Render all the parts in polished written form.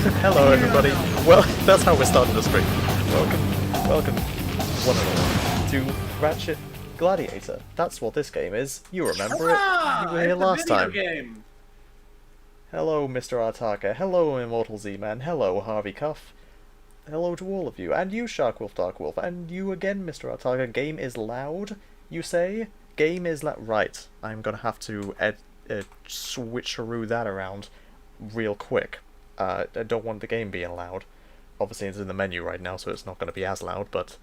Hello everybody. Well, that's how we're starting the stream. Welcome, one and all, to Ratchet Gladiator. That's what this game is. You remember it? You were here last time. Game. Hello, Mr. Artaka. Hello, Immortal Z-Man. Hello, Harvey Cuff. Hello to all of you. And you, Sharkwolf Darkwolf. And you again, Mr. Artaka. Game is loud, you say? Game is loud. Right. I'm gonna have to switcheroo that around real quick. I don't want the game being loud. Obviously it's in the menu right now, so it's not going to be as loud, but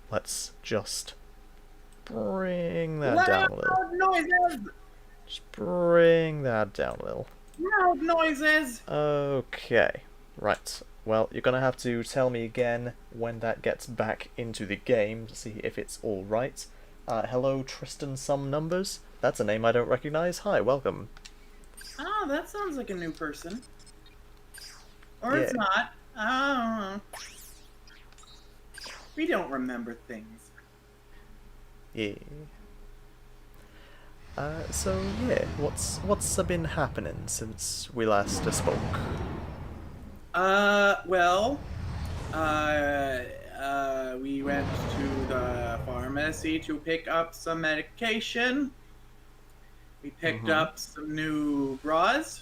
let's just bring that down a little. Loud noises! Just bring that down a little. Loud noises! Okay, right. Well, you're going to have to tell me again when that gets back into the game to see if it's alright. Hello, Tristan Some Numbers. That's a name I don't recognize. Hi, welcome. Oh, that sounds like a new person. Or Yeah. it's not. I don't know. We don't remember things. Yeah. So yeah, what's been happening since we last spoke? Well, we went to the pharmacy to pick up some medication. We picked up some new bras.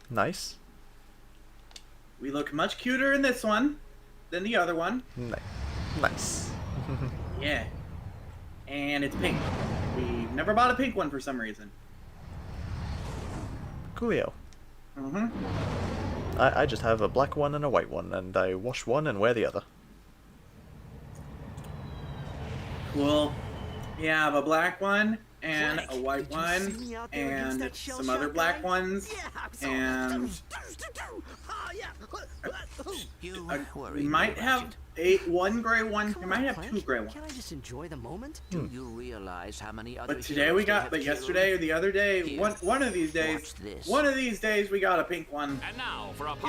Nice. We look much cuter in this one than the other one. Nice. Yeah. And it's pink. We never bought a pink one for some reason. Coolio. Mm-hmm. I just have a black one and a white one, and I wash one and wear the other. Cool. We have a black one and a white one and some other black ones and we might have one gray one. We might have two gray ones. Can I just enjoy the moment? Do you realize how many other But today we got, but yesterday or the other day, one of these days we got a pink one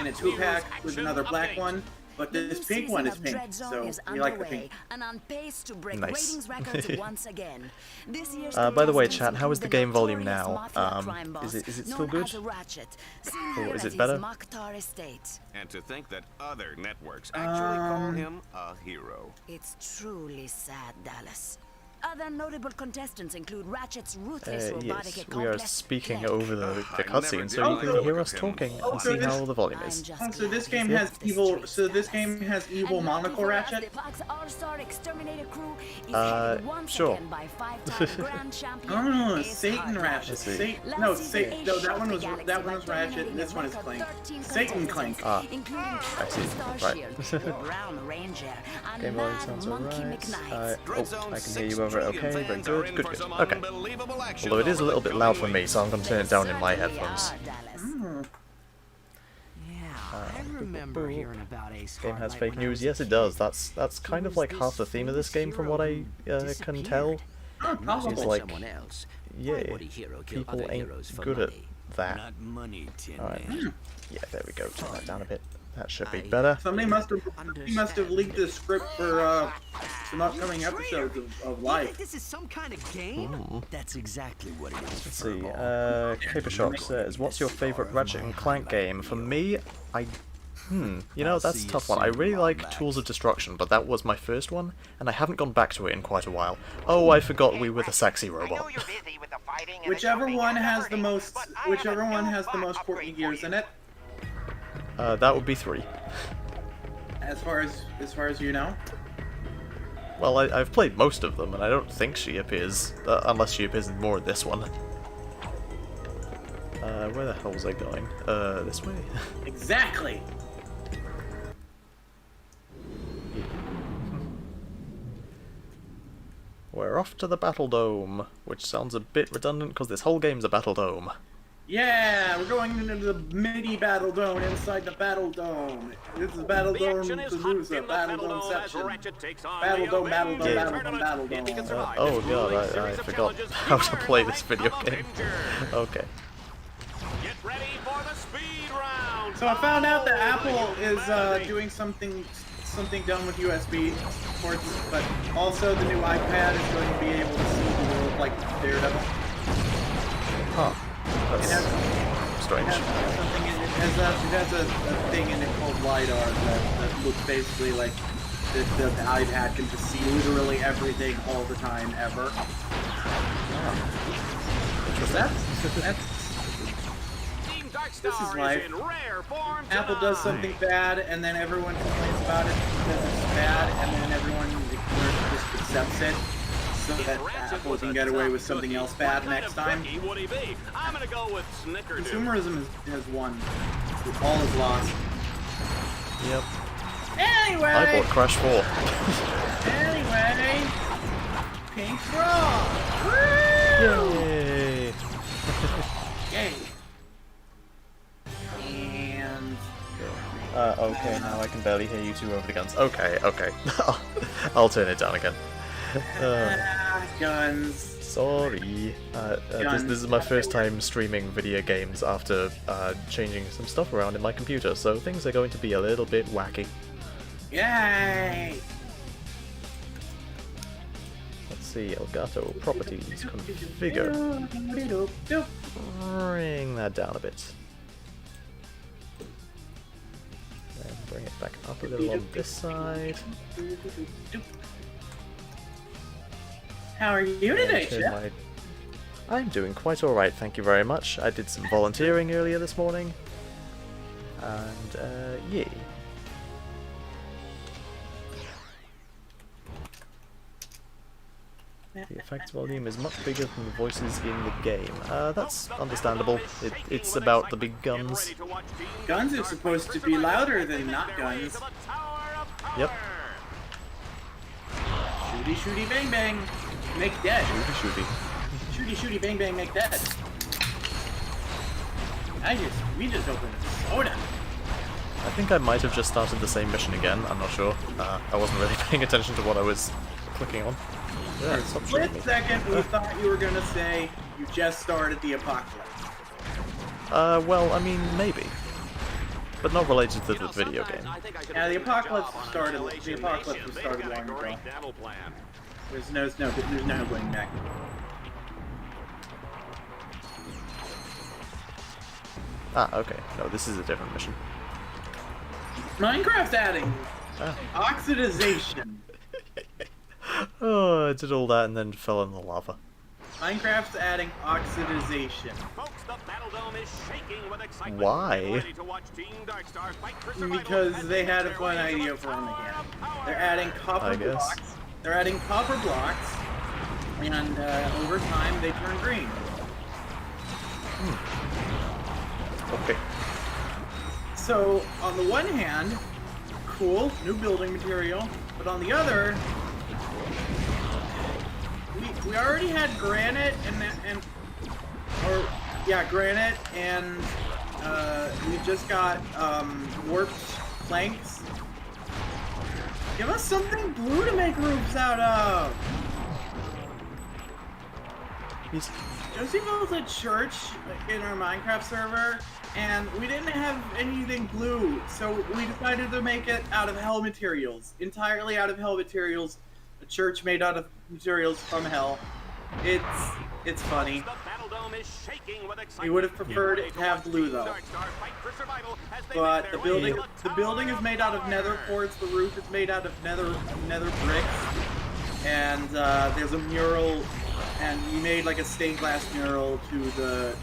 in a 2-pack with another black one. But this pink one is pink, so we like the pink. And on pace to break Nice. ratings records once again. This year's By the way, chat, contestants how is the include game volume notorious now? mafia crime Is it boss still known good? as Ratchet, seen Or here is at it better? his Mokhtar estate. And to think that other networks actually call him a hero. It's truly sad, Dallas. Other notable contestants include Ratchet's ruthless robotic Yes, we are accomplice, speaking Clegg. over the cutscene, so you Oh, can hear us okay. talking Oh, and so see this- how the volume I'm is. just Oh, so glad this he's game left has the evil. streets So this to game us. has evil And lucky monocle for us, Ratchet. the Fox All-Star Exterminator crew is Uh, headed once sure. again by 5-time grand champion Oh, Ace Satan Hardline. Ratchet. Let's see. Satan. Last No, season, Satan. Ace No, shocked that one the was galaxy Ratchet, by and dominating this a one is record Clank. 13 Satan Clank. contestants, including I see. Captain Right. Starshield, the Brown Ranger, and Game volume Mad sounds Monkey alright. McKnight. I can hear you over it. Okay, very good. Good. Okay. Although it is a little bit loud for me, so I'm going to turn it down in my headphones. I remember hearing about Ace Game has Hardline fake when I news. was Yes, a it does. kid. That's kind Who of is like half the this theme of this game, from what I can tell. Oh, possible. It's like, Someone else. yeah, Why would a hero kill people other ain't heroes for good at money? that. Not money, Tin Alright. Man. Yeah, there we go. Turn that down a bit. That should be I- better. Somebody must have leaked the script for some upcoming episodes of You Life. think this is some kind of game? That's exactly what it is. Let's see. Paper Shock says, "What's your favorite Ratchet and Clank game?" For me, you know, that's a tough one. I really like Tools of Destruction, but that was my first one, and I haven't gone back to it in quite a while. Oh, I forgot we were the sexy robot. Whichever one has the most Courtney gears in it, That would be 3. as far as you know. Well, I've played most of them, and I don't think she appears, unless she appears in more in this one. Where the hell was I going? This way? Exactly. We're off to the Battle Dome, which sounds a bit redundant because this whole game's a Battle Dome. Yeah, we're going into the mini Battle Dome inside the Battle Dome. This is Battle Dome Palooza, Battle Dome section. Battle Dome, Battle Dome, Battle Dome, Battle Dome. Oh god, I forgot how to play this video game. Okay. Get ready for the speed round. So I found out that Apple is doing something done with USB ports, but also the new iPad is going to be able to see the world like Daredevil. Huh. It has, That's strange. it has something in it has a thing in it called LiDAR that looks basically like the iPad can just see literally everything all the time ever. This is life. Apple does something bad, and then everyone complains about it because it's bad, and then everyone just accepts it, so that Apple can get away with something else bad next time. Consumerism has won. All is lost. Yep. Anyway! I bought Crash 4. Anyway! Pink Frog! Woo! Yay! Yay! And... okay, now I can barely hear you two over the guns. Okay, okay. I'll turn it down again. Guns. Sorry. This is my first time streaming video games after changing some stuff around in my computer, so things are going to be a little bit wacky. Yay! Let's see, Elgato Properties, Configure. Bring that down a bit. And bring it back up a little on this side. How are you today, Chef? I'm doing quite alright, thank you very much. I did some volunteering earlier this morning. And, yay. The effects volume is much bigger than the voices in the game. That's understandable. It's about the big guns. Guns are supposed to be louder than not guns. Yep. Shooty, shooty, bang, bang. Make dead. Shooty, shooty. Shooty, shooty, bang, bang, make dead. We just opened a soda. I think I might have just started the same mission again, I'm not sure. I wasn't really paying attention to what I was clicking on. Yeah, For a split second, we thought you were gonna say you just started the apocalypse. Well, I mean, maybe. But not related to the video game. Yeah, the apocalypse started. The apocalypse was started long ago. There's no going back. Ah, okay. No, this is a different mission. Minecraft's adding oxidization. Oh, I did all that and then fell in the lava. Minecraft's adding oxidization. Why? Because they had a fun idea for them again. They're adding copper blocks. They're adding copper blocks, and over time they turn green. Okay. So on the one hand, cool, new building material, but on the other, we already had granite granite, and we just got warped planks. Give us something blue to make roofs out of. Josie built a church in our Minecraft server, and we didn't have anything blue, so we decided to make it out of hell materials. Entirely out of hell materials. A church made out of materials from hell. It's funny. We would have preferred it to have blue though. But the building is made out of nether quartz, the roof is made out of nether bricks, and there's a mural, and we made like a stained glass mural to the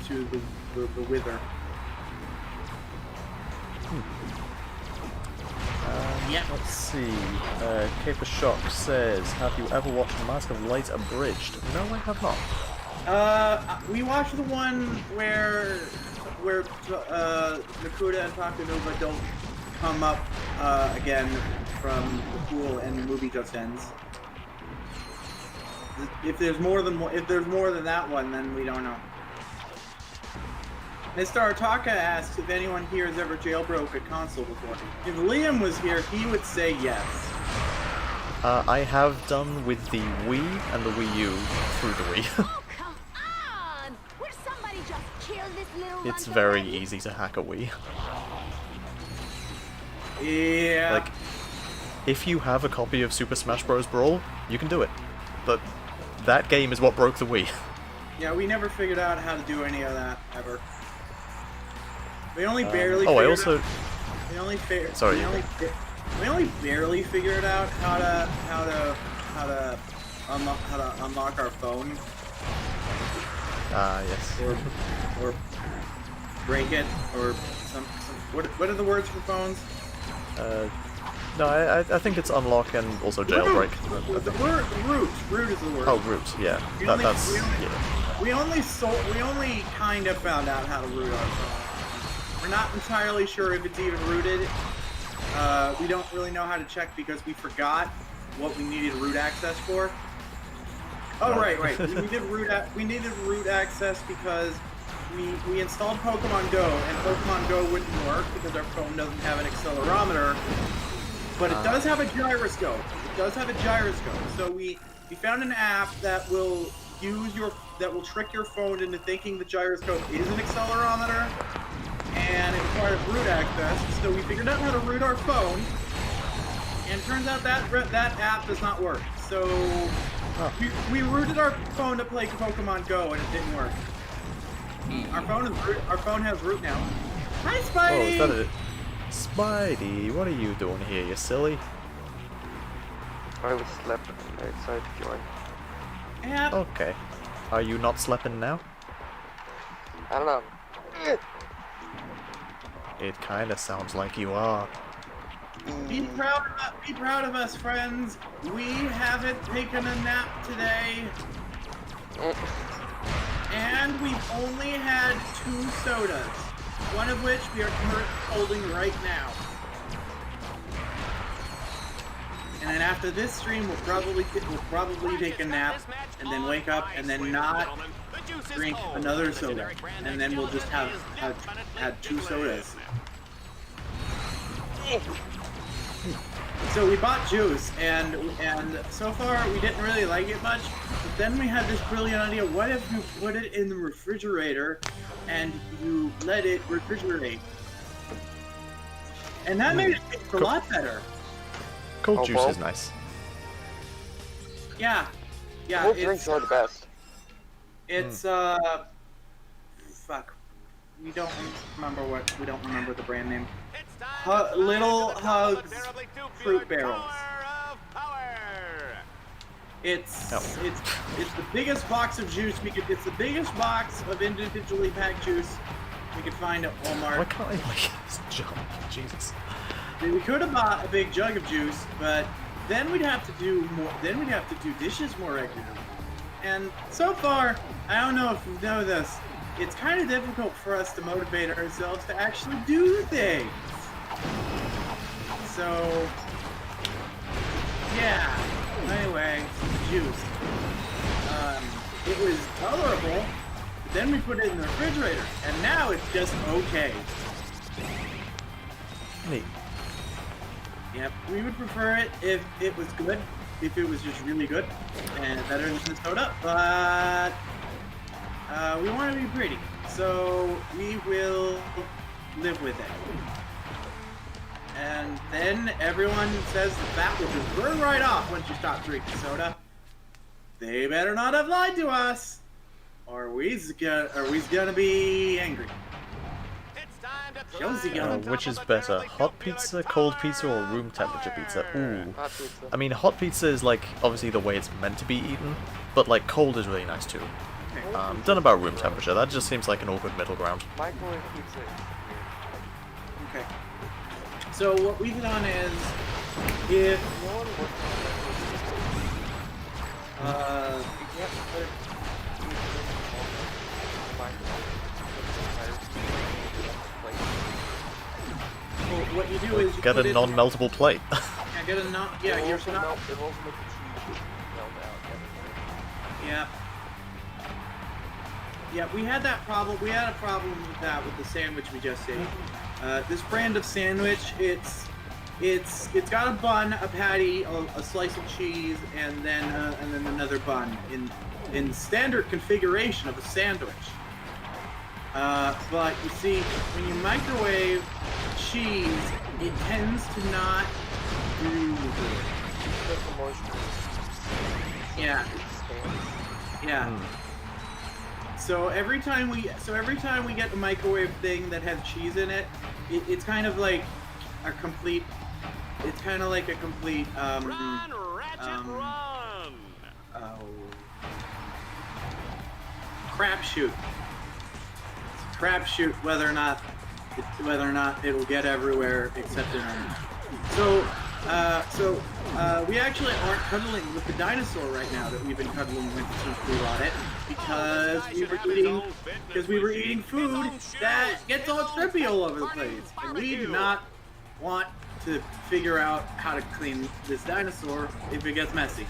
wither. Yeah. Let's see. Caper Shock says, have you ever watched Mask of Light Abridged? No, I have not. We watched the one where Nakuda and Takanova don't come up again from the pool and the movie just ends. If there's more than that one, then we don't know. Mr. Artaka asks if anyone here has ever jailbroke a console before. If Liam was here, he would say yes. I have done with the Wii and the Wii U through the Wii. Oh, come on! Will somebody just kill this little It's very easy to hack a Wii. Yeah. Like, if you have a copy of Super Smash Bros. Brawl, you can do it. But that game is what broke the Wii. Yeah, we never figured out how to do any of that, ever. We only barely. Oh, I also. We only Sorry. We only barely figured out how to unlock our phone. Yes. Or break it, or some what are the words for phones? No, I think it's unlock and also jailbreak. The word root is the word. Oh, root, yeah. We only kind of found out how to root our phone. We're not entirely sure if it's even rooted. We don't really know how to check because we forgot what we needed root access for. Oh, right. We needed root access because we installed Pokemon Go, and Pokemon Go wouldn't work because our phone doesn't have an accelerometer, but it does have a gyroscope. So we found an app that will trick your phone into thinking the gyroscope is an accelerometer, and it requires root access. So we figured out how to root our phone, and it turns out that app does not work. So we rooted our phone to play Pokemon Go, and it didn't work. Our phone has root now. Hi, Spidey! Oh, is that it? Spidey, what are you doing here, you silly? I was sleeping outside the joint. Yeah. Okay. Are you not sleeping now? I don't know. It kinda sounds like you are. Be proud of us, friends. We haven't taken a nap today. And we've only had 2 sodas, one of which we are currently holding right now. And then after this stream, we'll probably take a nap, and then wake up, and then not drink another soda, and then we'll just have 2 sodas. So we bought juice, and so far we didn't really like it much. But then we had this brilliant idea: what if you put it in the refrigerator and you let it refrigerate? And that made it taste a lot better. Cold juice is nice. Yeah. Cold drinks are the best. It's fuck. We don't remember the brand name. Little Hugs Fruit Barrels. It's the biggest box of juice it's the biggest box of individually packed juice we could find at Walmart. Why can't I like this jug? Jesus. We could have bought a big jug of juice, but then we'd have to do more. Then we'd have to do dishes more regularly. And so far, I don't know if you know this, it's kind of difficult for us to motivate ourselves to actually do things. So, yeah. Anyway, juice. It was tolerable, but then we put it in the refrigerator, and now it's just okay. Neat. Yep, we would prefer it if it was good, if it was just really good, and better than the soda, but we want to be pretty, so we will live with it. And then everyone says the fat will just burn right off once you stop drinking soda. They better not have lied to us, or we's gonna be angry. Which is better, hot pizza, cold pizza, or room temperature pizza? Ooh. Hot pizza. I mean, hot pizza is like obviously the way it's meant to be eaten, but like cold is really nice too. Don't know about room temperature. That just seems like an awkward middle ground. Microwave pizza is Okay. So what we've done is, if what you do is you Get put a it non-meltable plate. Yeah, get a non. Yeah, you're not. It will make the cheese melt out. Yeah. Yeah, we had that problem. We had a problem with that with the sandwich we just ate. This brand of sandwich, it's got a bun, a patty, a slice of cheese, and then another bun in standard configuration of a sandwich. But you see, when you microwave cheese, it tends to not do good. Yeah. Yeah. So every time we get a microwave thing that has cheese in it, it's kind of like a complete. It's kind of like a complete. Run, Ratchet, run! Crapshoot. Crapshoot whether or not it will get everywhere except in our. So we actually aren't cuddling with the dinosaur right now that we've been cuddling with since we bought it because we were eating food that gets all trippy all over the place, and we do not want to figure out how to clean this dinosaur if it gets messy.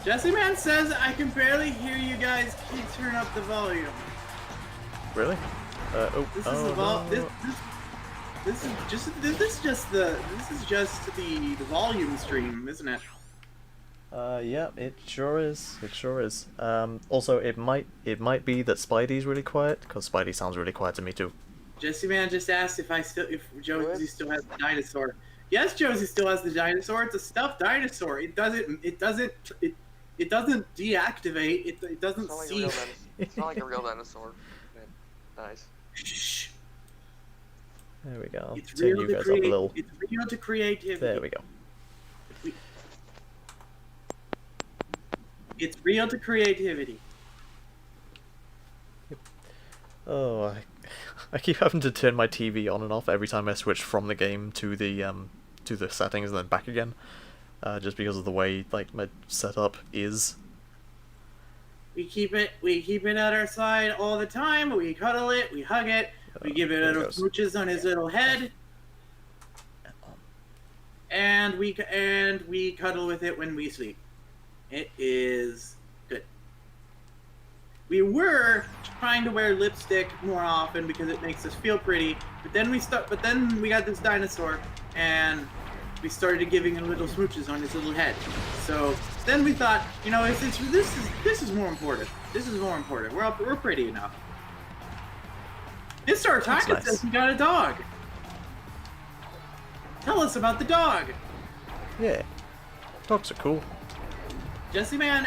Jesse Man says I can barely hear you guys. Can you turn up the volume? Really? This is just the volume stream, isn't it? Yeah, it sure is. It sure is. Also, it might be that Spidey's really quiet, because Spidey sounds really quiet to me too. Jesse Man just asked if Josie still has the dinosaur. Yes, Josie still has the dinosaur. It's a stuffed dinosaur. It doesn't deactivate. It doesn't cease. It's not like a real dinosaur. Nice. Shh. There we go. It's Turn real you to guys up a little. It's real to creativity. There we go. It's real to creativity. Oh, I keep having to turn my TV on and off every time I switch from the game to the settings and then back again, just because of the way like my setup is. We keep it at our side all the time. We cuddle it, we hug it, we give it little smooches on his little head, and we cuddle with it when we sleep. It is good. We were trying to wear lipstick more often because it makes us feel pretty, but then we got this dinosaur and we started giving him little smooches on his little head. So then we thought, you know, this is more important. This is more important. We're pretty enough. Mr. Artaka says he got a dog. Tell us about the dog. Yeah, dogs are cool. Jesse Man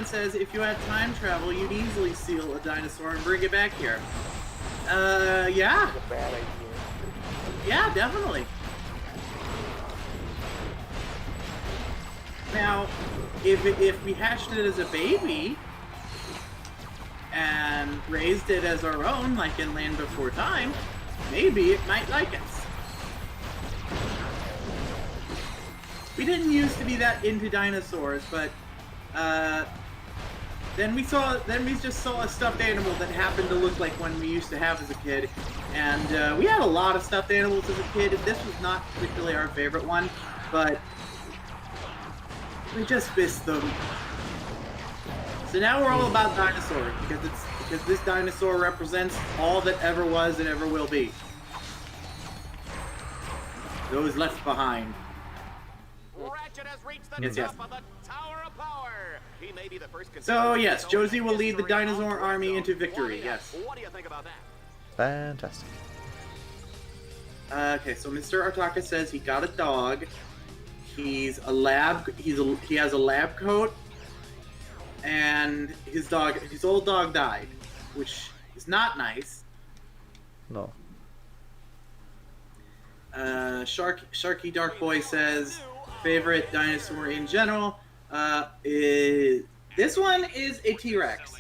says if you had time travel, you'd easily steal a dinosaur and bring it back here. Yeah. It's a bad idea. Yeah, definitely. Now, if we hatched it as a baby and raised it as our own, like in Land Before Time, maybe it might like us. We didn't used to be that into dinosaurs, but then we just saw a stuffed animal that happened to look like one we used to have as a kid, and we had a lot of stuffed animals as a kid. And this was not particularly our favorite one, but we just missed them. So now we're all about dinosaurs because this dinosaur represents all that ever was and ever will be. Those left behind. Ratchet has reached the Yes. top of the Tower of Power. He may be the first So yes, Josie will lead the dinosaur army into victory. Yes. What do you think about that? Fantastic. Okay, so Mr. Artaka says he got a dog. He has a lab coat, and his old dog died, which is not nice. No. Sharky Dark Boy says favorite dinosaur in general is this one is a T-Rex.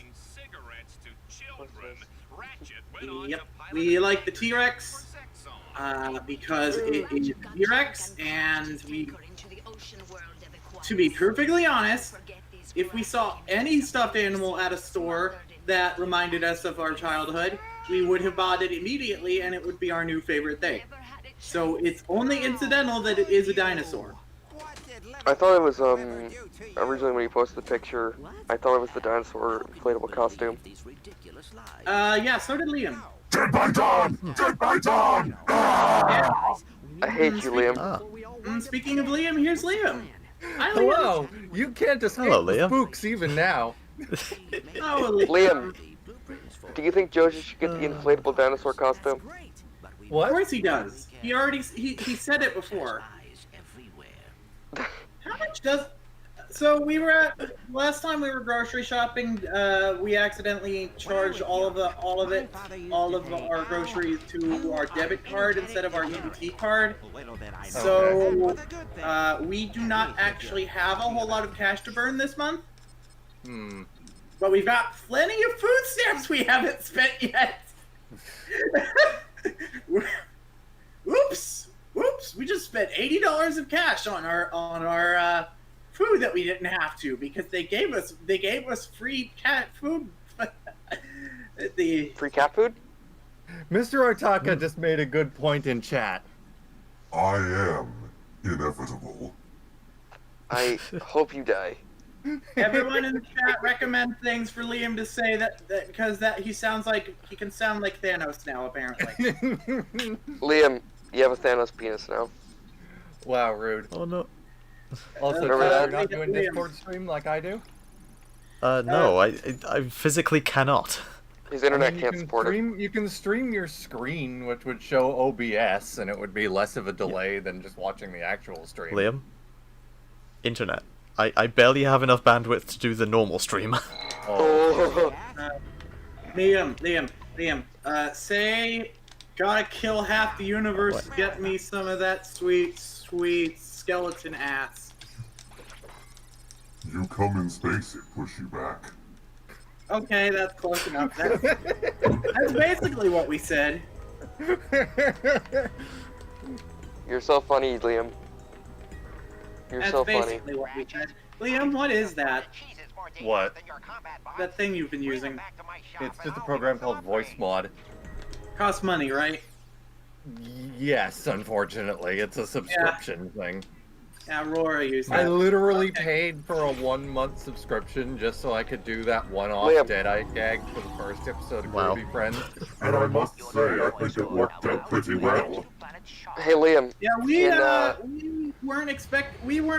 Yep, we like the T-Rex because it is T-Rex, and to be perfectly honest, if we saw any stuffed animal at a store that reminded us of our childhood, we would have bought it immediately, and it would be our new favorite thing. So it's only incidental that it is a dinosaur. I thought it was originally when you posted the picture, I thought it was the dinosaur inflatable costume. Yeah, so did Liam. Get my dog! Get my dog! Yeah. I hate you, Liam. Speaking of Liam, here's Liam. Hi, Liam. Hello! You can't escape Hello, the Liam. spooks even now. Oh, Liam, do you think Josie should get the inflatable dinosaur costume? What? Of course he does. He said it before. How much does So we were at last time we were grocery shopping. We accidentally charged all of our groceries to our debit card instead of our EBT card. So we do not actually have a whole lot of cash to burn this month. But we've got plenty of food stamps we haven't spent yet. Oops! We just spent $80 of cash on our food that we didn't have to because they gave us free cat food. Free cat food? Mr. Artaka just made a good point in chat. I am inevitable. I hope you die. Everyone in the chat recommend things for Liam to say because he can sound like Thanos now apparently. Liam, you have a Thanos penis now. Wow, rude. Oh no. Also, Remember that? you're not doing Discord stream like I do? No, I physically cannot. His internet you can't can support stream, it. You can stream your screen, which would show OBS, and it would be less of a delay than just watching the actual stream. Liam? Internet. I barely have enough bandwidth to do the normal stream. Oh. Liam, say gotta kill half the universe to get me some of that sweet skeleton ass. You come in space, it push you back. Okay, that's close enough. That's basically what we said. You're so funny, Liam. You're That's so funny. basically what we said. Liam, what is that? What? That thing you've been using. It's just a program called Voice Mod. Costs money, right? Yes, unfortunately. It's a subscription thing. Yeah, Aurora used I that. literally paid for a 1-month subscription just so I could do that one-off Liam. Deadeye gag for the first episode of Wow. Groovy Friends. And I must say, I think it worked out pretty well. Hey, Liam. Yeah, we weren't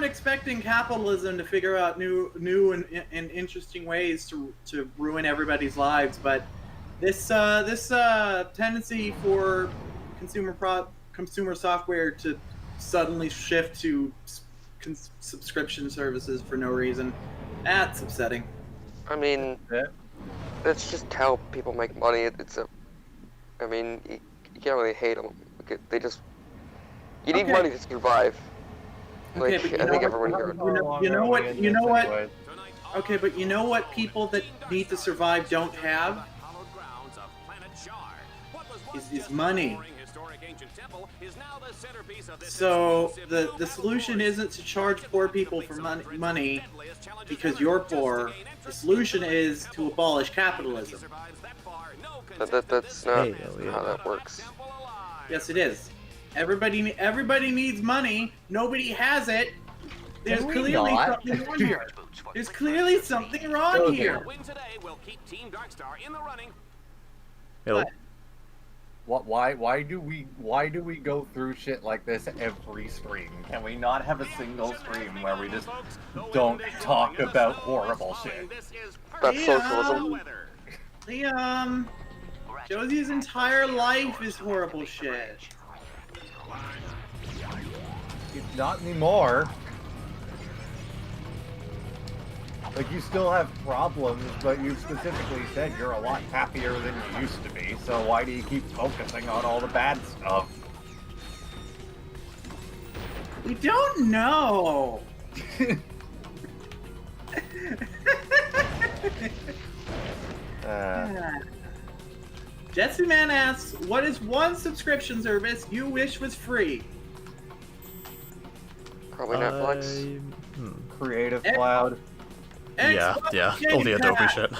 expecting capitalism to figure out new and interesting ways to ruin everybody's lives, but this tendency for consumer software to suddenly shift to subscription services for no reason, that's upsetting. I mean, that's just how people make money. I mean, you can't really hate them. They just... You need money to survive. Okay, Like, but you I know think what- everyone here... you know what? Okay, but you know what people that need to survive don't have? Is money. So the solution isn't to charge poor people for money because you're poor. The solution is to abolish capitalism. That's not Hey, how that works. Yes, it is. Everybody needs money. Nobody has it. There's clearly something wrong here. There's clearly something wrong here. Hello? Why do we go through shit like this every stream? Can we not have a single stream where we just don't talk about horrible shit? That's socialism. Liam, Josie's entire life is horrible shit. It's not anymore. Like, you still have problems, but you specifically said you're a lot happier than you used to be, so why do you keep focusing on all the bad stuff? We don't know. Jesse Man asks, what is one subscription service you wish was free? Probably Netflix. Creative Cloud. Yeah, all the Adobe shit.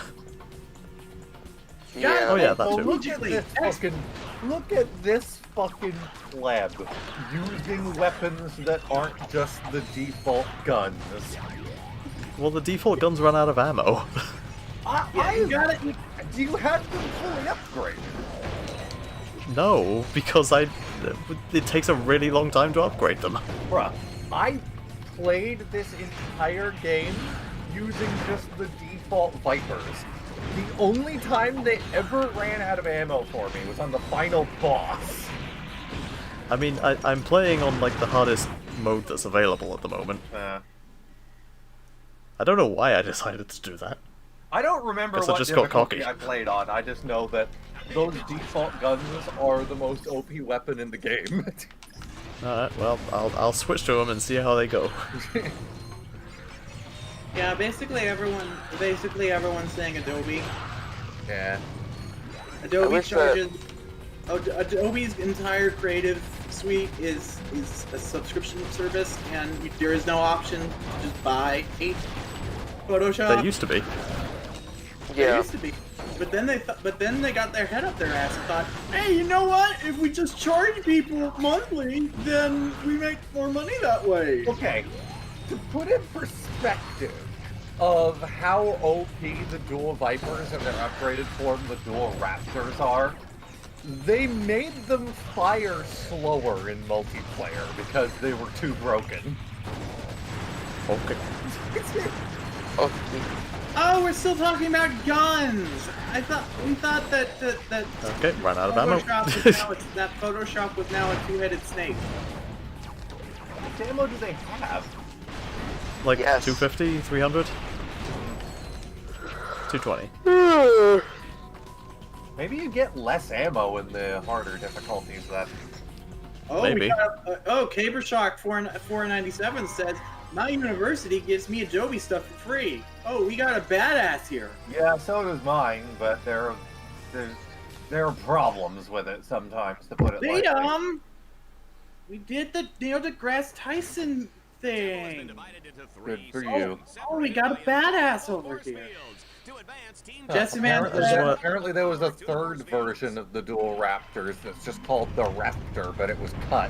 Yeah. Oh yeah, that Oh, too. look at this fucking pleb using weapons that aren't just the default guns. Well, the default guns run out of ammo. Do you have them fully upgraded? No, because it takes a really long time to upgrade them. Bruh, I played this entire game using just the default Vipers. The only time they ever ran out of ammo for me was on the final boss. I mean, I'm playing on like the hardest mode that's available at the moment. I don't know why I decided to do that. I don't remember Guess I what just got difficulty cocky. I played on. I just know that those default guns are the most OP weapon in the game. Alright, well, I'll switch to them and see how they go. Yeah, basically everyone's saying Adobe. Yeah. Adobe charges. Adobe's entire creative suite is a subscription service, and there is no option to just buy Photoshop. They used to be. They used to be. But then they got their head up their ass and thought, hey, you know what? If we just charge people monthly, then we make more money that way. Okay, to put in perspective of how OP the Dual Vipers and their upgraded form, the Dual Raptors, are, they made them fire slower in multiplayer because they were too broken. Okay. Oh, we're still talking about guns. We thought that Okay, run out of ammo. that Photoshop was now a two-headed snake. How much ammo do they have? Like 250, 300? 220. Maybe you get less ammo in the harder difficulties then. Oh, Maybe. We got Cabershock 497 says, my university gives me Adobe stuff for free. Oh, we got a badass here. Yeah, so does mine, but there are problems with it sometimes, to put it lightly. We did the Neil deGrasse Tyson thing. Good for you. Oh, we got a badass over here. Jesse Man, apparently there was a third version of the Dual Raptors that's just called the Raptor, but it was cut.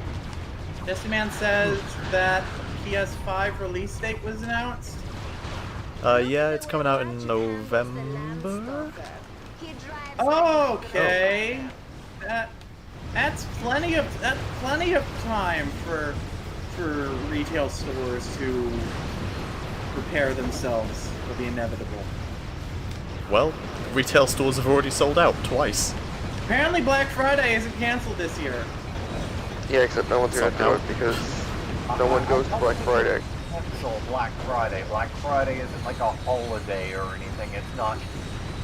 Jesse Man says that PS5 release date was announced. Yeah, it's coming out in November. Okay, that's plenty of time for retail stores to prepare themselves for the inevitable. Well, retail stores have already sold out twice. Apparently Black Friday isn't canceled this year. Yeah, except no one's gonna do it because no one goes to Black Friday. Cancel Black Friday. Black Friday isn't like a holiday or anything. It's not.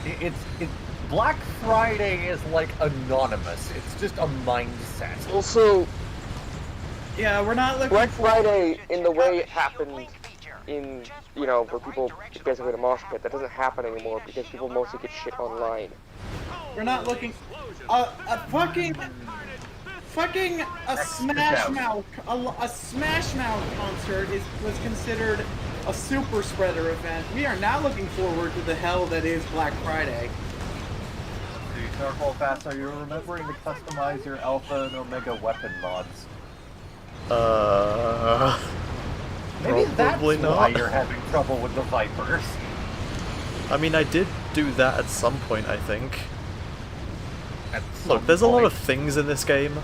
It's Black Friday is like anonymous. It's just a mindset. Also, yeah, we're not looking Black Friday in the way it happened in, you know, where people basically in a mosh pit. That doesn't happen anymore because people mostly get shit online. We're not looking. A Smash Mouth concert was considered a super spreader event. We are now looking forward to the hell that is Black Friday. Circle fast. Are you remembering to customize your Alpha and Omega weapon mods? Maybe that's why you're having trouble with the Vipers. I mean, I did do that at some point, I think. Look, there's a lot of things in this game.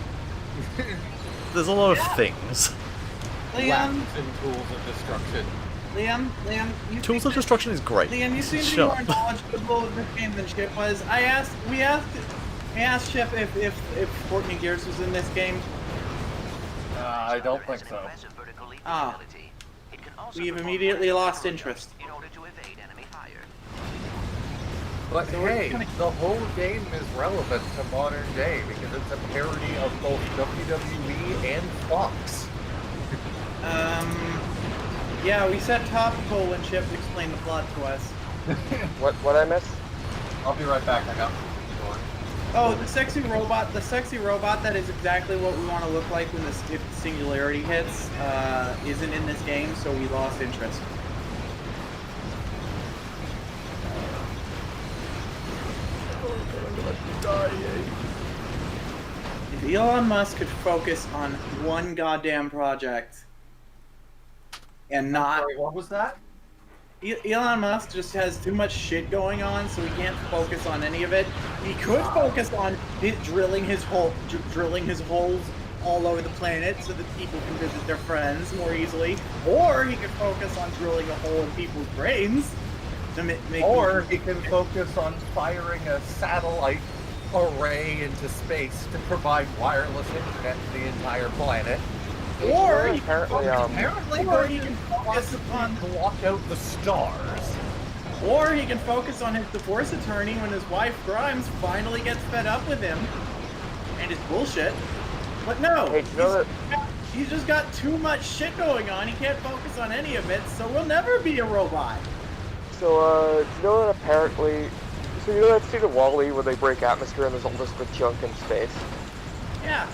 There's a lot of things. Liam, and Tools of Destruction. Liam, Tools of Destruction is great. Liam, you seem to be more knowledgeable of this game than Chip was. We asked Chip if Courtney Gears was in this game. I don't think so. Ah. We've immediately lost interest. But hey, the whole game is relevant to modern day because it's a parody of both WWE and Fox. Yeah, we said topical when Chip explained the plot to us. What I miss? I'll be right back. I got the door. Oh, the sexy robot that is exactly what we want to look like when the singularity hits, isn't in this game, so we lost interest. If Elon Musk could focus on one goddamn project and not... Sorry, what was that? Elon Musk just has too much shit going on, so he can't focus on any of it. He could focus on drilling his holes all over the planet so that people can visit their friends more easily, or he could focus on drilling a hole in people's brains. Or he can focus on firing a satellite array into space to provide wireless internet to the entire planet. Or he apparently, can focus upon block out the stars. Or he can focus on his divorce attorney when his wife Grimes finally gets fed up with him and his bullshit. But no, he's just got too much shit going on. He can't focus on any of it, so we'll never be a robot. So, do you know that apparently... So you know that scene of WALL-E where they break atmosphere and there's all this junk in space? Yeah.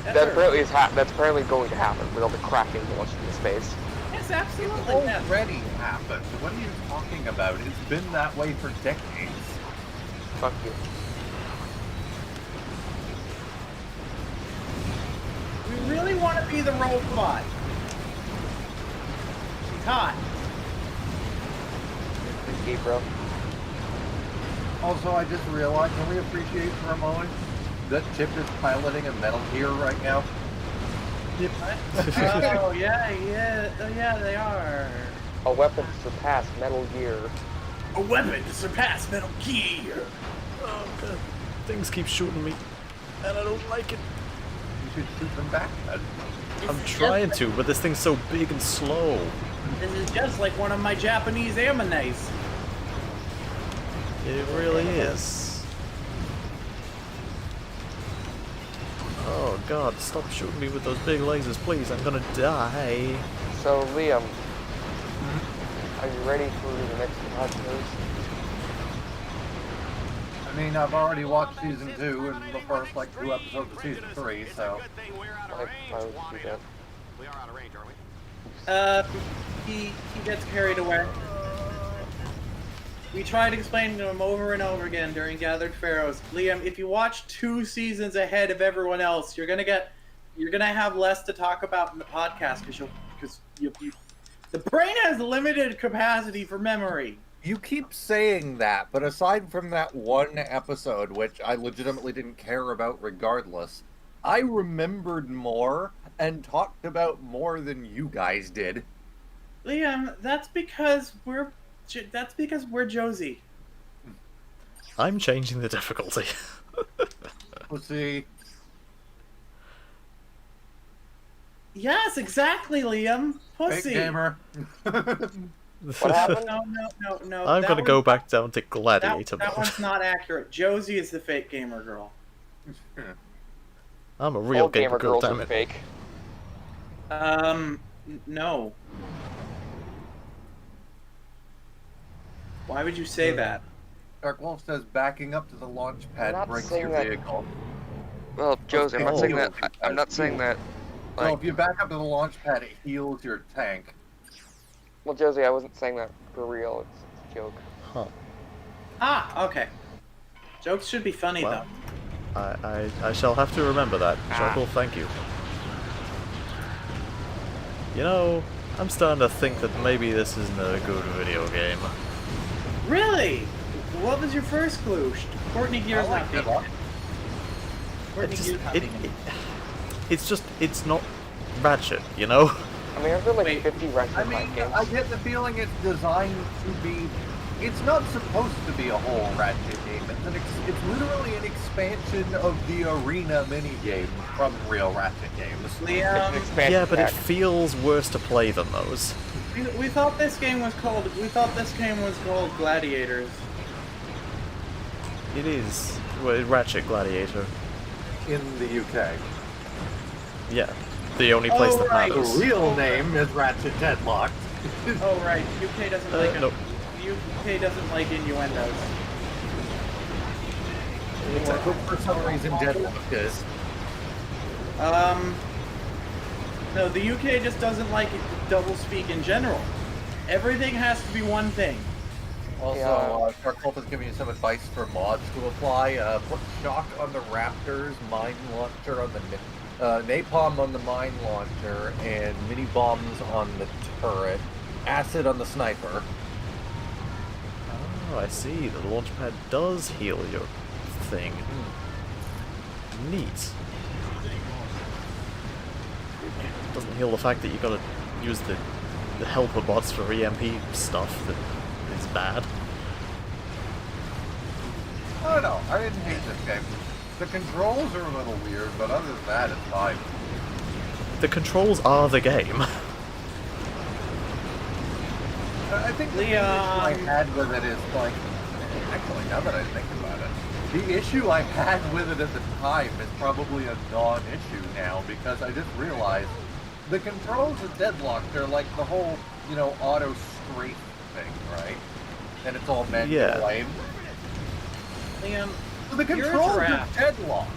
That apparently that's apparently going to happen with all the cracking launched into space. Yes, absolutely. It's already happened. What are you talking about? It's been that way for decades. Fuck you. We really want to be the robot. She's hot. Hey, bro. Also, I just realized, can we appreciate for a moment that Chip is piloting a Metal Gear right now? Oh, yeah, they are. A weapon to surpass Metal Gear. A weapon to surpass Metal Gear. Oh god, things keep shooting me, and I don't like it. You should shoot them back, then. I'm trying to, but this thing's so big and slow. This is just like one of my Japanese animes. It really is. Oh god, stop shooting me with those big lasers, please, I'm gonna die. So, Liam, are you ready for the next podcast? I mean, I've already watched season 2 and the first, 2 episodes of season 3, so... I would do that. We are out of range, aren't we? He gets carried away. We tried explaining to him over and over again during Gathered Pharaohs. Liam, if you watch 2 seasons ahead of everyone else, you're gonna have less to talk about in the podcast because the brain has limited capacity for memory. You keep saying that, but aside from that one episode, which I legitimately didn't care about regardless, I remembered more and talked about more than you guys did. Liam, that's because we're Josie. I'm changing the difficulty. Let's see. Yes, exactly, Liam. Pussy. Fake gamer. What happened? No. I'm gonna go back down to Gladiator that mode. one's not accurate. Josie is the fake gamer girl. I'm a real All gamer girl, girls damn are it. fake. No. Why would you say that? Dark Wolf says backing up to the launch pad not breaks saying your that- vehicle. Well, Josie, I'm not saying that. I'm not saying that. Well, if you back up to the launch pad, it heals your tank. Well, Josie, I wasn't saying that for real. It's a joke. Huh. Ah, okay. Jokes should be funny, Well, though. I shall have to remember that. Chuckle, thank you. You know, I'm starting to think that maybe this isn't a good video game. Really? What was your first clue? Courtney Gear's not being it. Courtney Gear's not being it. It's just, it's not Ratchet, you know? I mean, I've been like Wait, 50 Ratchet I mean, games. I get the feeling it's designed to be... It's not supposed to be a whole Ratchet game. It's literally an expansion of the arena minigame from real Ratchet games. Liam, Yeah, but it feels worse to play than those. we thought this game was called. We thought this game was called Gladiators. It is. Well, Ratchet Gladiator. In the UK. Yeah. The only place that right. The matters. real name is Ratchet Deadlocked. Oh right, UK doesn't like it. Nope. UK doesn't like innuendos. But for some reason Deadlocked is. No, the UK just doesn't like double speak in general. Everything has to be one thing. Also, Dark Wolf is giving you some advice for mods to apply. Put shock on the Raptors, mine launcher on the napalm on the mine launcher, and mini bombs on the turret, acid on the sniper. Oh, I see. The launch pad does heal your thing. Neat. Doesn't heal the fact that you gotta use the helper bots for EMP stuff that is bad. I don't know. I didn't hate this game. The controls are a little weird, but other than that, it's fine. the controls are the game. I think the issue I had with it is like, actually, now that I think about it, the issue I had with it at the time is probably a non-issue now, because I just realized the controls of Deadlocked are like the whole, auto strafe thing, right? And it's all manual aim. Liam, so the controls of Deadlocked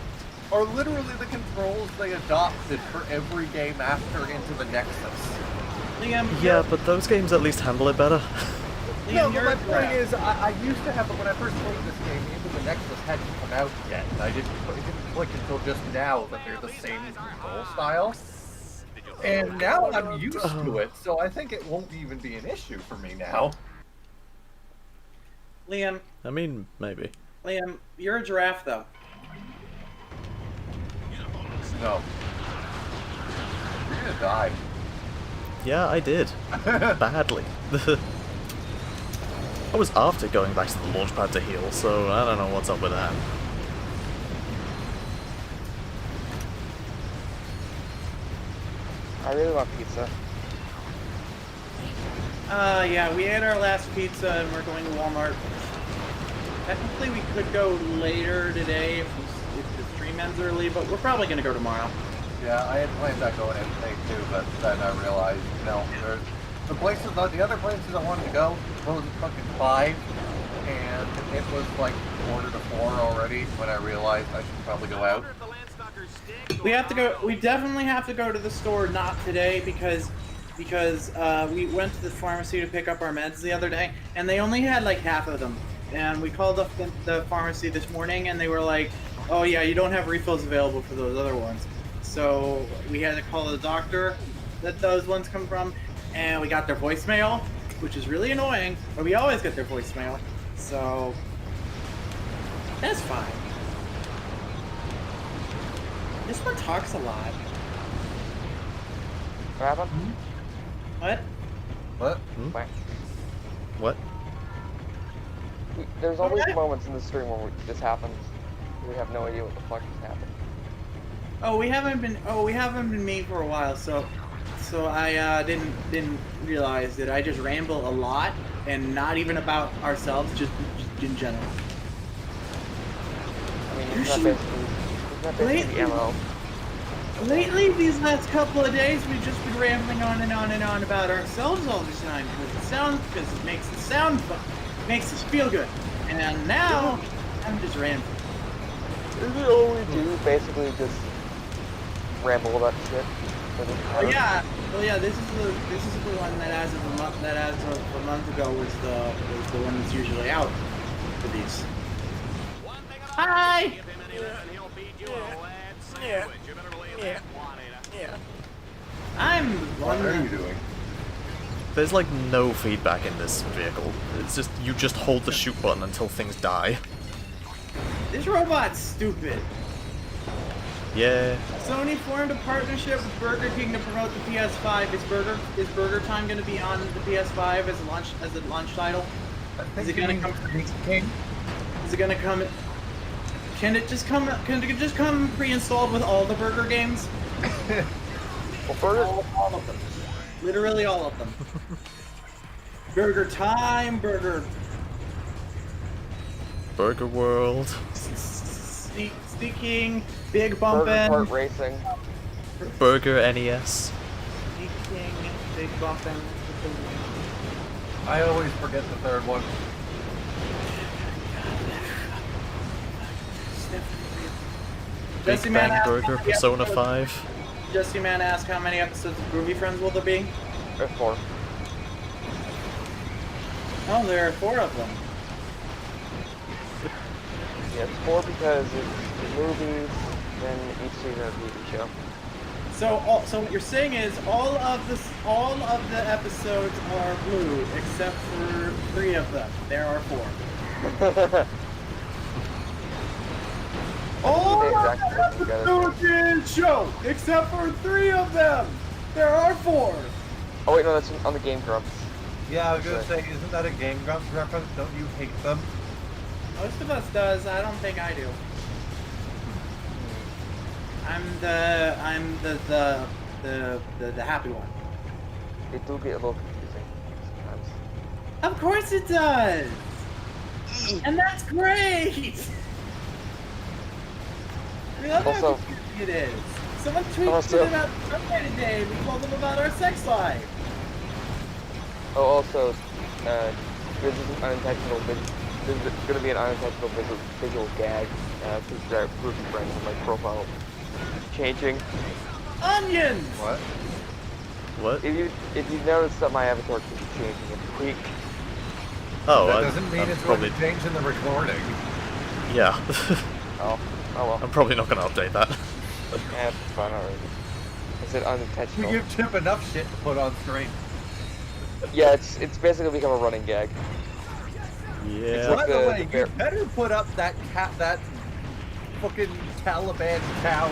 are literally the controls they adopted for every game after Into the Nexus. Liam, yeah, but those games at least handle it better. Liam, no, but my point is, I used to have, when I first played this game, Into the Nexus hadn't come out yet, and it didn't click until just now that they're the same control style. And now I'm used to it, so I think it won't even be an issue for me now. Liam. I mean, maybe. Liam, you're a giraffe, though. No. You're gonna die. Yeah, I did. Badly. I was after going back to the launch pad to heal, so I don't know what's up with that. I really want pizza. Yeah, we ate our last pizza and we're going to Walmart. Technically, we could go later today if the stream ends early, but we're probably going to go tomorrow. Yeah, I had planned on going in today too, but then I realized, the other places I wanted to go closed at fucking 5, and it was like 3:45 already when I realized I should probably go out. We have to go. We definitely have to go to the store, not today, because we went to the pharmacy to pick up our meds the other day, and they only had like half of them. And we called up the pharmacy this morning, and they were like, "Oh yeah, you don't have refills available for those other ones." So we had to call the doctor that those ones come from, and we got their voicemail, which is really annoying, but we always get their voicemail, so that's fine. This one talks a lot. What happened? What? What? What? There's always moments in the stream where this happens. We have no idea what the fuck is happening. Oh, we haven't been me for a while, so I didn't realize that I just ramble a lot, and not even about ourselves, just in general. I mean, it's not basically the MO. Lately, these last couple of days, we've just been rambling on and on and on about ourselves all the time because it makes it sound fun, makes us feel good, and now I'm just rambling. This is all we do, basically just ramble about shit. Oh yeah, this is the one that as of a month ago was the one that's usually out for these. Hi. Yeah. I'm the one. What are you doing? There's like no feedback in this vehicle. It's just, you just hold the shoot button until things die. This robot's stupid. Yeah. Sony formed a partnership with Burger King to promote the PS5. Is Burger Time going to be on the PS5 as a launch title? Is it going to come? Is it going to come? Can it just come pre-installed with all the Burger games? All of them. Literally all of them. Burger Time, Burger World. Sneaking, Big Bumpin'. Burger Kart Racing. Burger NES. Sneaking, Big Bumpin'. I always forget the third one. Big Bang Burger, Persona 5. Jesse Man asked how many episodes of Groovy Friends will there be? There's 4. Oh, there are 4 of them. Yeah, it's 4 because it's movies, then each season of a TV show. So what you're saying is all of the episodes are blue except for 3 of them. There are 4. All of the episodes show except for 3 of them. There are 4. Oh wait, no, that's on the Game Grumps. Yeah, I was gonna say, isn't that a Game Grumps reference? Don't you hate them? Most of us does. I don't think I do. I'm the the happy one. It do get a little confusing sometimes. Of course it does! And that's great! I love how Also- confusing it is. Someone tweeted Also- about Sunday today, we told them about our sex life. Oh, also, this is an unintentional. This is going to be an unintentional visual gag because there are group of friends in my profile changing. Onions! What? What? If you notice that my avatar keeps changing every week, Oh, That doesn't mean it's probably... going to change in the recording. Yeah. oh well. I'm probably not going to update that. Yeah, it's fine already. I said You unintentional. give Chip enough shit to put on screen. Yeah, it's basically become a running gag. Yeah. By the the way, you bear- better put up that fucking Taliban town.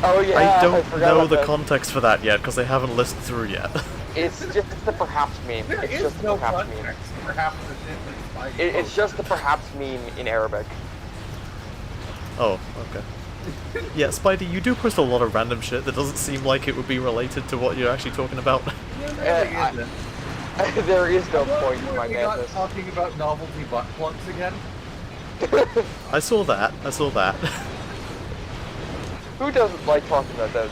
Oh yeah, I don't forgot know about the that. context for that yet, because they haven't listened through yet. It's just the perhaps meme. There It's is just the no perhaps meme. context for half the shit that's like, It's just the perhaps meme in Arabic. Oh, okay. Yeah, Spidey, you do post a lot of random shit that doesn't seem like it would be related to what you're actually talking about. There is no What point in my we not madness. talking about novelty butt plugs again? I saw that. Who doesn't like talking about those?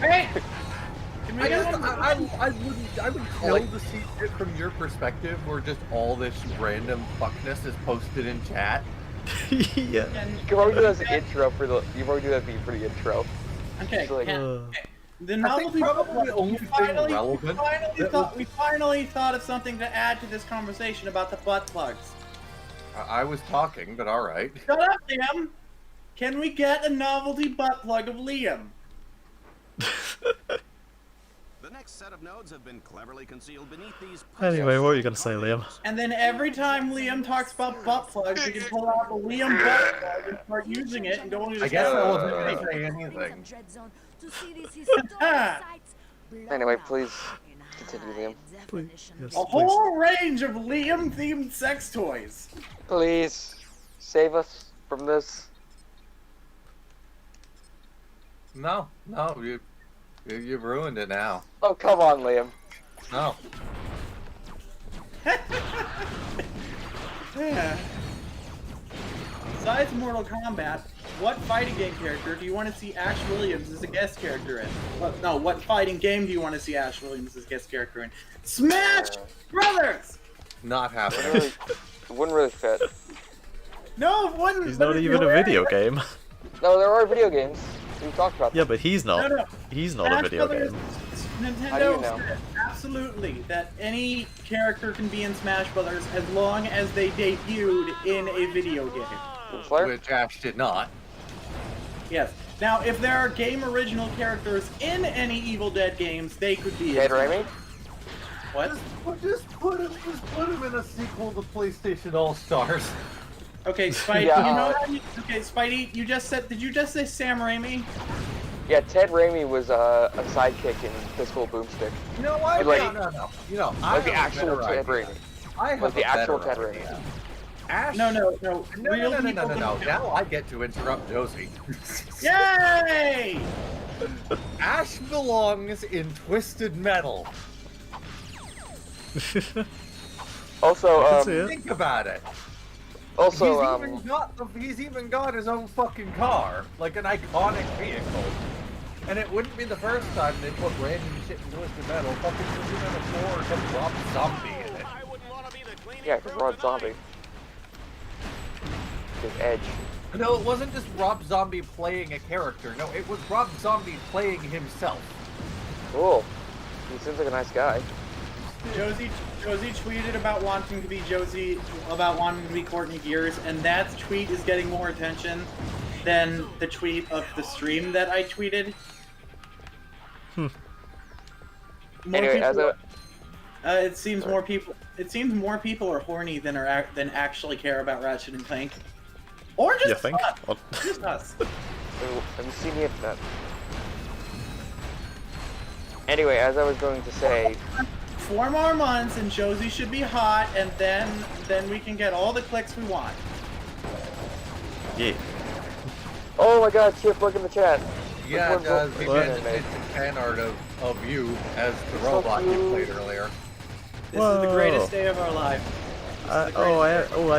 Hey! I would kill to see it from your perspective, where just all this random fuckness is posted in chat. Yeah. You can probably do that as an intro for the. You probably do that for the intro. Okay, It's like- the I think novelty probably the only thing relevant we finally thought of something to add to this conversation about the butt plugs. I was talking, but alright. Shut up, Liam! Can we get a novelty butt plug of Liam? The next set of nodes have been cleverly concealed beneath these. Anyway, what were you going to say, Liam? And then every time Liam talks about butt plugs, we can pull out the Liam butt plug and start using it and go into the I guess I wasn't shower. going to say anything. Anyway, please continue, Liam. Please. Yes, A whole range of Liam-themed sex toys. Please save us from this. No, you've ruined it now. Oh come on, Liam. No. Yeah. Besides Mortal Kombat, what fighting game character do you want to see Ash Williams as a guest character in? What fighting game do you want to see Ash Williams as a guest character in? Smash Brothers! Not happening. It wouldn't really fit. No, it wouldn't. He's but not it'd be even a video hilarious. game. No, there are video games. We talked about Yeah, them. but he's not. No. He's not a Smash video Brothers, game. Nintendo How do you know? said absolutely that any character can be in Smash Brothers as long as they debuted in a video game. Flare? Which Ash did not. Yes. Now, if there are game original characters in any Evil Dead games, they could be. Dead in. Raimi? What? Just put him in a sequel to PlayStation All Stars. Okay, Spidey. Yeah. You know how you, okay, Spidey. You just said. Did you just say Sam Raimi? Yeah, Ted Raimi was a sidekick in Fistful Boomstick. You know what? Like- No. You know, Like the have a actual better Ted idea. Raimi. I have Like the a actual better Ted Raimi. idea. Ash. No. No. Real people Now I get to interrupt Josie. Yay! Ash belongs in Twisted Metal. Also, I can see it. Think about it. also, He's even got his own fucking car, like an iconic vehicle. And it wouldn't be the first time they put random shit in Twisted Metal. Fucking Twisted Metal 4 or some Rob Zombie in it. yeah, because Rod Zombie. His Edge. No, it wasn't just Rob Zombie playing a character. No, it was Rob Zombie playing himself. Cool. He seems like a nice guy. Josie tweeted about wanting to be Courtney Gears, and that tweet is getting more attention than the tweet of the stream that I tweeted. More Anyway, people- as it seems more people. It seems more people are horny than actually care about Ratchet and Clank, or just You think? us. Just us. Have you seen the internet? Anyway, as I was going to say, 4 more months, and Josie should be hot, and then we can get all the clicks we want. Yeah. oh my god, Chip, look in the chat. Yeah, Which one's we what? did a fan art of you as the robot you played earlier. This is the greatest day of our life. I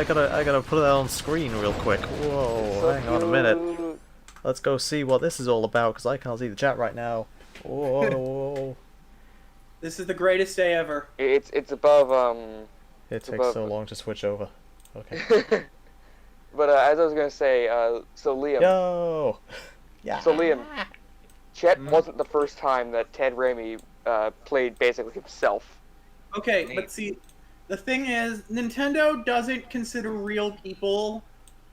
gotta put that on screen real quick. Whoa, hang on a minute. Let's go see what this is all about, because I can't see the chat right now. Whoa. This is the greatest day ever. It's above, It takes so long to switch over. Okay. But as I was gonna say, so Liam. Yo! Yeah. So Liam, Chet wasn't the first time that Ted Raimi played basically himself. Okay, but see, the thing is, Nintendo doesn't consider real people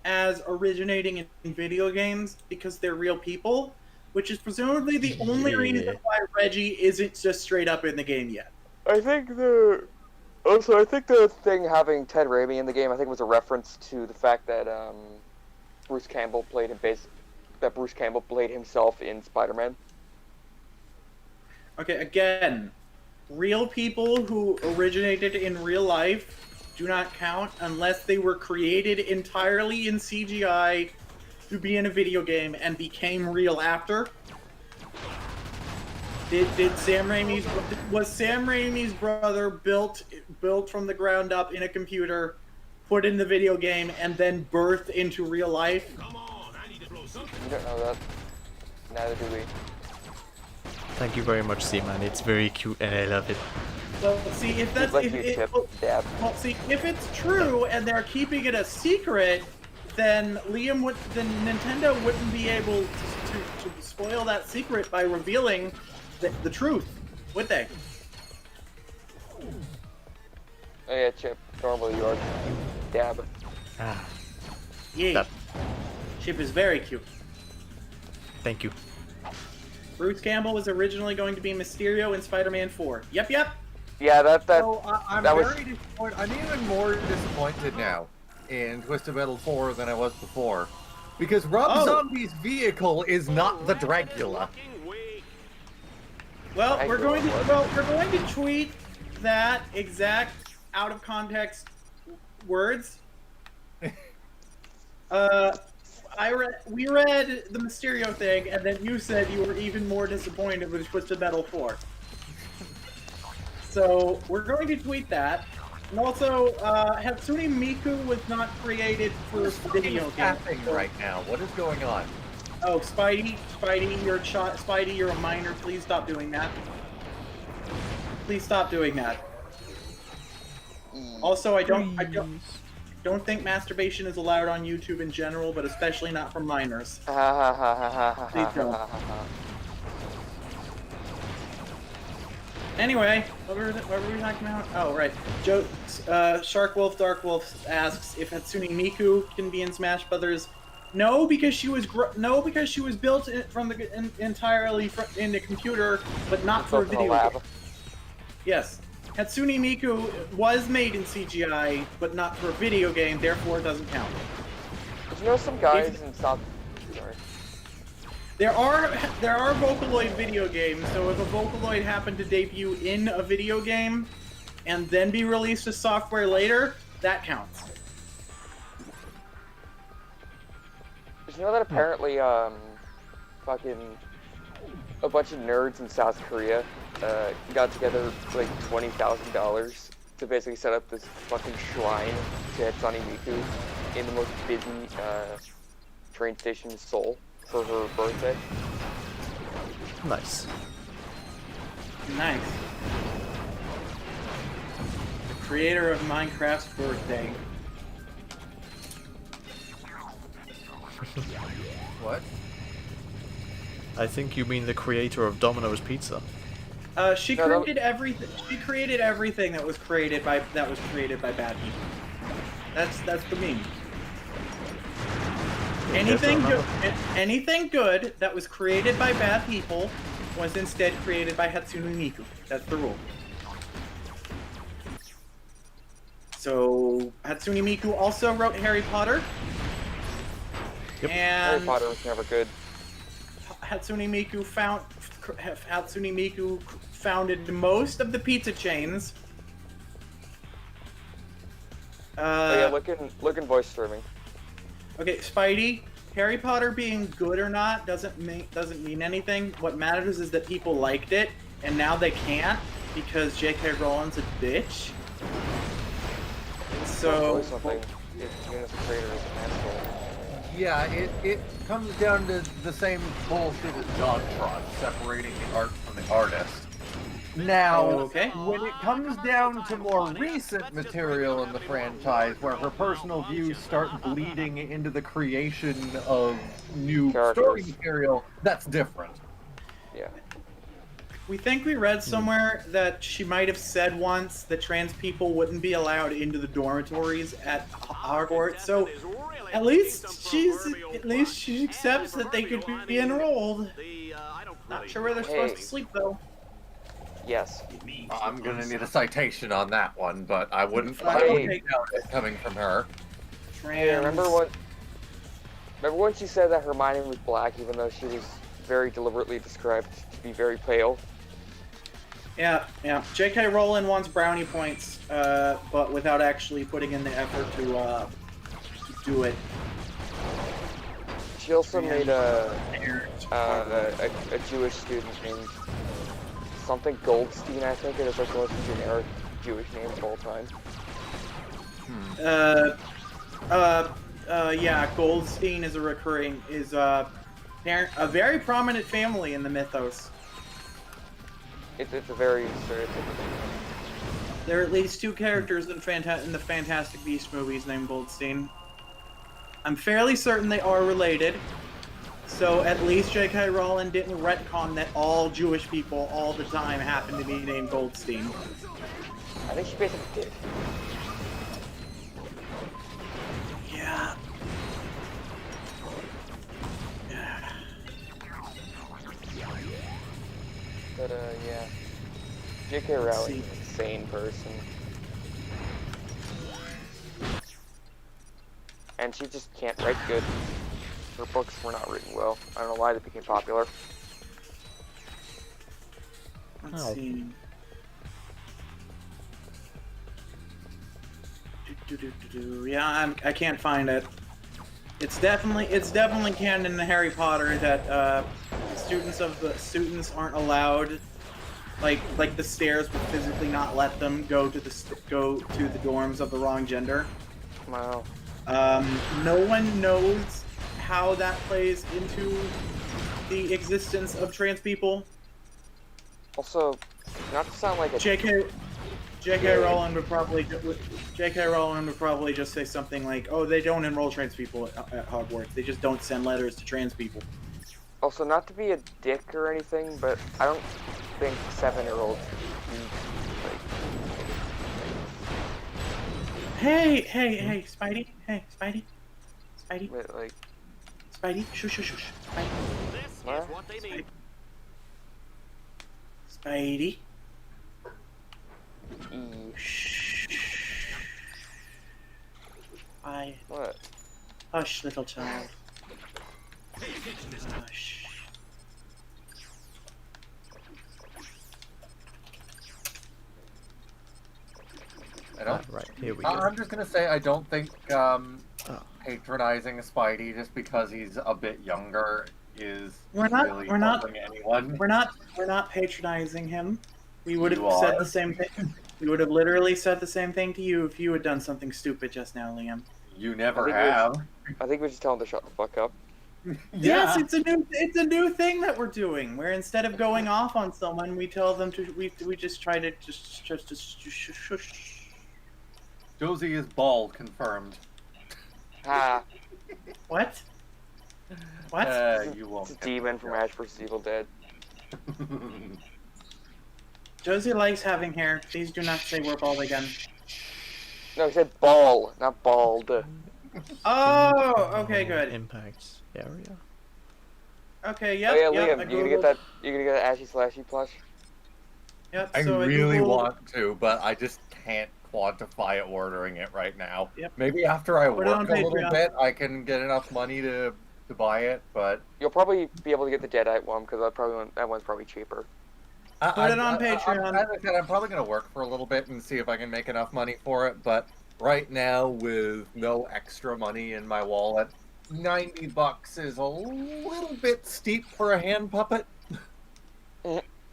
as originating in video games because they're real people, which is presumably the only reason why Reggie isn't just straight up in the game yet. I think the thing having Ted Raimi in the game, I think, was a reference to the fact that Bruce Campbell played himself in Spider-Man. Okay, again, real people who originated in real life do not count unless they were created entirely in CGI to be in a video game and became real after. Was Sam Raimi's brother built from the ground up in a computer, put in the video game, and then birthed into real life? You don't know that. Neither do we. Thank you very much, Seaman. It's very cute and I love it. Well, see, if that's if it's true and they're keeping it a secret, then Nintendo wouldn't be able to spoil that secret by revealing the truth, would they? Oh yeah, Chip. Normally you are Dab. Ah. Yeah. Chip is very cute. Thank you. Bruce Campbell was originally going to be Mysterio in Spider-Man 4. Yep. Yeah, So, I'm very disappointed. I'm even more disappointed now in Twisted Metal 4 than I was before, because Rob Zombie's vehicle is not the Dracula. Well, we're going to tweet that exact out of context words. We read the Mysterio thing, and then you said you were even more disappointed with Twisted Metal 4. So, we're going to tweet that. And also, Hatsune Miku was not created for video games. Right now, what is going on? Oh, Spidey, you're a minor. Please stop doing that. Please stop doing that. Also, I don't think masturbation is allowed on YouTube in general, but especially not for minors. Please don't. Anyway, what were we talking about? Oh, right. Joe, Shark Wolf Dark Wolf asks if Hatsune Miku can be in Smash Brothers. No, because she was built entirely in the computer, but not for a video game. Yes. Hatsune Miku was made in CGI, but not for a video game, therefore it doesn't count. Did you know some guys in South... Sorry. There are Vocaloid video games, so if a Vocaloid happened to debut in a video game, and then be released as software later, that counts. Did you know that apparently, fucking... a bunch of nerds in South Korea got together for like $20,000 to basically set up this fucking shrine to Hatsune Miku in the most busy train station in Seoul for her birthday. Nice. Nice. The creator of Minecraft's birthday. What? I think you mean the creator of Domino's Pizza. She created everything. She created everything that was created by bad people. That's the meme. Anything good that was created by bad people was instead created by Hatsune Miku. That's the rule. So Hatsune Miku also wrote Harry Potter. Yep. And Harry Potter was never good. Hatsune Miku founded most of the pizza chains. Oh yeah, look in voice streaming. Okay, Spidey, Harry Potter being good or not doesn't mean anything. What matters is that people liked it, and now they can't because J.K. Rowling's a bitch. So. Something. If the creator is an asshole. Yeah, it comes down to the same bullshit as Dogtron, separating the art from the artist. Now, when it comes down to more recent material in the franchise, where her personal views start bleeding into the creation of new story material, that's different. Yeah. We think we read somewhere that she might have said once that trans people wouldn't be allowed into the dormitories at Hogwarts. So at least she accepts that they could be enrolled. Not sure where they're supposed to sleep though. Yes. I'm gonna need a citation on that one, but I wouldn't doubt it coming from her. Hey, remember when she said that Hermione was black, even though she was very deliberately described to be very pale? Yeah. J.K. Rowling wants brownie points, but without actually putting in the effort to do it. She also made a Jewish student named something Goldstein, I think. It is like the most generic Jewish name of all time. Yeah, Goldstein is a very prominent family in the mythos. It's a very stereotypical. There are at least 2 characters in the Fantastic Beasts movies named Goldstein. I'm fairly certain they are related. So at least J.K. Rowling didn't retcon that all Jewish people all the time happen to be named Goldstein. I think she basically did. Yeah. But yeah. J.K. Rowling is an insane person. And she just can't write good. Her books were not written well. I don't know why they became popular. Let's see. Yeah, I can't find it. It's definitely canon in the Harry Potter that students aren't allowed, like the stairs would physically not let them go to the dorms of the wrong gender. Wow. No one knows how that plays into the existence of trans people. Also, not to sound like a J.K. Rowling would probably just say something like, "Oh, they don't enroll trans people at Hogwarts. They just don't send letters to trans people." Also, not to be a dick or anything, but I don't think 7-year-olds like. Hey, Spidey. Hey, Spidey. Wait, like. Spidey, shush. Spidey. This is what they need. Spidey. Shh. What? Hush, little child. Hush. Right, here we go. I'm just gonna say I don't think patronizing Spidey just because he's a bit younger is really helping anyone. We're not patronizing him. We would have said the same thing. We would have literally said the same thing to you if you had done something stupid just now, Liam. You never have. I think we should tell him to shut the fuck up. Yes, it's a new thing that we're doing. Where instead of going off on someone, we tell them to we just try to just shush. Josie is bald, confirmed. Ha! What? What? You won't. It's a demon from Ash vs. Evil Dead. Josie likes having hair. Please do not say we're bald again. No, he said ball, not bald. Oh, okay, good. Impacts area. Okay, yep. Oh yeah, yep, Liam, you gonna get that? You gonna get that Ashy Slashy plush? Yep. I so really Googled... want to, but I just can't quantify ordering it right now. Yep. Maybe after I Put work it on a little Patreon. bit, I can get enough money to buy it. But You'll probably be able to get the Deadite one because that one's probably cheaper. Put it on Patreon. I'm probably going to work for a little bit and see if I can make enough money for it. But right now, with no extra money in my wallet, $90 is a little bit steep for a hand puppet.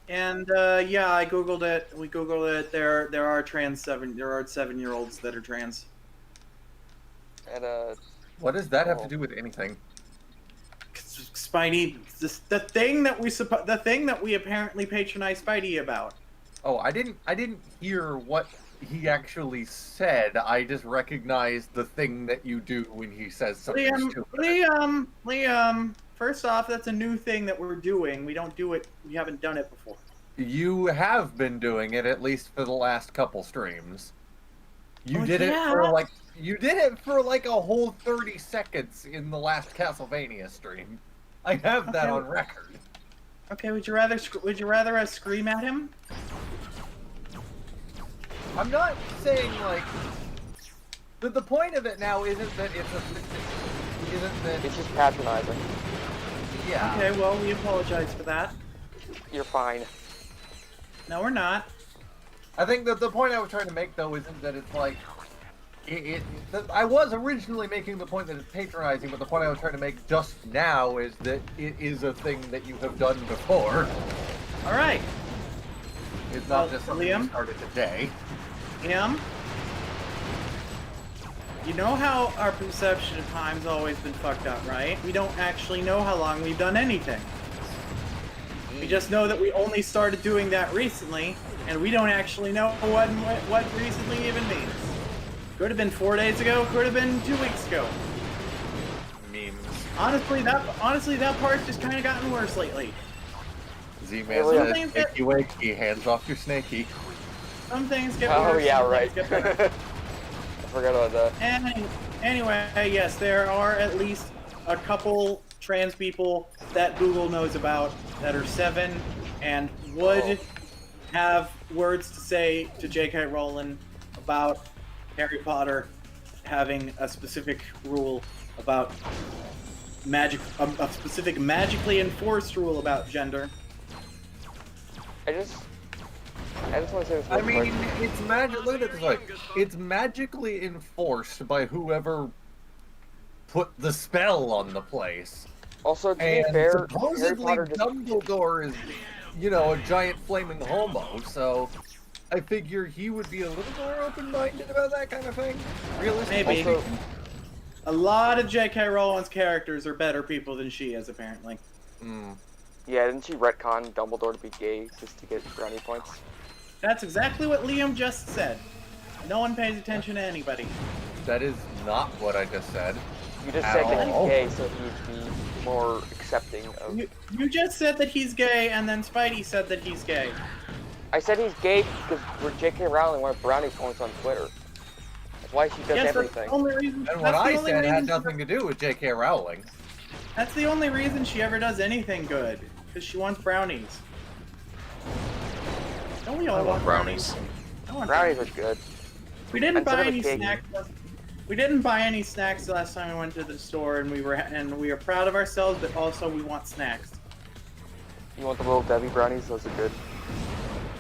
And yeah, I googled it. We googled it. There are 7-year-olds that are trans. And what does that have to do with anything? Spidey, the thing that we apparently patronize Spidey about. Oh, I didn't hear what he actually said. I just recognized the thing that you do when he says something stupid. Liam, first off, that's a new thing that we're doing. We don't do it. We haven't done it before. You have been doing it, at least for the last couple streams. You Oh, did it yeah? for like a whole 30 seconds in the last Castlevania stream. I have that on record. Okay, would you rather us scream at him? I'm not saying like the point of it now isn't that it's just patronizing. Yeah. Okay, well, we apologize for that. You're fine. No, we're not. I think that the point I was trying to make though isn't that it's like I was originally making the point that it's patronizing, but the point I was trying to make just now is that it is a thing that you have done before. All right. It's not just something Liam? you started today. Liam, you know how our perception of time's always been fucked up, right? We don't actually know how long we've done anything. We just know that we only started doing that recently, and we don't actually know what recently even means. Could have been 4 days ago, could have been 2 weeks ago. Memes. Honestly, that part's just kind of gotten worse lately. Z-Man says, wakey wakey, hands off your snakey. Some things get Oh, worse. yeah, some right. things get better. I forgot about that. Anyway, yes, there are at least a couple trans people that Google knows about that are 7 and would have words to say to J.K. Rowling about Harry Potter having a specific rule about magic, a specific magically enforced rule about gender. I just want to say this. I mean, it's magic. Look at it this way: it's magically enforced by whoever put the spell on the place. Also, to and be fair, supposedly Harry Potter just... Dumbledore is, you know, a giant flaming homo. So I figure he would be a little more open-minded about that kind of thing. Realistically, Maybe. A lot of J.K. Rowling's characters are better people than she is, apparently. Yeah, didn't she retcon Dumbledore to be gay just to get brownie points? That's exactly what Liam just said. No one pays attention to anybody. that is not what I just said. You just said that he's gay, so he'd be more accepting of... You just said that he's gay, and then Spidey said that he's gay. I said he's gay because J.K. Rowling wanted brownie points on Twitter. That's why she does everything. That's the only reason, And what I said had nothing to do with J.K. Rowling. That's the only reason she ever does anything good. Because she wants brownies. Don't we all want brownies? Brownies are good. We didn't Instead buy of a any cake. snacks. We didn't buy any snacks the last time we went to the store, and we were proud of ourselves, but also we want snacks. You want the little Debbie brownies? Those are good.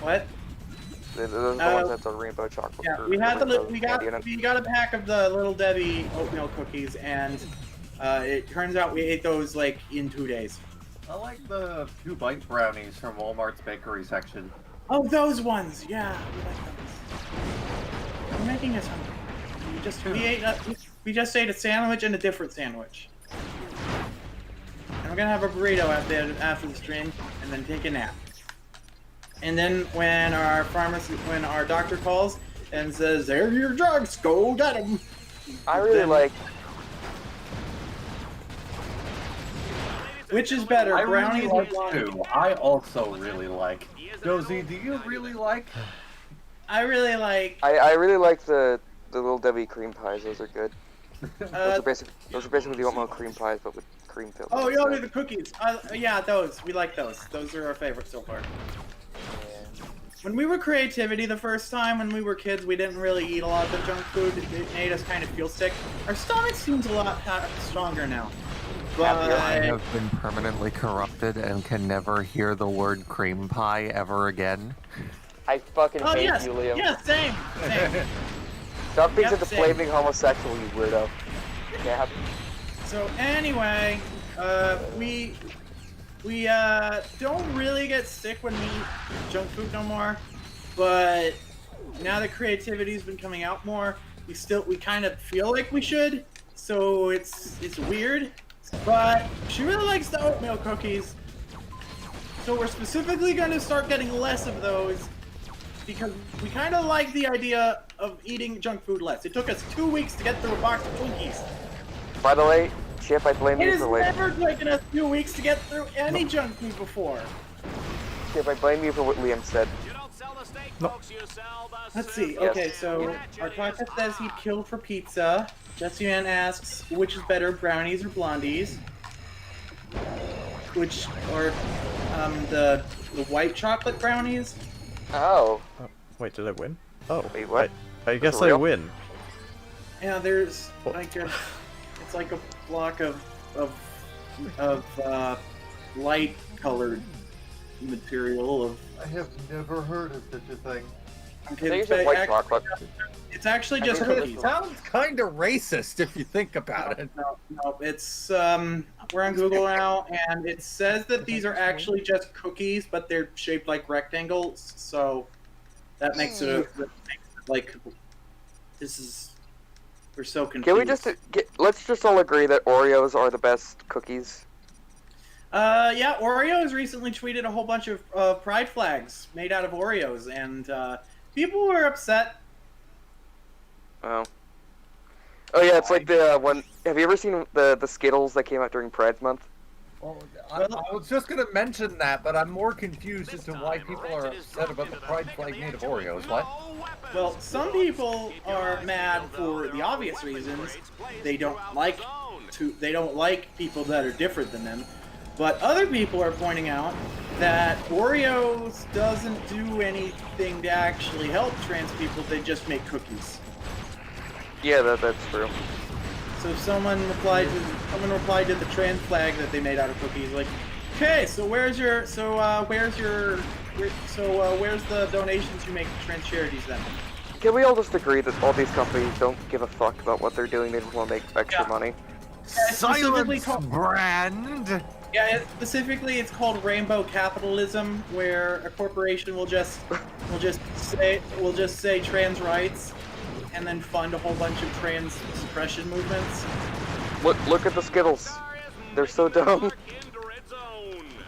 What? Those are the ones that have the rainbow chocolate. Yeah, we had we got a pack of the Little Debbie oatmeal cookies, and it turns out we ate those like in 2 days. I like the 2-bite brownies from Walmart's bakery section. Oh, those ones! Yeah, we like those. You're making us hungry. We just ate a sandwich and a different sandwich. And we're gonna have a burrito after the stream, and then take a nap. And then when our doctor calls and says, "There are your drugs, go get them." I really like. Which is better, I brownies really or like blondie? too. I also really like. Dozy, do you really like? I really like. I really like the Little Debbie cream pies. Those are good. Those are basically the oatmeal cream pies, but with cream filled. Oh, you know the cookies. Yeah, those. We like those. Those are our favorite so far. When we were Creativity the first time, when we were kids, we didn't really eat a lot of the junk food. It made us kind of feel sick. Our stomach seems a lot stronger now. But I have been permanently corrupted and can never hear the word cream pie ever again. I fucking hate you, Liam. Yeah, same. Stop being such a same. flaming homosexual, you weirdo. Yeah. So anyway, we don't really get sick when we eat junk food no more, but now that creativity's been coming out more, we kind of feel like we should. So it's weird, but she really likes the oatmeal cookies. So we're specifically going to start getting less of those because we kind of like the idea of eating junk food less. It took us 2 weeks to get through a box of Twinkies. By the way, Chip, I blame you for It has never taken us 2 weeks to get through any junk food before. Chip, I blame you for what Liam said. Let's see. Okay, so our contest says he killed for pizza. Jesse Man asks, which is better, brownies or blondies? Which are the white chocolate brownies? Oh. Wait, did I win? Oh. Wait, what? I guess I win. Yeah, there's like a, it's like a block of light colored material. I have never heard of such a thing. Okay, white chocolate. It's actually just cookies. It sounds kind of racist if you think about it. No, it's we're on Google now, and it says that these are actually just cookies, but they're shaped like rectangles. So that makes it like this is. We're so confused. Can we just let's just all agree that Oreos are the best cookies? Yeah, Oreos recently tweeted a whole bunch of pride flags made out of Oreos, and people were upset. Oh. Oh yeah, it's like the one. Have you ever seen the Skittles that came out during Pride Month? Well, I was just going to mention that, but I'm more confused as to why people are upset about the pride flag made of Oreos. What? Well, some people are mad for the obvious reasons. They don't like people that are different than them. But other people are pointing out that Oreos doesn't do anything to actually help trans people. They just make cookies. Yeah, that's true. So someone replied to the trans flag that they made out of cookies, like, okay, so where's the donations you make to trans charities then? Can we all just agree that all these companies don't give a fuck about what they're doing? They just want to make extra money. Silence, brand. Yeah, specifically, it's called rainbow capitalism, where a corporation will just say trans rights, and then fund a whole bunch of trans suppression movements. Look at the Skittles. They're so dumb.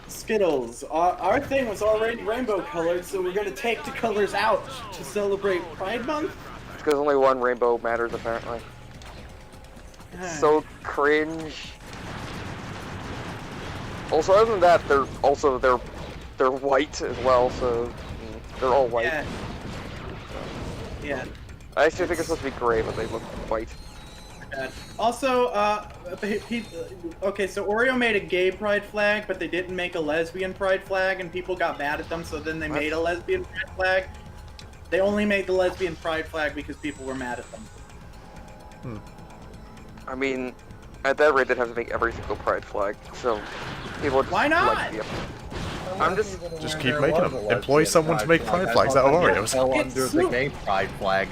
Skittles. Our thing was already rainbow colored, so we're gonna take the colors out to celebrate Pride Month. It's because only one rainbow matters, apparently. It's so cringe. Also, other than that, they're white as well, so they're all white. Yeah. I actually think it's supposed to be gray, but they look white. Also, okay, so Oreo made a gay pride flag, but they didn't make a lesbian pride flag, and people got mad at them, so then they made a lesbian pride flag. They only made the lesbian pride flag because people were mad at them. I mean, at that rate, they'd have to make every single pride flag, so people would just Why not? like I'm just keep making them. Employ someone to make pride flags out of Oreos. Under the gay pride flag.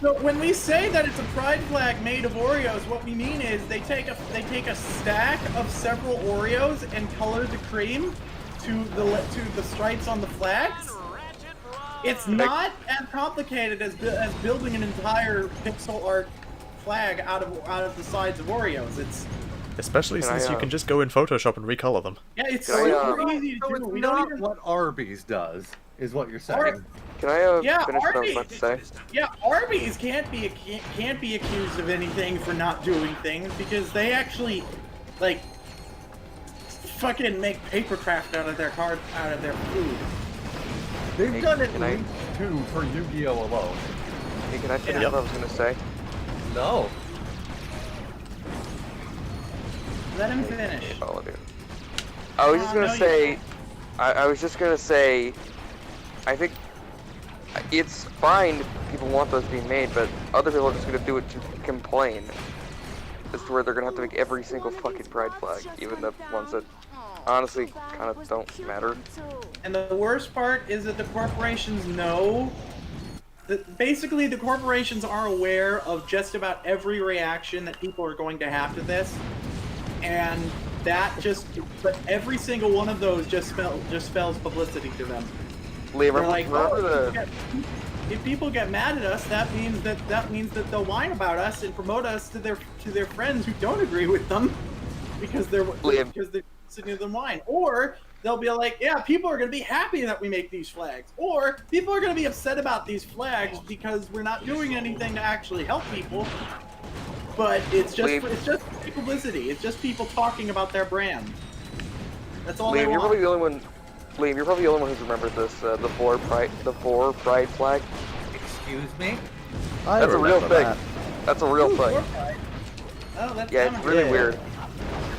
So when we say that it's a pride flag made of Oreos, what we mean is they take a stack of several Oreos and color the cream to the stripes on the flags. It's not as complicated as building an entire pixel art flag out of the sides of Oreos. Especially since you can just go in Photoshop and recolor them. Yeah, it's super easy to do. We don't even what Arby's does, is what you're saying. Can I finish what I was about to say? Yeah, Arby's can't be accused of anything for not doing things because they actually, like, fucking make papercraft out of their food. They've done it at least 2 for Yu-Gi-Oh! Alone. Hey, can I finish what I was gonna say? No. Let him finish. Oh, dude. I was just gonna say, I was just gonna say, I think it's fine if people want those being made, but other people are just gonna do it to complain. As to where they're gonna have to make every single fucking pride flag, even the ones that honestly kind of don't matter. And the worst part is that the corporations know. Basically, the corporations are aware of just about every reaction that people are going to have to this. and but every single one of those just spells publicity to them. Liam, They're like, remember if people get mad at us, that means that they'll whine about us and promote us to their friends who don't agree with them because they're listening to them whine. Or they'll be like, yeah, people are going to be happy that we make these flags. Or people are going to be upset about these flags because we're not doing anything to actually help people. But it's just publicity. It's just people talking about their brand. That's all they want. You're probably the only one. Liam, you're probably the only one who's remembered this. The four pride flag. Excuse me. That's a real thing. That. That's a real thing. Oh, that's yeah, it's really weird.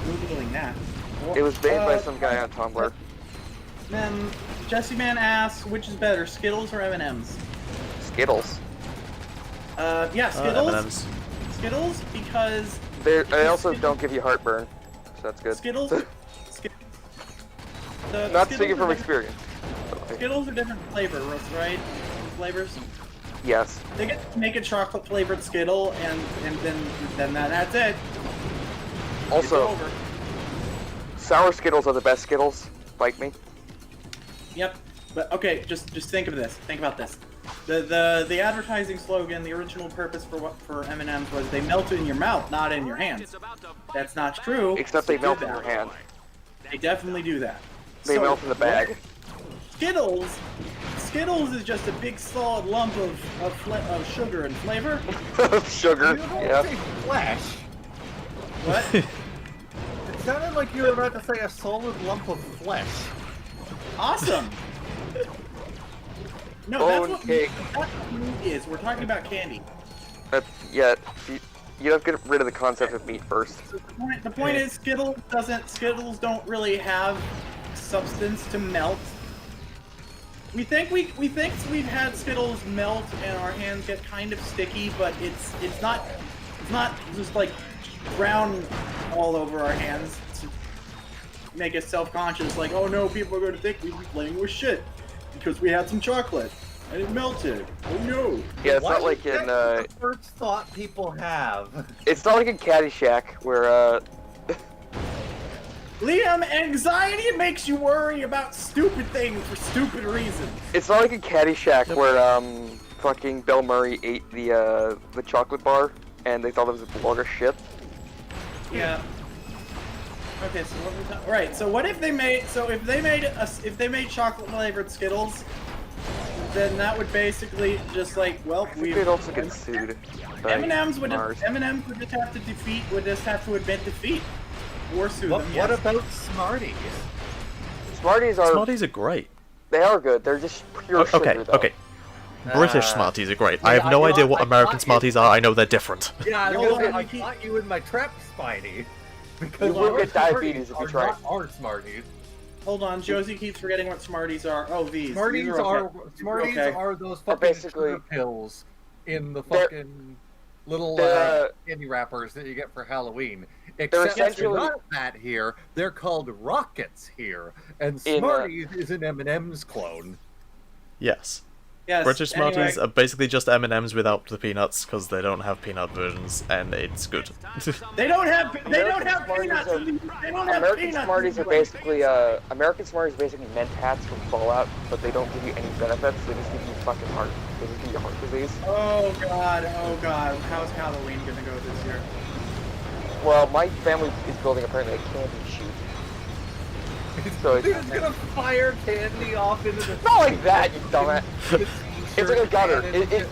Googling that. It was made by some guy on Tumblr. Then Jesse Man asks, which is better, Skittles or M&Ms? Skittles. Yeah, Skittles. M&Ms. Skittles because they also don't give you heartburn, so that's good. Skittles. Not speaking from experience. Skittles are different flavors, right? Flavors. Yes. They get to make a chocolate flavored Skittle, and then that's it. Also, sour Skittles are the best Skittles. Bite me. Yep. But okay, just think of this. Think about this. The advertising slogan, the original purpose for M&Ms was they melt in your mouth, not in your hands. That's not true. Except they melt in your hand. They definitely do that. They melt in the bag. Skittles is just a big solid lump of sugar and flavor. Sugar, yeah. Say flesh. What? It sounded like you were about to say a solid lump of flesh. Awesome. No, Bone that's cake. what meat is. We're talking about candy. Yeah, you have to get rid of the concept of meat first. The point is, Skittles don't really have substance to melt. We think we've had Skittles melt and our hands get kind of sticky, but it's not just like brown all over our hands to make us self-conscious. Like, oh no, people are going to think we were playing with shit because we had some chocolate and it melted. Oh no. Yeah, it's not like in the first thought people have. It's not like in Caddyshack where Liam, anxiety makes you worry about stupid things for stupid reasons. It's not like in Caddyshack where fucking Bill Murray ate the chocolate bar and they thought it was a block of shit. Yeah. Okay, so what we talking? Right. So what if they made? So if they made chocolate flavored Skittles, then that would basically just like, well, we could also get sued. M&Ms would just have to admit defeat. Or sue them. What about Smarties? Smarties are great. They are good. They're just pure sugar, though. Okay. British Smarties are great. I have no idea what American Smarties are. I know they're different. Yeah, I caught you in my trap, Spidey. Because you will get diabetes if you try. Our Smarties. Hold on, Josie keeps forgetting what Smarties are. Oh, these. Smarties these are okay. Smarties okay. are those fucking sugar pills in the fucking little candy wrappers that you get for Halloween. Except they're not that here. They're called Rockets here, and Smarties is an M&M's clone. Yes. Yes. British Smarties are basically just M&M's without the peanuts because they don't have peanut versions, and it's good. They don't have peanuts. They don't have American Smarties are basically American Smarties basically Mentats from Fallout, but they don't give you any benefits. They just give you fucking heart. They just give you heart disease. Oh god. How's Halloween gonna go this year? Well, my family is building apparently a candy chute. So He's gonna fire candy off into the. Not like that, you dumbass. It's like a gutter. It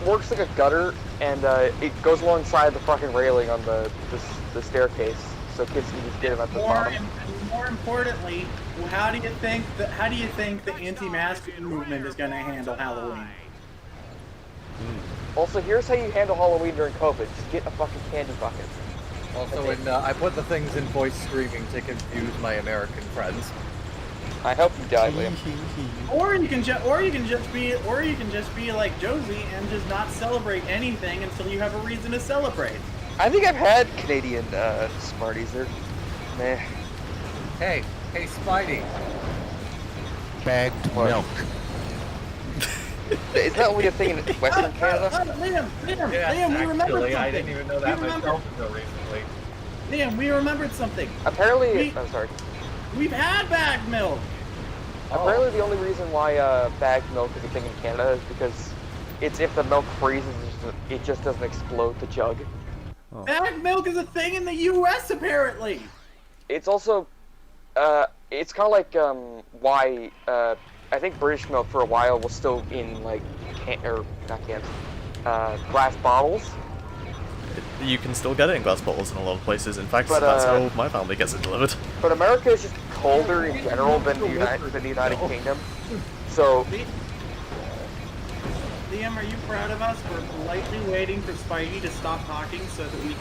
works like a gutter, and it goes alongside the fucking railing on the staircase, so kids can just get him at the bottom. More importantly, how do you think the anti-mask movement is gonna handle Halloween? Also, here's how you handle Halloween during COVID. Just get a fucking candy bucket. Also, I put the things in voice streaming to confuse my American friends. I hope you die, Liam. Or you can just be like Josie and just not celebrate anything until you have a reason to celebrate. I think I've had Canadian Smarties. They're meh. Hey, Spidey. Bagged milk. Is that only a thing in Western Canada? Liam, Yes, we remember something. I didn't even know that myself until recently. Damn, we remembered something. Apparently, I'm sorry. We've had bagged milk. Apparently, the only reason why bagged milk is a thing in Canada is because it's if the milk freezes, it just doesn't explode the jug. Oh. Bagged milk is a thing in the U.S. apparently. It's also, it's kind of like why I think British milk for a while was still in like glass bottles. You can still get it in glass bottles in a lot of places. In fact, But, that's how my family gets it delivered. But America is just colder in general than the United Kingdom. So, Liam, are you proud of us? We're politely waiting for Spidey to stop talking so that we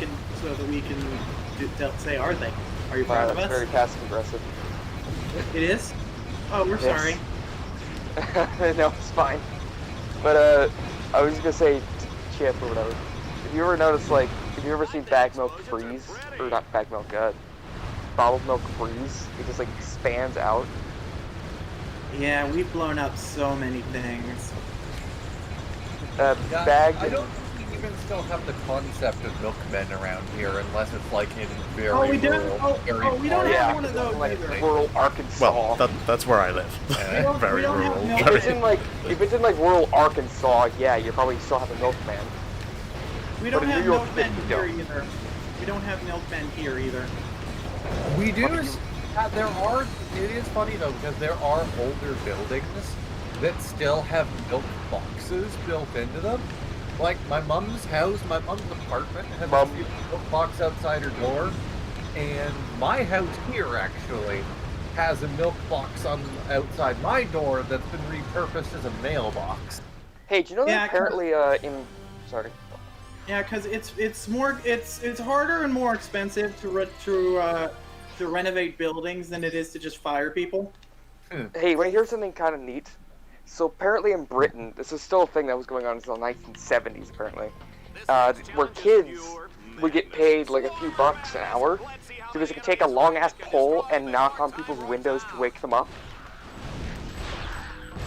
can say our thing. Are you proud of us? That's very passive aggressive. It is? Oh, we're sorry. No, it's fine. But I was gonna say, Chip or whatever. Have you ever noticed, like, have you ever seen bagged milk freeze? Or not bagged milk, bottled milk freeze? It just, like, expands out. Yeah, we've blown up so many things. Bagged... I don't think we even still have the concept of milkmen around here, unless it's, like, in very Oh, we don't, rural... we don't have one of those like either. rural Arkansas. Well, that's where I live. Very rural. If it's in like rural Arkansas, yeah, you probably still have a milkman. We don't have milkmen you here don't. either. We don't have milkmen here either. We do. There are. It is funny though because there are older buildings that still have milk boxes built into them. Like my mom's house, my mom's apartment has a milk box outside her door, and my house here actually has a milk box on outside my door that's been repurposed as a mailbox. Hey, do you know that apparently sorry. Yeah, because it's harder and more expensive to renovate buildings than it is to just fire people. Hey, want to hear something kind of neat? So apparently in Britain, this is still a thing that was going on until the 1970s apparently, where kids would get paid like a few bucks an hour because they could take a long ass pole and knock on people's windows to wake them up.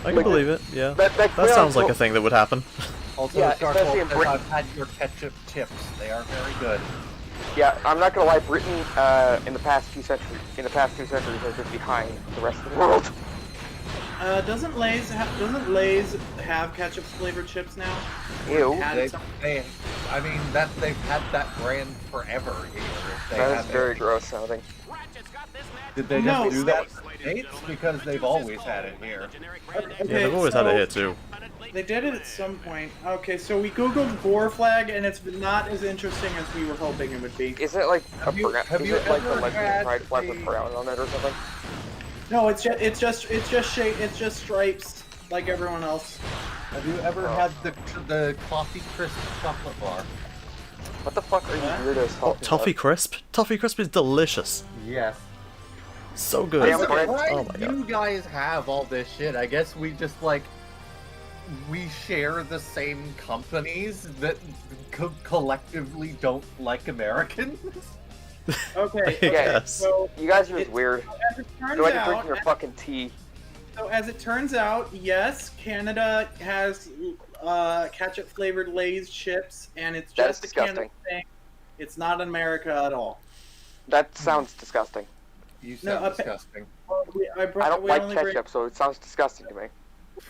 I can believe it, yeah. That sounds like a thing that would happen. Also, yeah, Star especially in Britain. I've had your ketchup chips. They are very good. Yeah, I'm not gonna lie. Britain, in the past 2 centuries, has been behind the rest of the world. Doesn't Lay's have ketchup flavored chips now? Ew. I mean, they've had that brand forever here. That is very gross sounding. Did they just do that for States? Because they've always had it here. Okay, Yeah, they've always had it here too. They did it at some point. Okay, so we googled boar flag, and it's not as interesting as we were hoping it would be. Isn't it like Have you like the Legend of Pride flag with brown on it or something? No, it's just stripes like everyone else. Have you ever had the Coffee Crisp chocolate bar? What the fuck are you weirdos talking Toffee about? Crisp? Toffee Crisp is delicious. Yes. So good. I'm surprised oh my god. you guys have all this shit. I guess we just like we share the same companies that collectively don't like Americans. Okay. Yes. So You guys are just weird. as it turns Go ahead and out, drink your fucking tea. So as it turns out, yes, Canada has ketchup flavored Lay's chips, and it's That is just a Canada disgusting. thing. It's not America at all. That sounds disgusting. You sound disgusting. I don't like ketchup, so it sounds disgusting to me.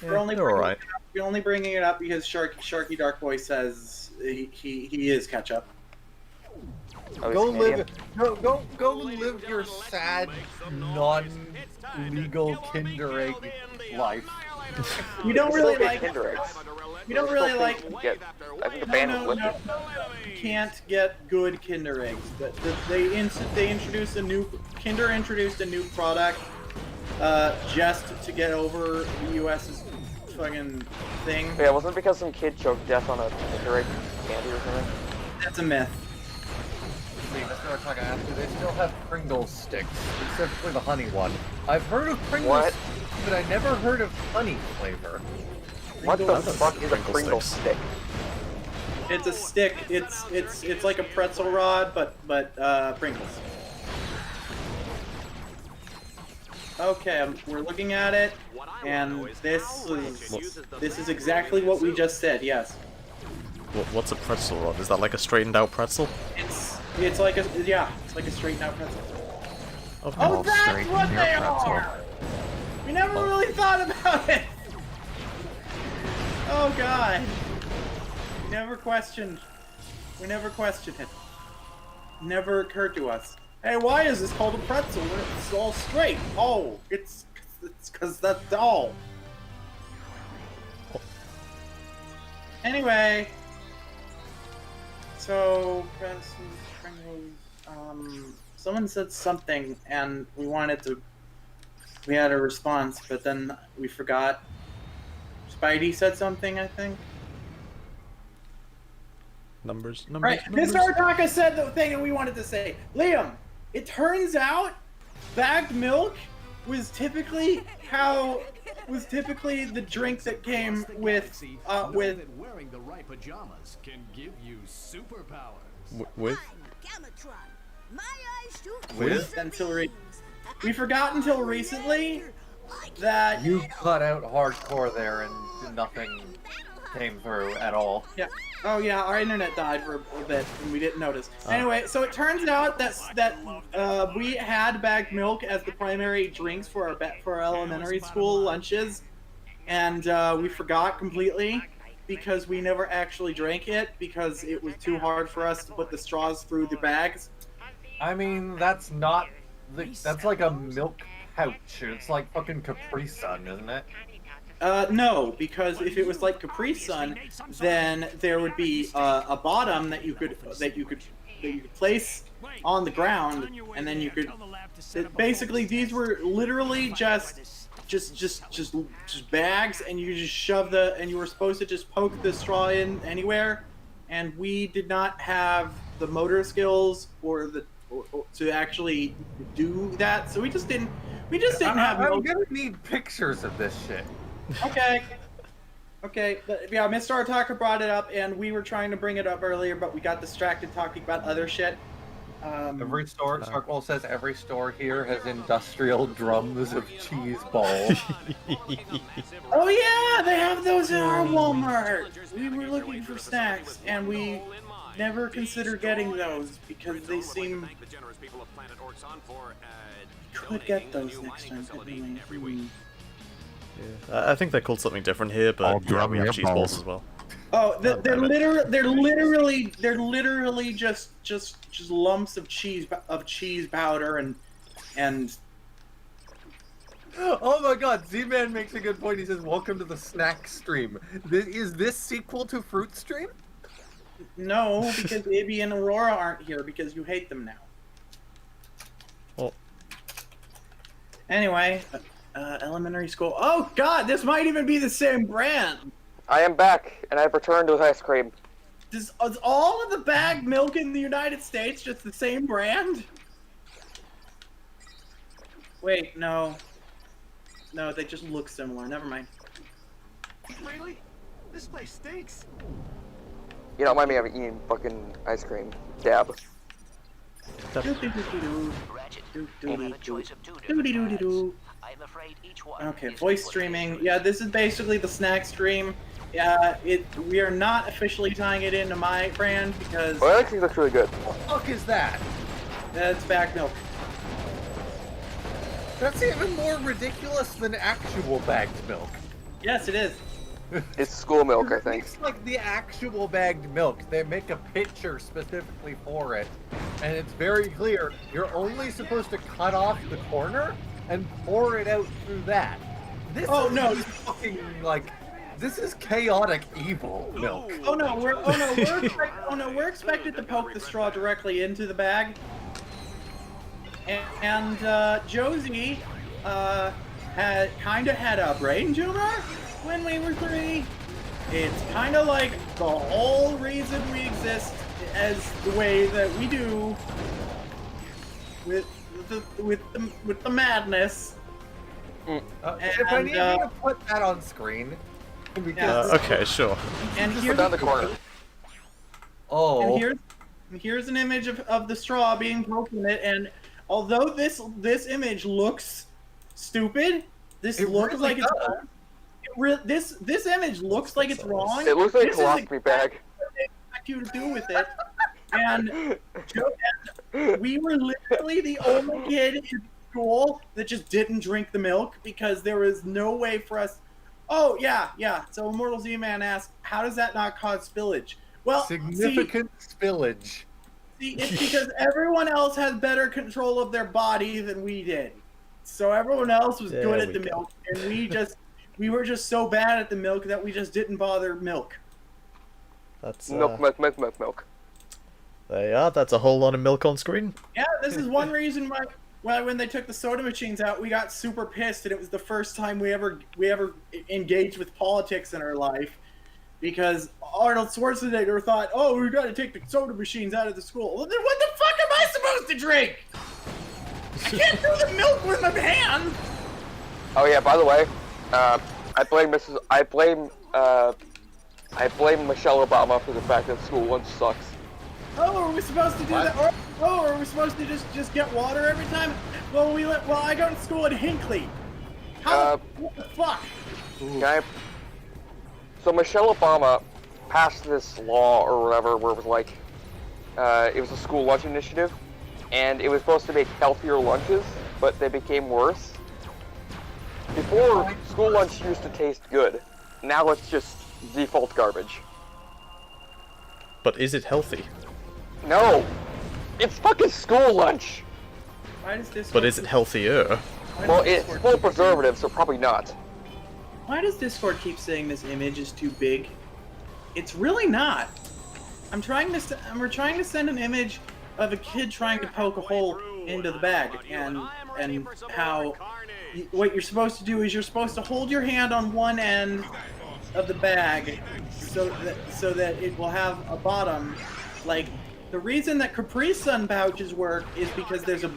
We're only they're alright. we're only bringing it up because Sharky Dark Boy says he is ketchup. Oh, Go he's live, Canadian. go live your sad, non-legal Kinder Egg life. We don't You really still get like. Kinder eggs. We don't really like. I think the ban was lifted. You can't get good Kinder eggs. But they introduced a new Kinder introduced a new product just to get over the U.S.'s fucking thing. Yeah, wasn't it because some kid choked death on a Kinder egg candy or something? That's a myth. Mr. Otaka asked, do they still have Pringles sticks, specifically the honey one? I've heard of Pringles, What? but I never heard of honey flavor. What the Pringles- fuck is a Pringle Pringle sticks. stick? It's a stick. It's like a pretzel rod, but Pringles. Okay, we're looking at it, and this is exactly what we just said. Yes. What's a pretzel rod? Is that like a straightened out pretzel? It's like a, yeah, it's like a straightened out pretzel. Oh, that's what they are! We never really thought about it! Oh god. We never questioned it. Never occurred to us. Hey, why is this called a pretzel when it's all straight? Oh, it's because that's all. Anyway, so someone said something, and we had a response, but then we forgot. Spidey said something, I think. Numbers. Right, Mr. Artaka said the thing, and we wanted to say, Liam. It turns out, bagged milk was typically the drink that came with wearing the right pajamas can give you superpowers. With we forgot until recently that you cut out hardcore there and nothing came through at all. Yeah. Oh yeah, our internet died for a bit and we didn't notice. Anyway, so it turns out that we had bagged milk as the primary drinks for our elementary school lunches, and we forgot completely because we never actually drank it because it was too hard for us to put the straws through the bags. I mean, that's not that's like a milk pouch. It's like fucking Capri Sun, isn't it? No, because if it was like Capri Sun, then there would be a bottom that you could place on the ground, and then you could. Basically, these were literally just bags, and you just shove and you were supposed to just poke the straw in anywhere, and we did not have the motor skills or to actually do that, so we just didn't have. I'm gonna need pictures of this shit. Okay, but yeah, Mr. Artaka brought it up, and we were trying to bring it up earlier, but we got distracted talking about other shit. Every store, Sharkwell says every store here has industrial drums of cheese balls. Oh yeah, they have those in our Walmart. We were looking for snacks, and we never considered getting those because they seem. Could get those next time, couldn't we? Yeah. I think they're called something different here, but yeah, we have cheese balls as well. Oh, they're literally just lumps of cheese powder and. Oh my God, Z-Man makes a good point. He says, "Welcome to the snack stream." Is this sequel to Fruit Stream? No, because Ibby and Aurora aren't here because you hate them now. Well. Anyway. Elementary school. Oh God, this might even be the same brand. I am back, and I've returned with ice cream. Is all of the bagged milk in the United States just the same brand? Wait, no. No, they just look similar. Never mind. Really? This place stinks. You don't mind me having eaten fucking ice cream. Dab. Okay, voice streaming. Yeah, this is basically the snack stream. Yeah, we are not officially tying it into my brand because. Well, that actually looks really good. What the fuck is that? That's bagged milk. That's even more ridiculous than actual bagged milk. Yes, it is. It's school milk, I think. It's like the actual bagged milk. They make a picture specifically for it, and it's very clear. You're only supposed to cut off the corner and pour it out through that. This is fucking like. This is chaotic evil milk. We're expected to poke the straw directly into the bag. And Josie had a brain tumor when we were 3. It's kind of like the whole reason we exist as the way that we do with the madness. If I need you to put that on screen. Okay, sure. And put down the corner. Oh. And here's an image of the straw being poked in it, and although this image looks stupid, this looks like it's wrong. This image looks like it's wrong. It looks like a colostomy bag. What they expect you to do with it And we were literally the only kid in school that just didn't drink the milk because there was no way for us. Oh, yeah. So Immortal Z-Man asked, how does that not cause spillage? Well, significant spillage. See, it's because everyone else has better control of their body than we did. So everyone else was good at the milk, and we were just so bad at the milk that we just didn't bother milk. That's milk. There you are. That's a whole lot of milk on screen. Yeah, this is one reason why when they took the soda machines out, we got super pissed, and it was the first time we ever engaged with politics in our life, because Arnold Schwarzenegger thought, "Oh, we got to take the soda machines out of the school." Well, then what the fuck am I supposed to drink? I can't do the milk with my hand. Oh yeah. By the way, I blame Michelle Obama for the fact that school lunch sucks. Oh, are we supposed to do that? Oh, are we supposed to just get water every time? Well, I go to school in Hinckley. What the fuck? Okay. So Michelle Obama passed this law or whatever where it was like, it was a school lunch initiative, and it was supposed to make healthier lunches, but they became worse. Before, school lunch used to taste good. Now it's just default garbage. But is it healthy? No! It's fucking school lunch! Why does this? But is it healthier? Well, it's full of preservatives, so probably not. Why does Discord keep saying this image is too big? It's really not. We're trying to send an image of a kid trying to poke a hole into the bag, and how what you're supposed to do is you're supposed to hold your hand on one end of the bag so that it will have a bottom. Like, the reason that Capri Sun pouches work is because there's a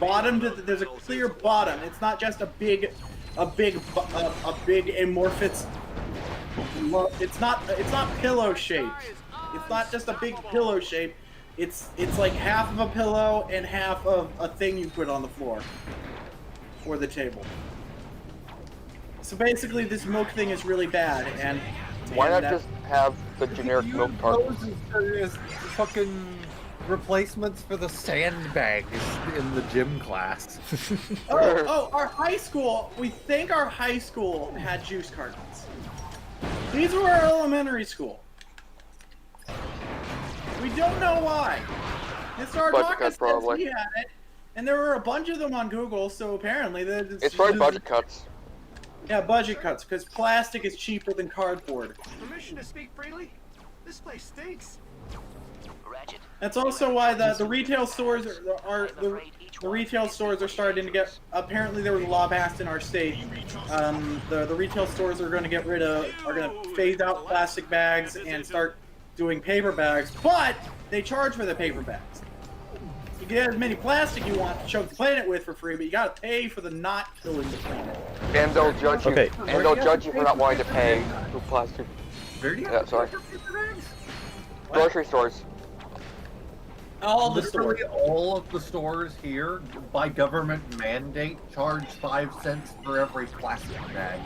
there's a clear bottom. It's not just a big amorphous. It's not pillow shaped. It's not just a big pillow shape. It's like half of a pillow and half of a thing you put on the floor or the table. So basically, this milk thing is really bad. And why not just have the generic milk cartons? As fucking replacements for the sandbags in the gym class. our high school. We think our high school had juice cartons. These were our elementary school. We don't know why. Mr. Ardaka says he had it, and there were a bunch of them on Google. So apparently, it's probably budget cuts. Yeah, budget cuts, because plastic is cheaper than cardboard. Permission to speak freely? This place stinks. Ratchet. That's also why the retail stores the retail stores are starting to get. Apparently, there was a law passed in our state. The retail stores are going to phase out plastic bags and start doing paper bags, but they charge for the paper bags. You can get as many plastic you want to choke the planet with for free, but you gotta pay for the not killing the planet. And they'll judge you. Okay. And they'll judge you for not wanting to pay for plastic. Yeah, sorry. Grocery stores. All the stores. All of the stores here, by government mandate, charge 5 cents for every plastic bag.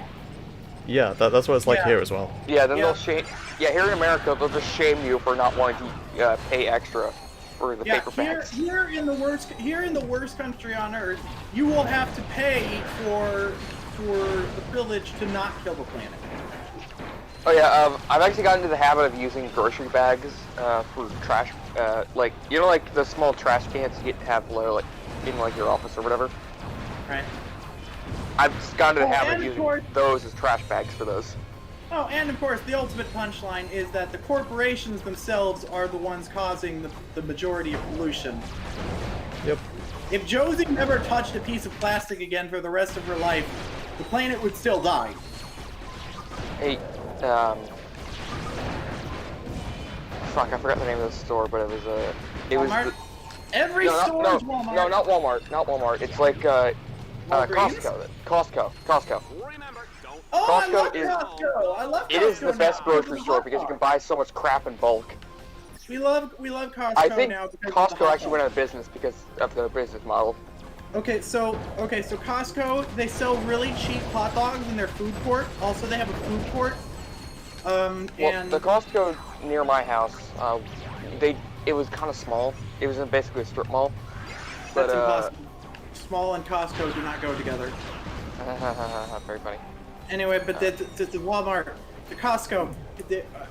Yeah, that's what it's like here as well. Yeah, then they'll shame. Yeah, here in America, they'll just shame you for not wanting to pay extra for the paper bags. Here in the worst country on earth, you will have to pay for the privilege to not kill the planet. Oh yeah, I've actually gotten into the habit of using grocery bags for trash, like like the small trash cans you get to have like in like your office or whatever. Right. I've just gotten into the habit of using those as trash bags for those. Oh, and of course, the ultimate punchline is that the corporations themselves are the ones causing the majority of pollution. Yep. If Josie never touched a piece of plastic again for the rest of her life, the planet would still die. Hey, fuck, I forgot the name of the store, but it was Walmart? Every store is Walmart. No, not Walmart. Not Walmart. It's like Costco. Costco. Remember, don't. Oh, Costco I love Costco. I love Costco. It is the best grocery store because you can buy so much crap in bulk. We love Costco I think now. Costco actually went out of business because of their business model. Okay, so Costco, they sell really cheap hot dogs in their food court. Also, they have a food court. Well, and the Costco near my house, they it was kind of small. It was in basically a strip mall. But, That's impossible. Small and Costco do not go together. Very funny. Anyway, but the Walmart, the Costco,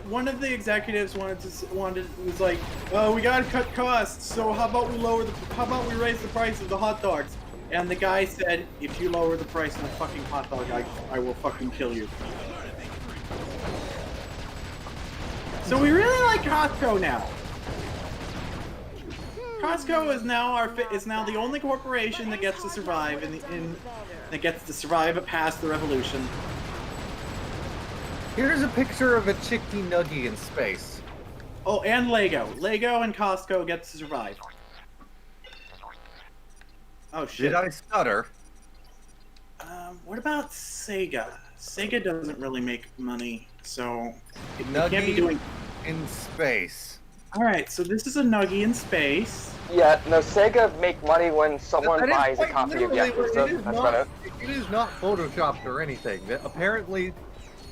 one of the executives was like, oh, we gotta cut costs. So how about we raise the price of the hot dogs? And the guy said, if you lower the price of a fucking hot dog, I will fucking kill you. So we really like Costco now. Costco is now the only corporation that gets to survive that gets to survive past the revolution. Here's a picture of a chicky nugget in space. Oh, and Lego. Lego and Costco get to survive. Oh shit. Did I stutter? What about Sega? Sega doesn't really make money, so it can't be Nugget doing in space. Alright, so this is a Nuggie in space. Yeah, no, Sega make money when someone That is buys a quite copy of literally Yakuza. what it is. That's about it. It is not photoshopped or anything. Apparently,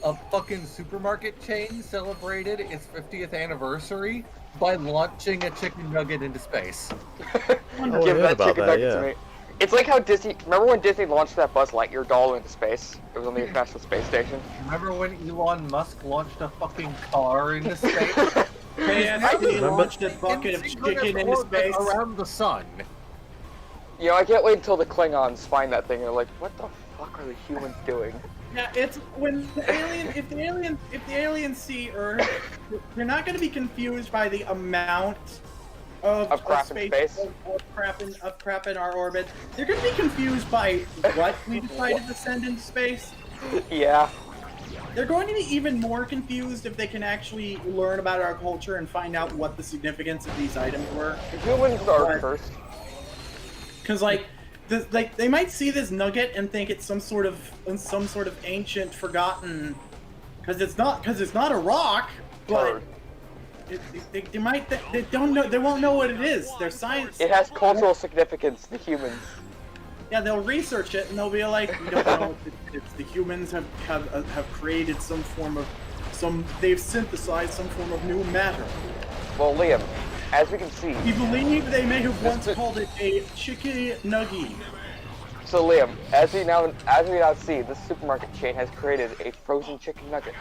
a fucking supermarket chain celebrated its 50th anniversary by launching a chicken nugget into space. Give that chicken nugget to me. It's like how Disney. Remember when Disney launched that Buzz Lightyear doll into space? It was on the International Space Station. Remember when Elon Musk launched a fucking car into space? He launched a bucket of chicken into space around the sun. You know, I can't wait until the Klingons find that thing and they're like, what the fuck are the humans doing? Yeah, it's when the if the aliens see Earth, they're not going to be confused by the amount of crap in space. Of crap in our orbit. They're going to be confused by what we decided to send into space. Yeah. They're going to be even more confused if they can actually learn about our culture and find out what the significance of these items were. Humans are first. Because they might see this nugget and think it's some sort of ancient, forgotten. Because it's not a rock, but they don't know. They won't know what it is. Their science. It has cultural significance to humans. Yeah, they'll research it and they'll be like, we don't know if the humans have created they've synthesized some form of new matter. Well, Liam, as we can see, We believe they may have once called it a chicken nugget. So Liam, as we now see, this supermarket chain has created a frozen chicken nugget.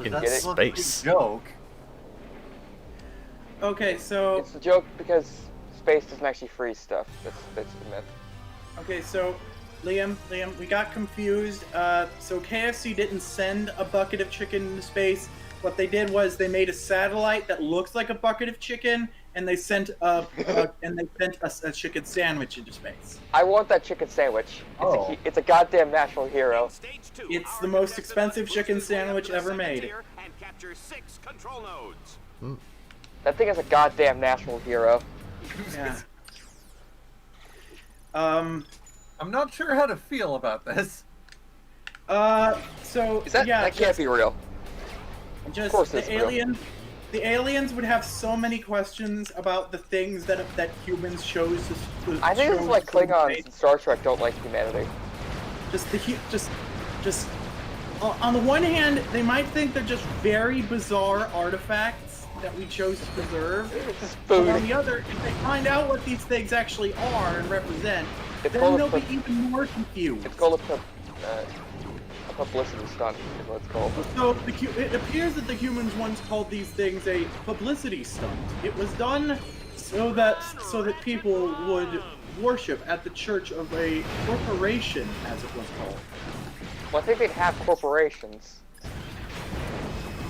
In space. Joke. Okay, so It's a joke because space doesn't actually freeze stuff. That's the myth. Okay, so Liam, we got confused. So KFC didn't send a bucket of chicken into space. What they did was they made a satellite that looks like a bucket of chicken, and they sent a chicken sandwich into space. I want that chicken sandwich. It's a goddamn national hero. It's the most expensive chicken sandwich ever made. And capture 6 control nodes. That thing is a goddamn national hero. Yeah. I'm not sure how to feel about this. So that can't be real. Just Of course it's the aliens would have so many questions about the things that humans chose to. I think it's like Klingons and Star Trek don't like humanity. Just on the one hand, they might think they're just very bizarre artifacts that we chose to preserve. But on the other, if they find out what these things actually are and represent, then they'll be even more confused. It's called a publicity stunt, is what it's called. So it appears that the humans once called these things a publicity stunt. It was done so that people would worship at the church of a corporation, as it was called. Well, I think they'd have corporations.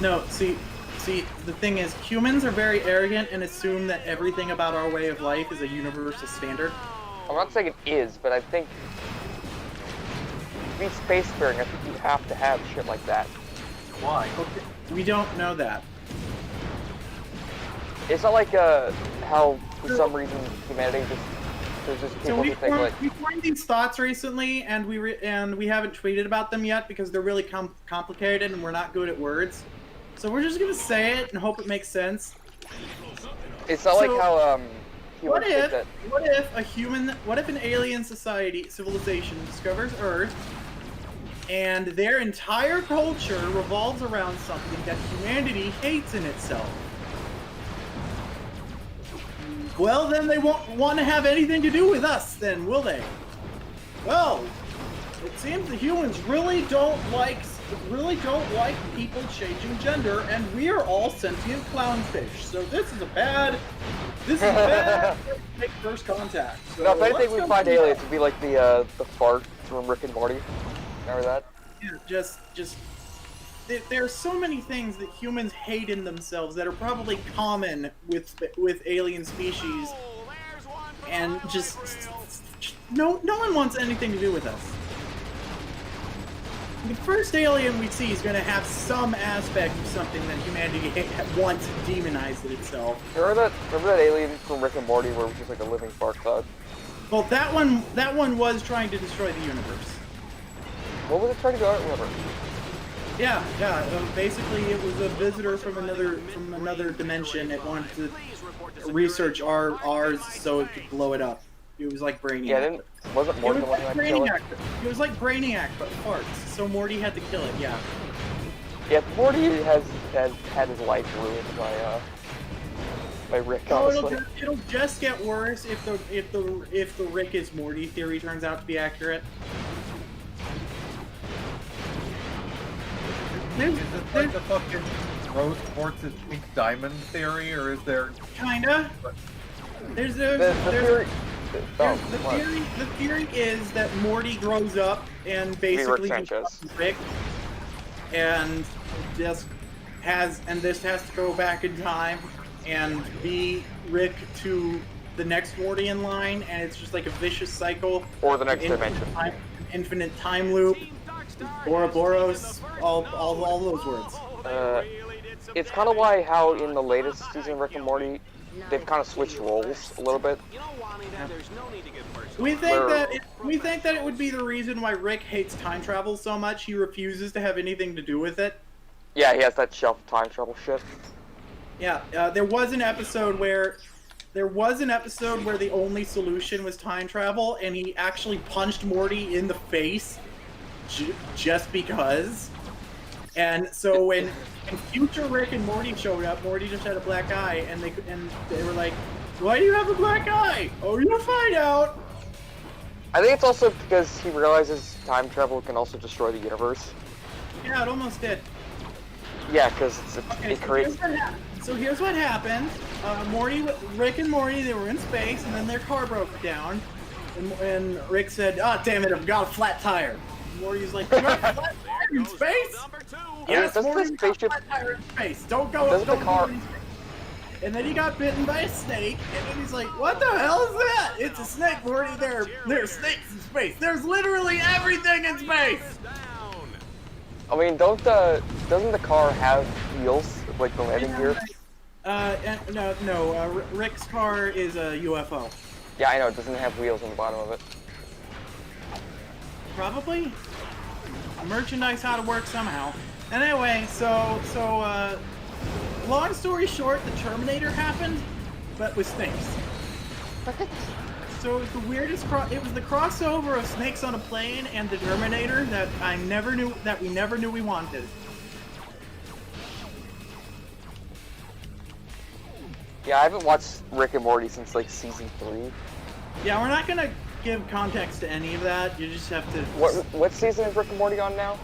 No, see, the thing is, humans are very arrogant and assume that everything about our way of life is a universal standard. I'm not saying it is, but I think to be spacefaring, I think you have to have shit like that. Why? Okay, we don't know that. It's not like how for some reason humanity there's just people who think like we formed these thoughts recently, and we haven't tweeted about them yet because they're really complicated and we're not good at words. So we're just gonna say it and hope it makes sense. It's not like how What humans think if an alien civilization discovers Earth, And their entire culture revolves around something that humanity hates in itself. Well, then they won't want to have anything to do with us, then, will they? Well, it seems the humans really don't like people changing gender, and we are all sentient clownfish. So this is a bad first contact. So no, if anything, we find aliens to be like the fart from Rick and Morty. Remember that? Yeah, there are so many things that humans hate in themselves that are probably common with alien species, and just no one wants anything to do with us. The first alien we see is going to have some aspect of something that humanity once demonized in itself. Remember that alien from Rick and Morty where it was just like a living fart cloud? Well, that one was trying to destroy the universe. What was it trying to do? I don't remember. Yeah. Basically, it was a visitor from another dimension. It wanted to research ours so it could blow it up. It was like Brainiac. Yeah, wasn't Morty the one who had to kill it? It was like Brainiac, but farts. So Morty had to kill it. Yeah. Yeah, Morty has had his life ruined by Rick. Honestly. It'll just get worse if the Rick is Morty theory turns out to be accurate. Is this like the fucking rose quartz is pink diamond theory, or is there kinda? The theory is that Morty grows up and basically becomes Rick, and this has to go back in time and be Rick to the next Morty in line, and it's just like a vicious cycle. Or the next dimension. Infinite time loop. Ouroboros, all those words. It's kind of how in the latest season of Rick and Morty, they've kind of switched roles a little bit. We think that it would be the reason why Rick hates time travel so much. He refuses to have anything to do with it. Yeah, he has that shelf time travel shit. Yeah, there was an episode where the only solution was time travel, and he actually punched Morty in the face just because. And so when future Rick and Morty showed up, Morty just had a black eye, and they were like, "Why do you have a black eye?" "Oh, you'll find out." I think it's also because he realizes time travel can also destroy the universe. Yeah, it almost did. Yeah, because it creates. So here's what happened. Rick and Morty, they were in space, and then their car broke down, and Rick said, "Ah, damn it, I've got a flat tire." And Morty's like, "You got a flat tire in space?" Yes, Morty's got a flat tire in space. Don't go in space. And then he got bitten by a snake, and then he's like, "What the hell is that?" "It's a snake, Morty. There are snakes in space. There's literally everything in space." I mean, doesn't the car have wheels, like the landing gear? No. Rick's car is a UFO. Yeah, I know. It doesn't have wheels on the bottom of it. Probably. Merchandise ought to work somehow. Anyway, so long story short, the Terminator happened, but with snakes. So it was the weirdest it was the crossover of Snakes on a Plane and the Terminator that we never knew we wanted. Yeah, I haven't watched Rick and Morty since like season 3. Yeah, we're not gonna give context to any of that. You just have to. What season is Rick and Morty on now?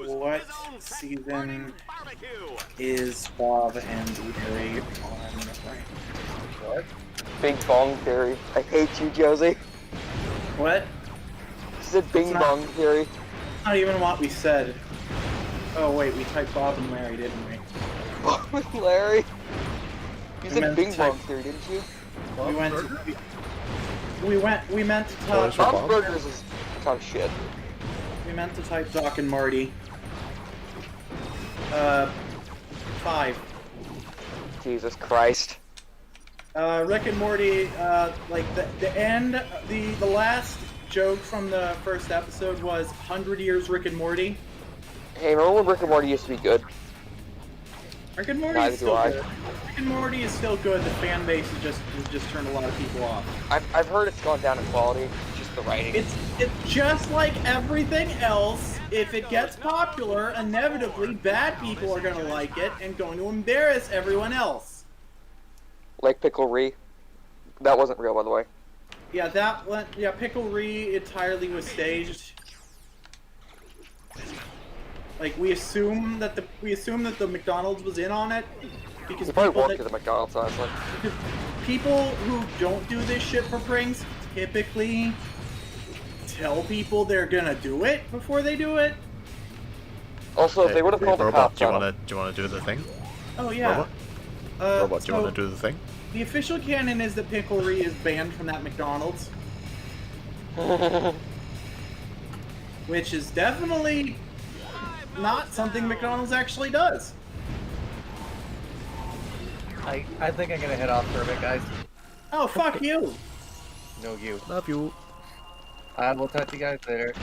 What season is Bob and Larry on right? What? Big Bong Theory. I hate you, Josie. What? You said Bing Bong Theory. Not even what we said. Oh wait, we typed Bob and Larry, didn't we? Bob and Larry? You said Bing Bong Theory, didn't you? We meant to type Bob's Burgers is kind of shit. We meant to type Doc and Marty. 5. Jesus Christ. Rick and Morty, like the end, the last joke from the first episode was 100 years Rick and Morty. Hey, remember when Rick and Morty used to be good? Rick and Morty Neither is do still I. good. Rick and Morty is still good. The fan base has just turned a lot of people off. I've heard it's gone down in quality. Just the writing. It's just like everything else. If it gets popular, inevitably bad people are going to like it and going to embarrass everyone else. Like Pickle Ree. That wasn't real, by the way. Yeah, that one. Yeah, Pickle Ree entirely was staged. Like we assume that the McDonald's was in on it because You probably worked at the McDonald's, honestly. because people who don't do this shit for pranks typically tell people they're gonna do it before they do it. Also, they would have called the Robot, cops do you on want to do the thing? Oh yeah. Robot, Robot, do you so want to do the thing? the official canon is that Pickle Ree is banned from that McDonald's, which is definitely not something McDonald's actually does. I think I'm gonna head off for a bit, guys. Oh, fuck you! No, you. Love you. I will talk to you guys later.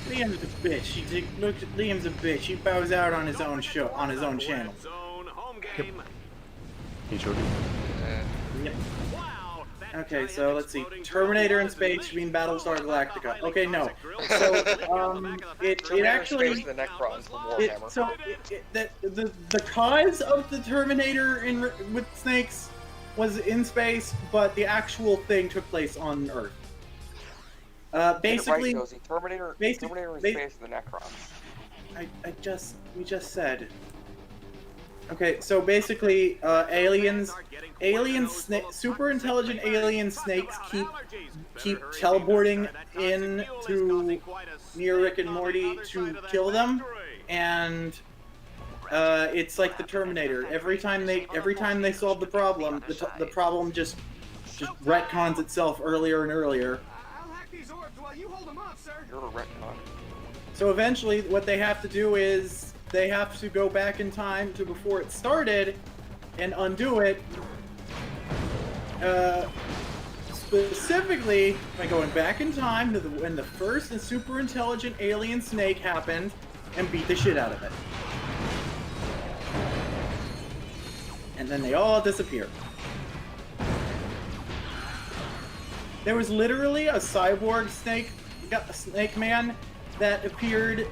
Liam's a bitch. Look, Liam's a bitch. He bows out on his own show, on his own channel. He should be. Yep. Okay, so let's see. Terminator in space, you mean Battlestar Galactica? Okay, no. So, it actually. The cause of the Terminator with snakes was in space, but the actual thing took place on Earth. Basically, Terminator in space, the Necrons. We just said. Okay, so basically, super intelligent alien snakes keep teleporting in to near Rick and Morty to kill them, and it's like the Terminator. Every time they solve the problem, the problem just retcons itself earlier and earlier. You're a retcon. So eventually, what they have to do is they have to go back in time to before it started and undo it. Specifically by going back in time to when the first and super intelligent alien snake happened and beat the shit out of it. And then they all disappear. There was literally a cyborg snake man that appeared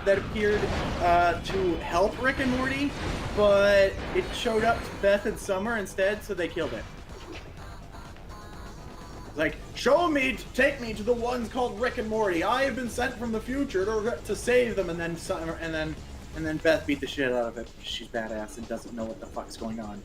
to help Rick and Morty, but it showed up to Beth and Summer instead, so they killed it. Like, take me to the ones called Rick and Morty. I have been sent from the future to save them, and then Summer, and then Beth beat the shit out of it because she's badass and doesn't know what the fuck's going on.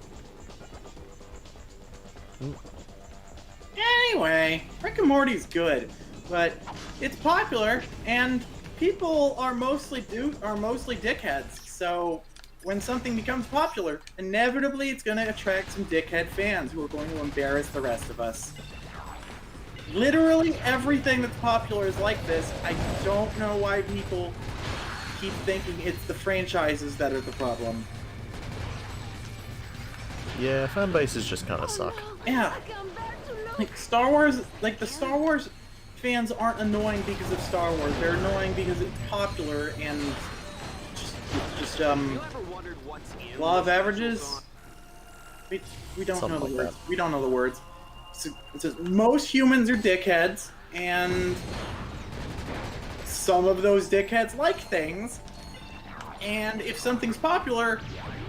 Anyway, Rick and Morty's good, but it's popular and people are mostly dickheads. So when something becomes popular, inevitably it's going to attract some dickhead fans who are going to embarrass the rest of us. Literally everything that's popular is like this. I don't know why people keep thinking it's the franchises that are the problem. Yeah, fan bases just kind of suck. Yeah. Like Star Wars, the Star Wars fans aren't annoying because of Star Wars. They're annoying because it's popular and just law of averages. We don't know the words. We don't know the words. So it says most humans are dickheads, and some of those dickheads like things. And if something's popular,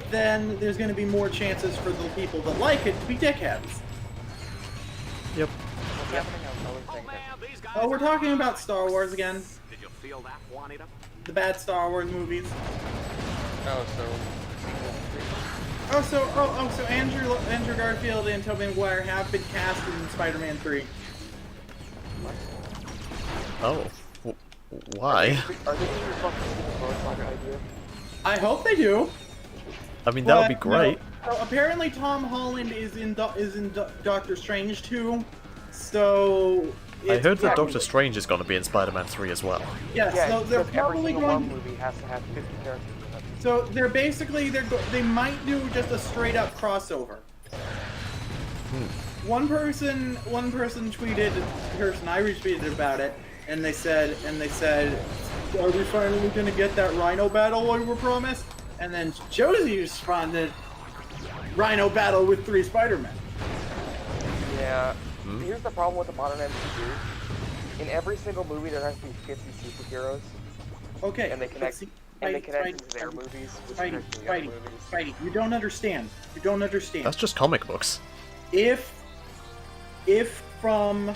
then there's going to be more chances for the people that like it to be dickheads. Yep. Oh, we're talking about Star Wars again. Did you feel that, Juanita? The bad Star Wars movies. So Andrew Garfield and Tobey Maguire have been cast in Spider-Man 3. Oh. Why? Are they doing your fucking Saga idea? I hope they do. I mean, that would be great. No, so apparently Tom Holland is in Doctor Strange 2, so... I heard that Doctor Strange is going to be in Spider-Man 3 as well. Yes, so they're probably going... movie has to have 50 characters. So they're basically, they might do just a straight up crossover. One person tweeted, I retweeted about it, and they said, are we finally gonna get that Rhino battle we were promised? And then Josie responded, Rhino battle with 3 Spider-Men. Yeah. Here's the problem with the modern MCU. In every single movie, there has to be 50 superheroes. Okay. And they connect. And they connect to their movies, which connect to the other movies. Spidey, you don't understand. You don't understand. That's just comic books. If from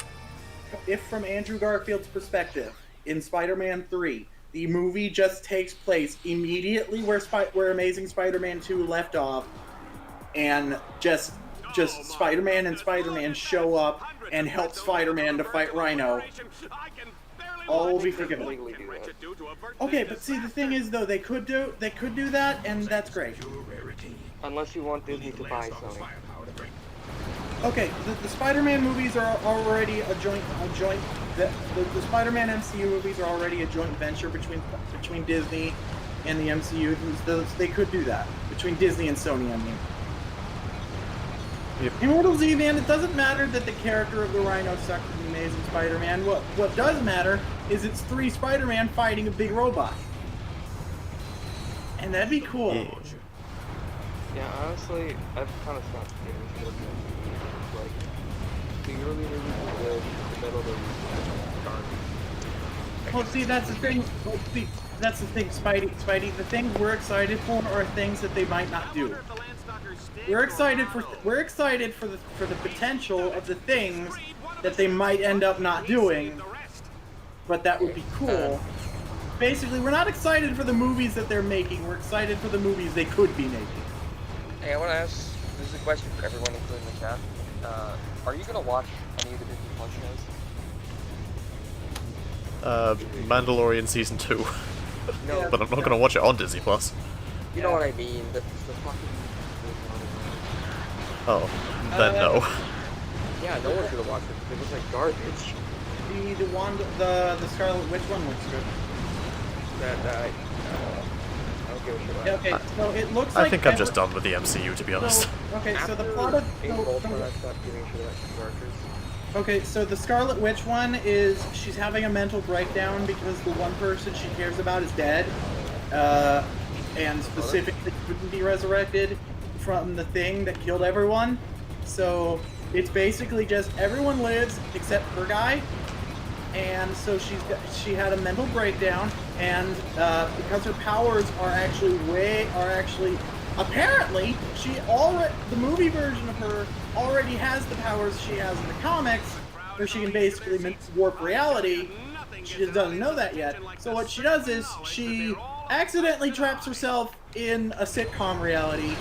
Andrew Garfield's perspective, in Spider-Man 3, the movie just takes place immediately where Amazing Spider-Man 2 left off, and just Spider-Man and Spider-Man show up and help Spider-Man to fight Rhino, all will be forgiven. Okay, but see, the thing is, though, they could do that, and that's great. Unless you want Disney to buy Sony. Okay, the Spider-Man movies are already a joint. The Spider-Man MCU movies are already a joint venture between Disney and the MCU. They could do that between Disney and Sony. I mean. Yep. Immortal Z, man, it doesn't matter that the character of the Rhino sucked in the Amazing Spider-Man. What does matter is it's 3 Spider-Man fighting a big robot. And that'd be cool. Yeah, honestly, I've kind of stopped giving a shit. Like, the early movies are good, the middle movies are garbage. Well, see, that's the thing. That's the thing, Spidey. The things we're excited for are things that they might not do. We're excited for the potential of the things that they might end up not doing, but that would be cool. Basically, we're not excited for the movies that they're making. We're excited for the movies they could be making. Hey, I want to ask. This is a question for everyone, including the chat. Are you gonna watch any of the Disney Plus shows? Mandalorian Season 2. No, but I'm not gonna watch it on Disney Plus. You know what I mean? The fucking. Oh, then no. Yeah, no one's gonna watch it because it looks like garbage. The Scarlet Witch one looks good. I don't give a shit about it. Okay, so it looks like. I think I'm just done with the MCU, to be honest. Okay, so the plot of. Okay, so the Scarlet Witch one is she's having a mental breakdown because the one person she cares about is dead, and specifically couldn't be resurrected from the thing that killed everyone. So it's basically just everyone lives except her guy, and so she had a mental breakdown, and because her powers are actually apparently the movie version of her already has the powers she has in the comics, where she can basically warp reality. She just doesn't know that yet. So what she does is she accidentally traps herself in a sitcom reality.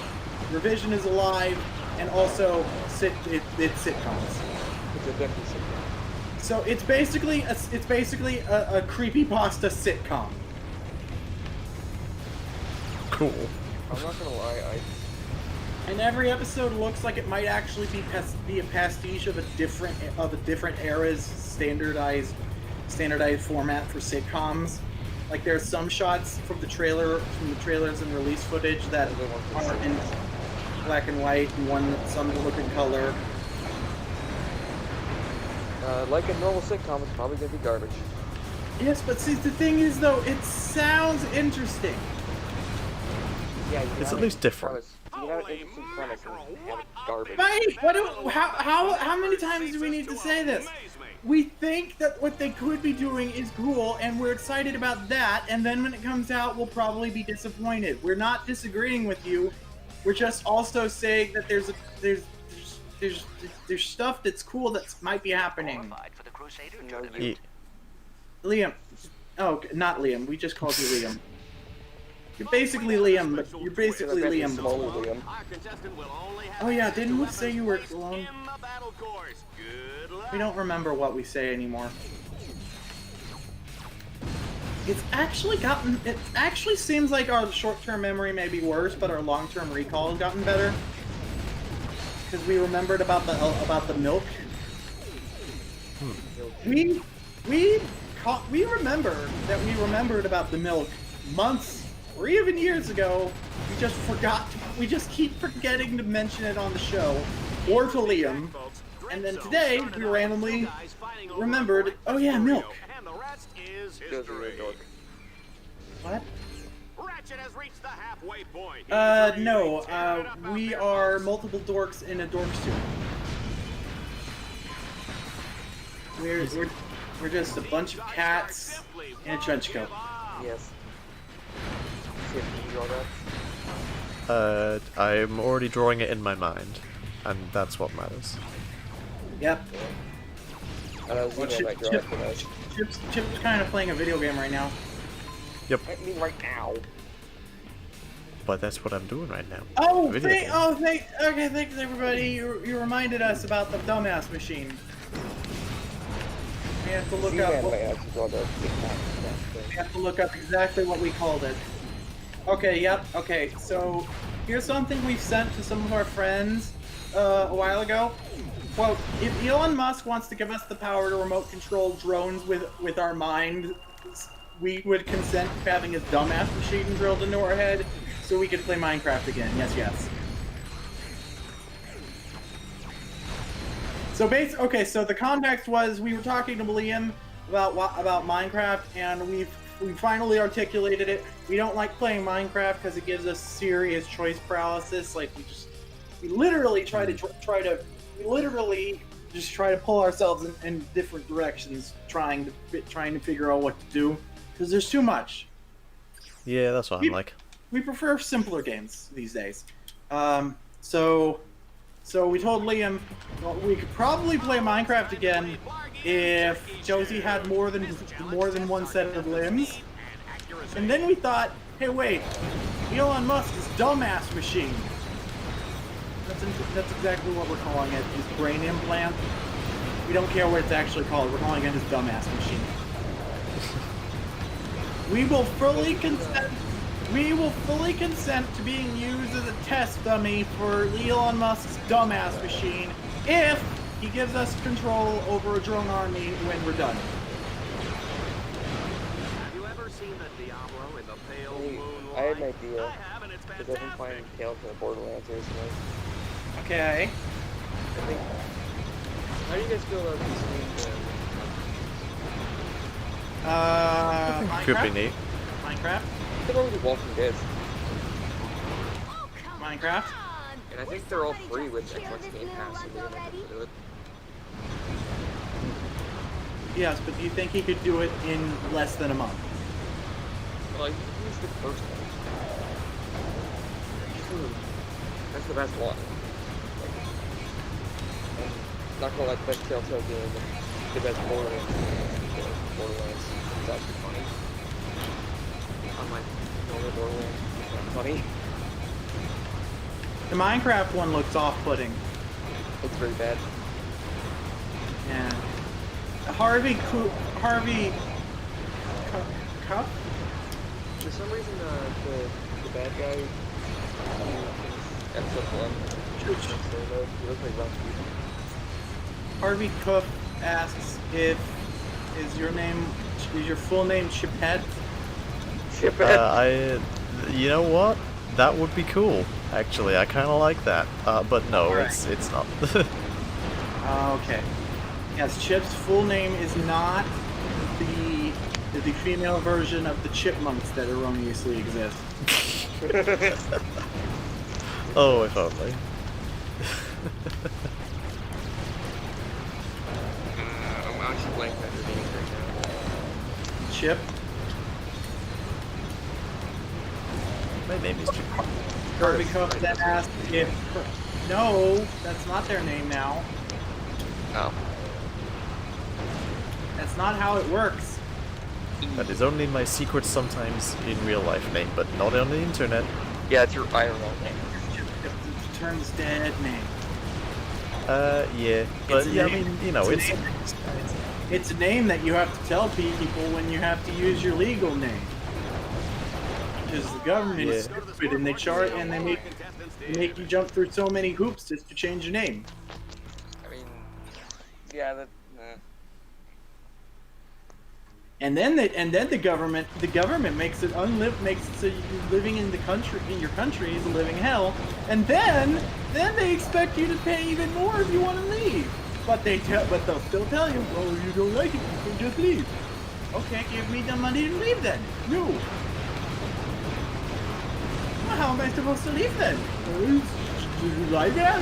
Revision is alive, and also it's sitcoms. It's a definitely sitcom. So it's basically a creepypasta sitcom. Cool. I'm not gonna lie, And every episode looks like it might actually be a pastiche of a different era's standardized format for sitcoms. Like there's some shots from the trailers and release footage that are in black and white, and some look in color. Like a normal sitcom, it's probably gonna be garbage. Yes, but see, the thing is, though, it sounds interesting. Yeah, it's at least different. You have an interesting premise and have it garbage. Right? How many times do we need to say this? We think that what they could be doing is cool, and we're excited about that, and then when it comes out, we'll probably be disappointed. We're not disagreeing with you. We're just also saying that there's stuff that's cool that might be happening. Liam. Oh, not Liam. We just called you Liam. You're basically Liam, but you're basically Liam. Oh yeah, didn't we say you were alone? We don't remember what we say anymore. It actually seems like our short-term memory may be worse, but our long-term recall has gotten better. Because we remembered about the milk. We remembered about the milk months or even years ago. We just forgot. We just keep forgetting to mention it on the show or to Liam. And then today we randomly remembered. Oh yeah, milk. What? Ratchet has reached the halfway point. No. We are multiple dorks in a dork suit. We're just a bunch of cats in a trench coat. Yes. See if you can draw that. I'm already drawing it in my mind, and that's what matters. Yep. I was thinking about drawing for those. Chip's kind of playing a video game right now. Yep. I mean, right now. But that's what I'm doing right now. Okay, thanks everybody. You reminded us about the dumbass machine. We have to look up. We have to look up exactly what we called it. Okay. Yep. Okay. So here's something we've sent to some of our friends a while ago. Quote: if Elon Musk wants to give us the power to remote control drones with our mind, we would consent to having his dumbass machine drilled into our head so we could play Minecraft again. Yes, yes. So so the context was we were talking to Liam about Minecraft, and we finally articulated it. We don't like playing Minecraft because it gives us serious choice paralysis. Like we literally try to pull ourselves in different directions, trying to figure out what to do, because there's too much. Yeah, that's what I'm like. We prefer simpler games these days. So we told Liam, well, we could probably play Minecraft again if Josie had more than one set of limbs. And then we thought, hey, wait, Elon Musk's dumbass machine. That's exactly what we're calling it, his brain implant. We don't care what it's actually called, we're calling it his dumbass machine. We will fully consent to being used as a test dummy for Elon Musk's dumbass machine if he gives us control over a drone army when we're done. Have you ever seen the Diablo in the pale moonlight? I had an idea, because I've been playing Tales from the Borderlands recently. Okay. I think, how do you guys feel about this Could be Minecraft? neat. Minecraft? They're already Walking Dead. Minecraft? And I think they're all free with Xbox Game Pass, so they don't have to do it. Yes, but do you think he could do it in less than a month? Well, you can use the first one. That's the best one. I'm not gonna let the best Telltale game, the best Borderlands. It's actually funny. Unlike normal Borderlands, it's not funny. The Minecraft one looks off-putting. It's very bad. Yeah. Harvey Cuff? For some reason, the bad guy episode 1 he looks like Ratchet. Harvey Cuff asks is your full name Chipette? You know what? That would be cool. Actually, I kind of like that. But no, Right. it's not. Okay. Yes, Chip's full name is not the female version of the chipmunks that erroneously exist. Oh, if only. I'm actually playing better games right now. Chip? My name is Chip. Harvey Cuff that asked if... No, that's not their name now. Oh. That's not how it works. That is only my secret sometimes in real life name, but not on the internet. Yeah, it's your IRL name. It's Turn's dead name. Yeah. But yeah, I mean, you know, it's a name that you have to tell people when you have to use your legal name. Because the government is stupid and they make you jump through so many hoops just to change your name. I mean, yeah, that. And then the government makes it so you living in your country is a living hell. And then they expect you to pay even more if you want to leave. But they'll still tell you, well, you don't like it, you can just leave. Okay, give me the money to leave then. No. how am I supposed to leave then? Right now.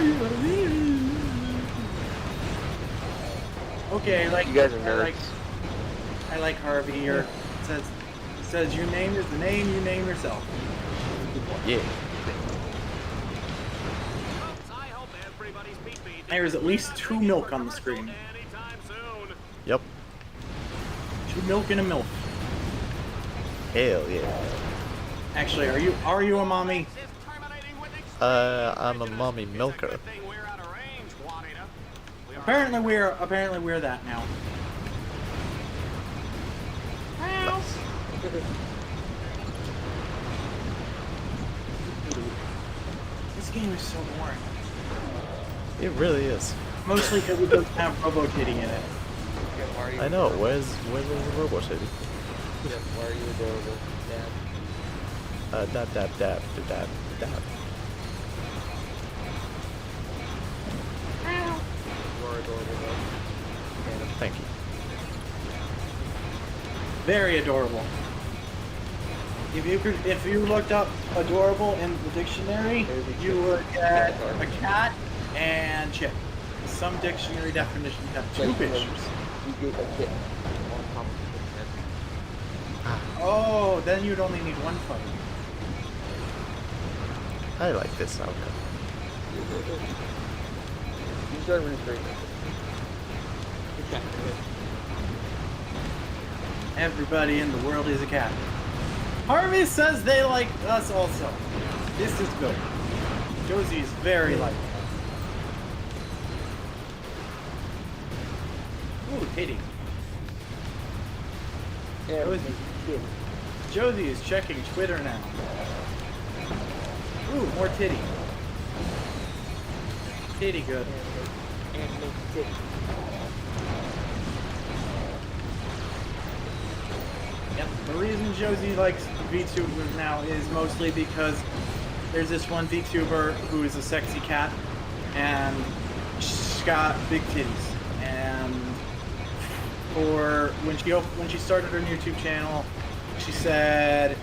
Okay, like You guys are nerds. I like Harvey here. It says your name is the name you name yourself. Yeah. There's at least 2 milk on the screen. Yep. 2 milk and a milk. Hell yeah. Actually, are you a mommy? I'm a mommy milker. Apparently we're that now. Nice. This game is so boring. It really is. Mostly because it doesn't have Robo Kitty in it. I know. Where's the robot lady? Why are you adorable, Dad? Dab dab dab dab dab. You are adorable, though. Thank you. Very adorable. If you looked up adorable in the dictionary, you would get a cat and chip. Some dictionary definitions have 2 pictures. You get a kitten. Oh, then you'd only need 1 phone. I like this outcome. You start restraining. Everybody in the world is a cat. Harvey says they like us also. This is good. Josie is very likable. Ooh, titty. Yeah, Josie is checking Twitter now. Ooh, more titty. Titty good. Yep, the reason Josie likes VTubers now is mostly because there's this one VTuber who is a sexy cat, and she's got big titties. And for when she started her YouTube channel, she said,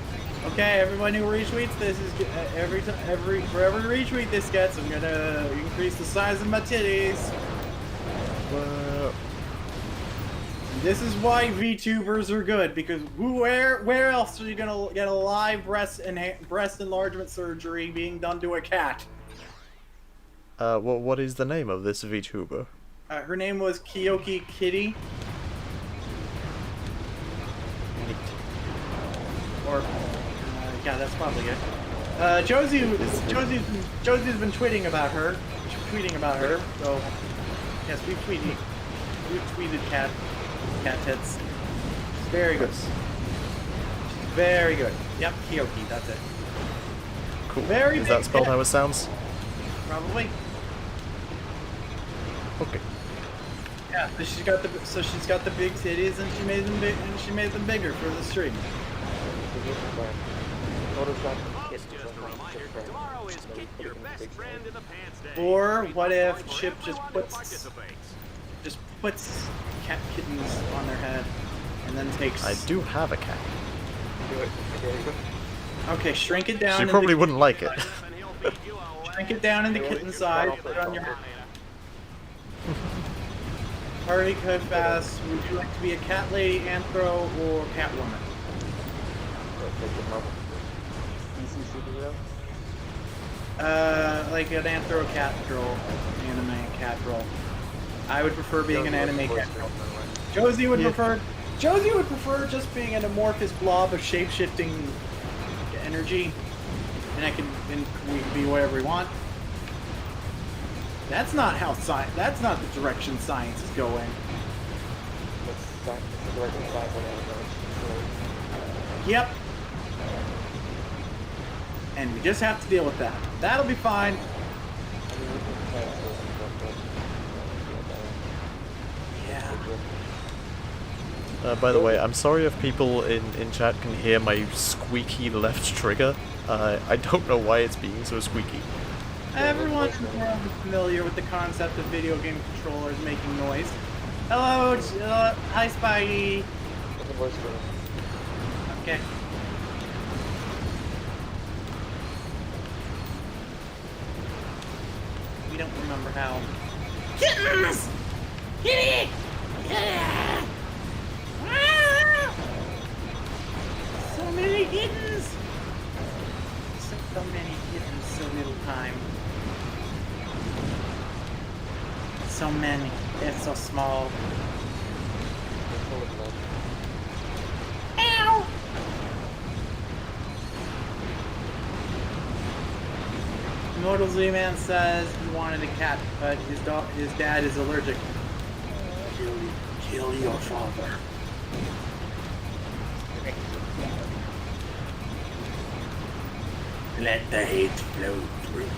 "Okay, everyone who retweets this is for every retweet this gets, I'm gonna increase the size of my titties." This is why VTubers are good, because where else are you gonna get a live breast enlargement surgery being done to a cat? What is the name of this VTuber? Her name was Kiyoki Kitty. Or yeah, that's probably it. Josie's been tweeting about her. So yes, we've tweeted cat tits. She's very good. She's very good. Yep, Kiyoki, that's it. Cool. Very is that spelled how it sounds? Probably. Okay. Yeah, so she's got the big titties, and she made them bigger for the stream. Or what if Chip just puts cat kittens on their head and then takes... I do have a cat. Okay, shrink it down. She probably wouldn't like it. Shrink it down in the kitten side, put it on your head. Harvey Cliff asks, would you like to be a cat lady, anthro, or cat woman? Like an anthro cat girl, anime cat girl. I would prefer being an anime cat girl. Josie would prefer just being an amorphous blob of shape-shifting energy, and we can be whatever we want. That's not how science. That's not the direction science is going. Yep. And we just have to deal with that. That'll be fine. Yeah. By the way, I'm sorry if people in chat can hear my squeaky left trigger. I don't know why it's being so squeaky. Everyone's familiar with the concept of video game controllers making noise. Hello, hi Spidey. Okay. you don't remember how. Kittens! Kitty! Yeah! Ah! So many kittens! So many kittens, so little time. So many. They're so small. Ow! Immortal Z-Man says he wanted a cat, but his dad is allergic. Kill your father. Let the hate flow through you.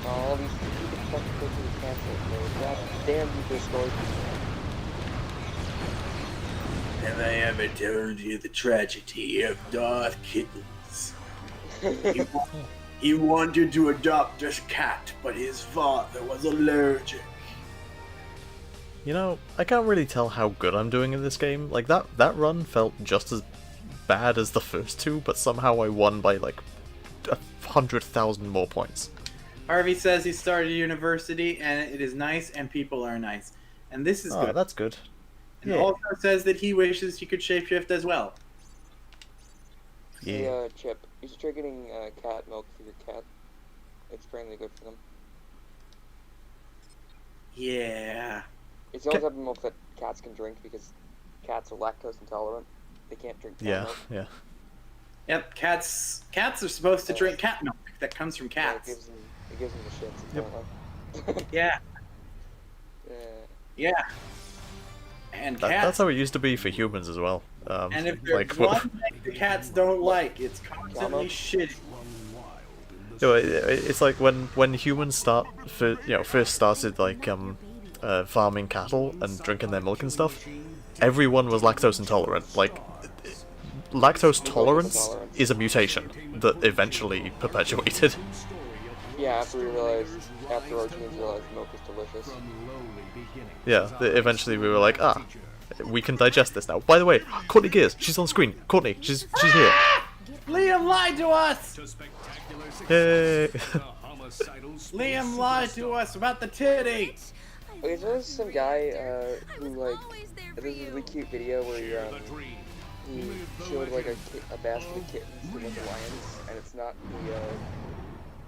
All these stupid fucking things canceled, bro. God damn you, this story. Have I ever told you the tragedy of Darth Kittens? He wanted to adopt a cat, but his father was allergic. You know, I can't really tell how good I'm doing in this game. Like, that run felt just as bad as the first two, but somehow I won by, like, 100,000 more points. Harvey says he started university, and it is nice, and people are nice. And this is good. Oh, that's good. And also says that he wishes he could shapeshift as well. Yeah. Hey, Chip, you should try getting cat milk for your cat. It's apparently good for them. Yeah. It's the only type of milk that cats can drink because cats are lactose intolerant. They can't drink cat milk. Yeah. Yep, cats are supposed to drink cat milk that comes from cats. Yeah, it gives them the shits, apparently. Yeah. Yeah. And cats... That's how it used to be for humans as well. And if there's like, one thing the cats don't like, it's constantly shitting. You know, it's like when humans first started like farming cattle and drinking their milk and stuff. Everyone was lactose intolerant. Like, lactose tolerance is a mutation that eventually perpetuated. Yeah, after our teams realized milk is delicious. Yeah, eventually we were like, we can digest this now. By the way, Courtney Gears, she's on screen. Courtney, she's here. Liam lied to us! Hey! Liam lied to us about the titty! Okay, so there's some guy who, like, there's a really cute video where he showed, like, a basket of kittens to the lions, and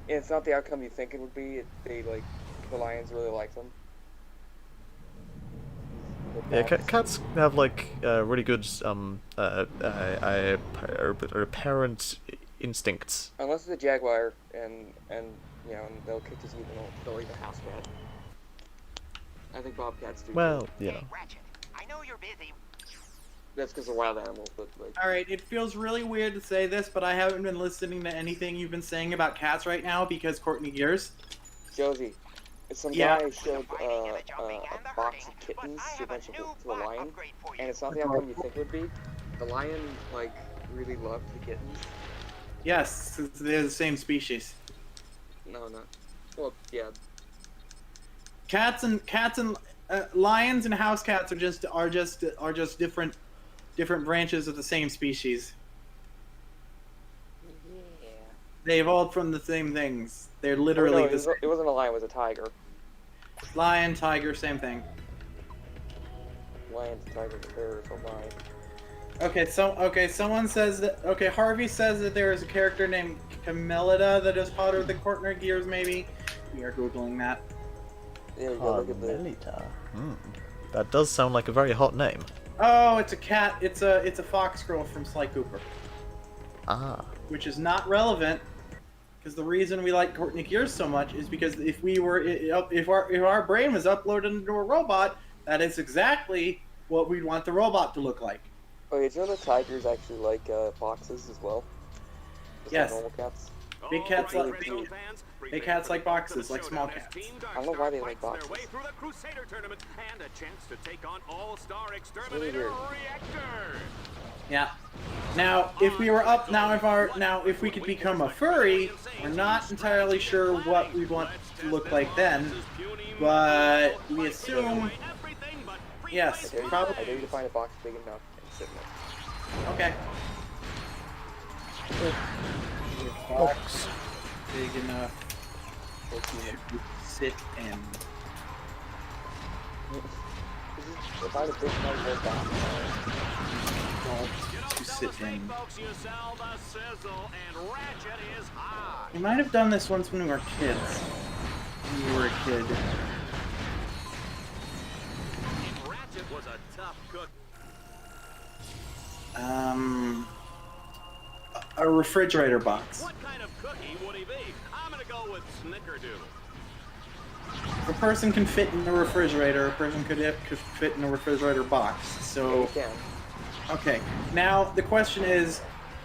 it's not the outcome you think it would be. The lions really like them. Yeah, cats have like really good parent instincts. Unless it's a jaguar, and you know, and they'll kick his teeth and they'll eat a house cat. I think bobcats do. Well, yeah. Hey, Ratchet, I know you're busy. That's because they're wild animals, but like. Alright, it feels really weird to say this, but I haven't been listening to anything you've been saying about cats right now because Courtney Gears. Josie, some guy showed a box of kittens to a bunch of to a lion, and it's not the outcome you think it would be. The lion like really loved the kittens. Yes, they're the same species. No, not. Well, yeah. Cats and lions and house cats are just different branches of the same species. Yeah. They evolved from the same things. They're literally it wasn't a lion, it was a tiger. Lion, tiger, same thing. Lions, tigers, bears, a lion. Okay, someone says that. Okay, Harvey says that there is a character named Camelida that is hotter than Courtney Gears. Maybe we are googling that. There you go. Look at Camelida. That does sound like a very hot name. Oh, it's a cat. It's a fox girl from Sly Cooper. Ah. Which is not relevant, because the reason we like Courtney Gears so much is because if our brain was uploaded into a robot, that is exactly what we'd want the robot to look like. Okay, do you know that tigers actually like foxes as well? Just Yes. like normal cats. Big cats like boxes, like small cats. I don't know why they like boxes. Really weird. Yeah. Now, if we were up, if we could become a furry, we're not entirely sure what we'd want to look like then, but we assume, yes, probably. I dare you to find a box big enough and sit in it. Okay. Box. Big enough. Sit in. If I had a big fight with that. To sit in. Folks, you sell the sizzle, and Ratchet is hot. We might have done this once when we were kids. When you were a kid. Ratchet was a tough cook. A refrigerator box. What kind of cookie would he be? I'm gonna go with Snickerdoodle. A person can fit in a refrigerator. A person could fit in a refrigerator box. So, okay. Now the question is,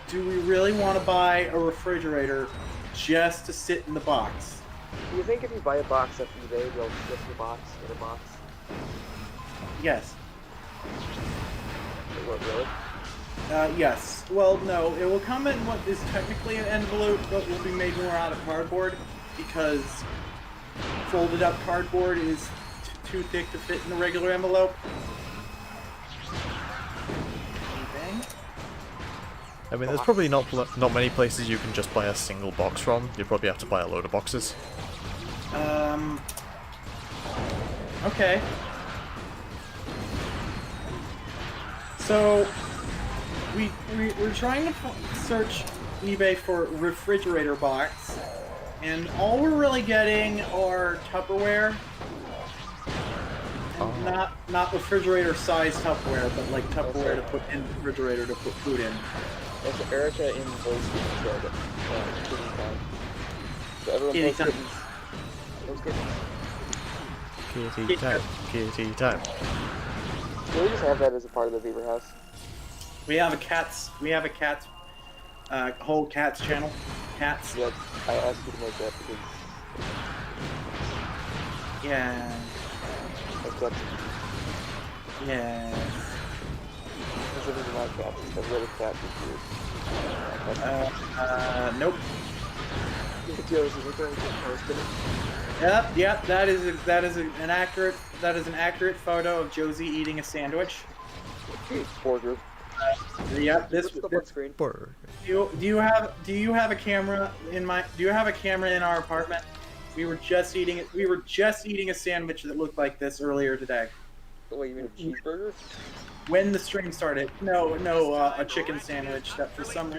do we really want to buy a refrigerator just to sit in the box? Do you think if you buy a box off eBay, they'll ship the box in a box? Yes. What, really? Yes. Well, no. It will come in what is technically an envelope, but will be made more out of cardboard because folded up cardboard is too thick to fit in a regular envelope. Anything? I mean, there's probably not many places you can just buy a single box from. You'd probably have to buy a load of boxes. Okay. So, we're trying to search eBay for refrigerator box, and all we're really getting are Tupperware, and not refrigerator size Tupperware, but like Tupperware to put in the refrigerator to put food in. Also, Erica in voice said kitty time. So everyone Kitty posts time. kittens. Post kittens. Kitty time. Kitty time. Can we just have that as a part of the Beaver house? We have a cats whole cats channel. Cats. Yeah, I asked you to make that because Yeah. that's what. Yeah. Specifically my cats, the little cat is Nope. Joe's is looking like posted it. Yep. That is an accurate photo of Josie eating a sandwich. Burger. Yep. This. Screen. Burger. Do you have a camera in our apartment? We were just eating a sandwich that looked like this earlier today. What, you mean a cheeseburger? When the stream started. No, a chicken sandwich that for some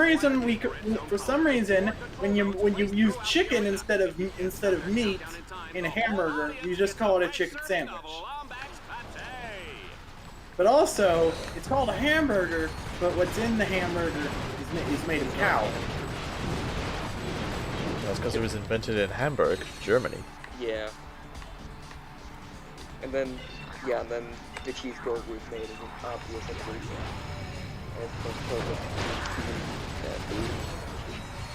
reason when you use chicken instead of meat in a hamburger, you just call it a chicken sandwich. But also, it's called a hamburger, but what's in the hamburger is made of cow. That's because it was invented in Hamburg, Germany. Yeah. And then the cheeseburger was made as an obvious evolution.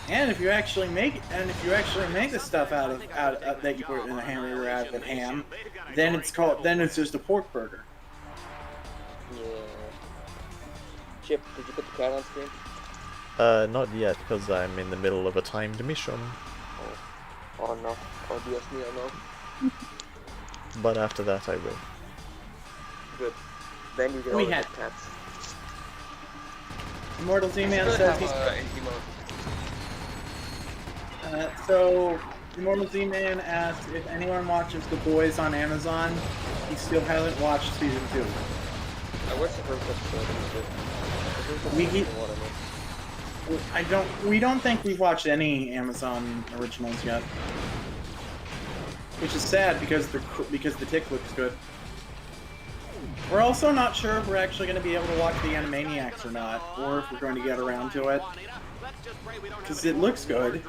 And if you actually make the stuff out of that you put in a hamburger out of ham, then it's just a pork burger. Yeah. Chip, did you put the cat on screen? Not yet, because I'm in the middle of a timed mission. Oh no. Oh, yes, me, I know. But after that, I will. Good. Then you get all the cats. Immortal Z-Man says he's... So, Immortal Z-Man asked if anyone watches The Boys on Amazon. He still hasn't watched season 2. I watched the first episode. We don't think we've watched any Amazon originals yet. Which is sad because the tick looks good. We're also not sure if we're actually going to be able to watch the Animaniacs or not, or if we're going to get around to it. Because it looks good.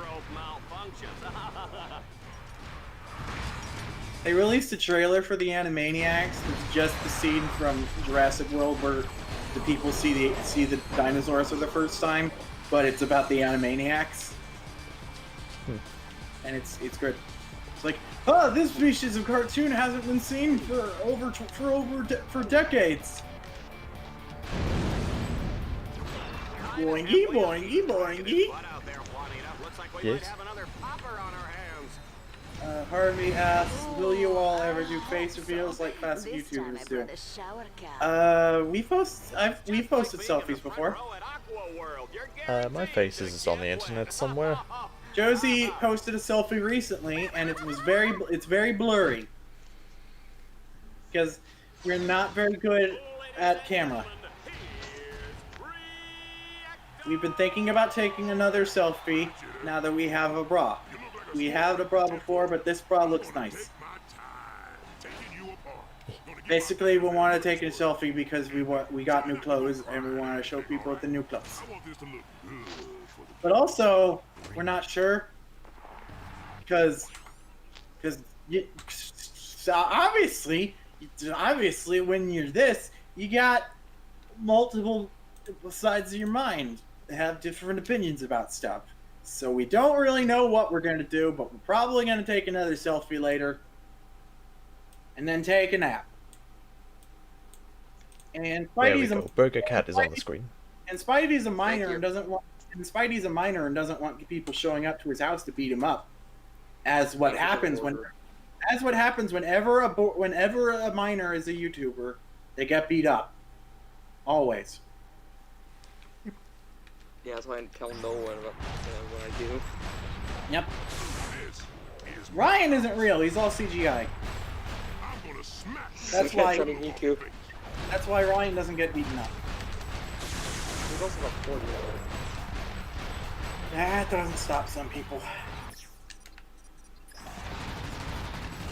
They released a trailer for the Animaniacs. It's just the scene from Jurassic World where the people see the dinosaurs for the first time, but it's about the Animaniacs. And it's good. It's like, this species of cartoon hasn't been seen for decades. Boingy, boingy, boingy. Yes. Harvey asks, will you all ever do face reveals like classic YouTubers do? We've posted selfies before. My face is on the internet somewhere. Josie posted a selfie recently, and it's very blurry because we're not very good at camera. We've been thinking about taking another selfie now that we have a bra. We had a bra before, but this bra looks nice. Basically, we want to take a selfie because we got new clothes and we want to show people the new clothes. But also, we're not sure because obviously when you're this, you got multiple sides of your mind that have different opinions about stuff. So we don't really know what we're going to do, but we're probably going to take another selfie later and then take a nap. And Spidey's there we go. Burger Cat is on the screen. And Spidey's a minor and doesn't want. And Spidey's a minor and doesn't want people showing up to his house to beat him up. As what happens whenever a minor is a YouTuber, they get beat up. Always. Yeah, that's why I tell no one about what I do. Yep. Ryan isn't real. He's all CGI. That's why. That's why Ryan doesn't get beaten up. He's also about 40 years old. That doesn't stop some people.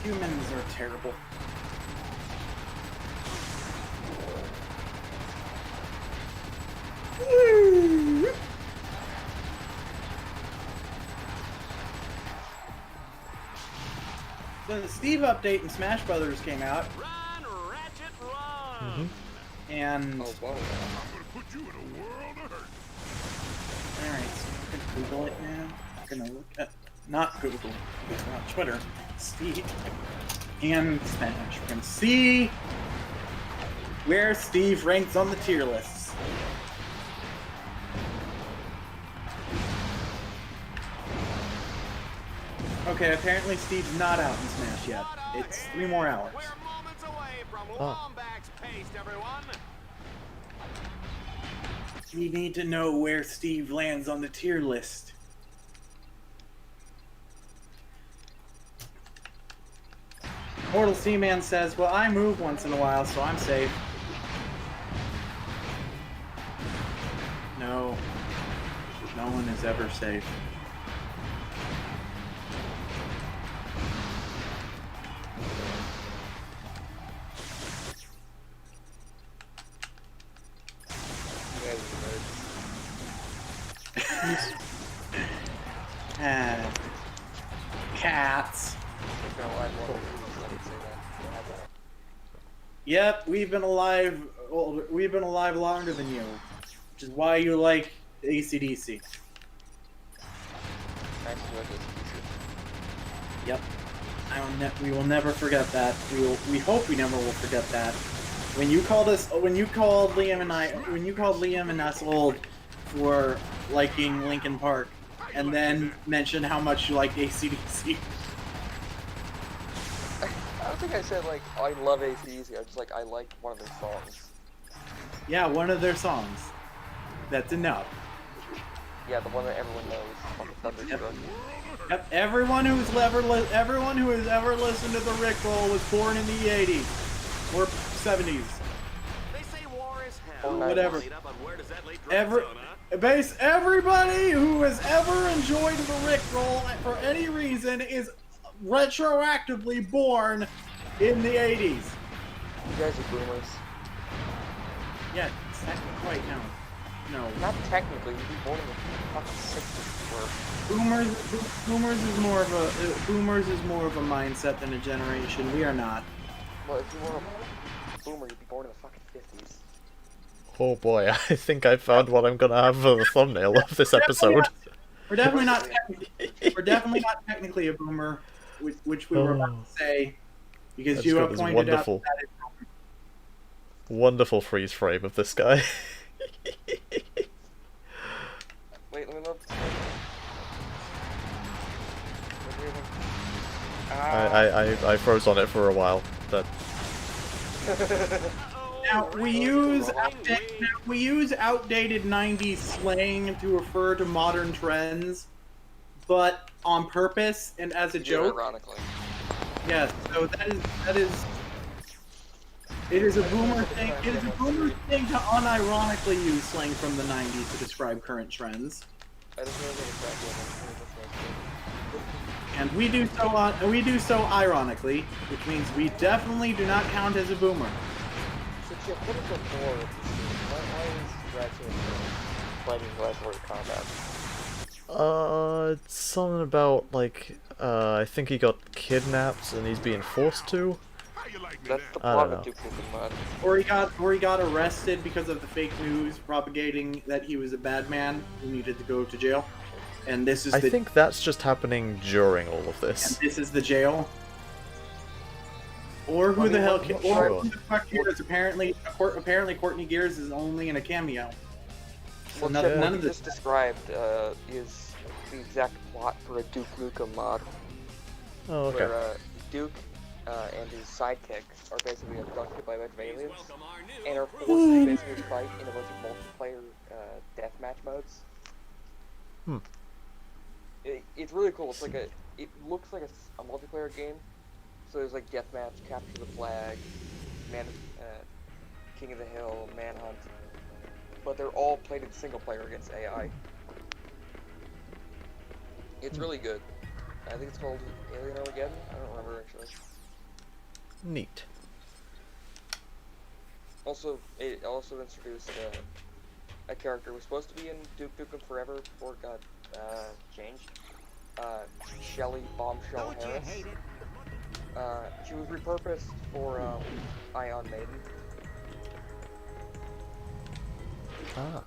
Humans are terrible. So the Steve update in Smash Brothers came out. Run, Ratchet, run! And oh, wow. alright, so I'm gonna Google it now. I'm gonna look at not Google, it's on Twitter. Steve and Smash. We're gonna see where Steve ranks on the tier lists. Okay, apparently Steve's not out in Smash yet. It's 3 more hours. We're moments away from Oh. Womback's pace, everyone. We need to know where Steve lands on the tier list. Mortal Seaman says, well, I move once in a while, so I'm safe. No. No one is ever safe. Cats. Yep, we've been alive longer than you, which is why you like AC/DC. Yep, we will never forget that. We hope we never will forget that. When you called Liam and us old for liking Linkin Park, and then mentioned how much you liked AC/DC. I don't think I said, like, I love AC/DC, I just, like, I like one of their songs. Yeah, one of their songs. That's enough. Yeah, the one that everyone knows. Fucking Thunderstruck. Yep, everyone who has ever listened to the Rickroll was born in the 80s. Or 70s. They say war is hell. Whatever. Where does that lead Everybody who has ever enjoyed the Rickroll for any reason is retroactively born in the 80s. You guys are boomers. Yeah, technically, no. Not technically, you'd be born in the fucking 60s. Boomers is more of a mindset than a generation. We are not. Well, if you were a boomer, you'd be born in the fucking 50s. Oh boy, I think I found what I'm gonna have for the thumbnail of this episode. We're definitely not technically a boomer, which we were about to say, because you have pointed out that wonderful freeze frame of this guy. Wait, let me look. I froze on it for a while. That. Now we use outdated 90s slang to refer to modern trends, but on purpose and as a joke. Ironically. Yes, so that is. It is a boomer thing. It is a boomer thing to unironically use slang from the '90s to describe current trends. And we do so ironically, which means we definitely do not count as a boomer. So, Chip, what is the lore of this game? Why is Ratchet fighting gladiator combat? It's something about, like, I think he got kidnapped and he's being forced to. That's the plot of Duke Nukem mod. Or he got arrested because of the fake news propagating that he was a bad man who needed to go to jail. And this is I think that's just happening during all of this. And this is the jail. Or who the hell who the fuck cares? Apparently Courtney Gears is only in a cameo. So What you just described is the exact plot for a Duke Nukem mod. Oh, okay. Where Duke and his sidekick are basically abducted by a bunch of aliens and are forced to basically fight in a bunch of multiplayer deathmatch modes. It's really cool. It's like it looks like a multiplayer game. So there's like deathmatch, capture the flag, King of the Hill, Manhunt, but they're all played in single player against AI. It's really good. I think it's called Alien Armageddon. I don't remember actually. Neat. Also, it also introduced a character who was supposed to be in Duke Nukem Forever before it got changed. Shelly Bombshell Harris. She was repurposed for Ion Maiden. Ah.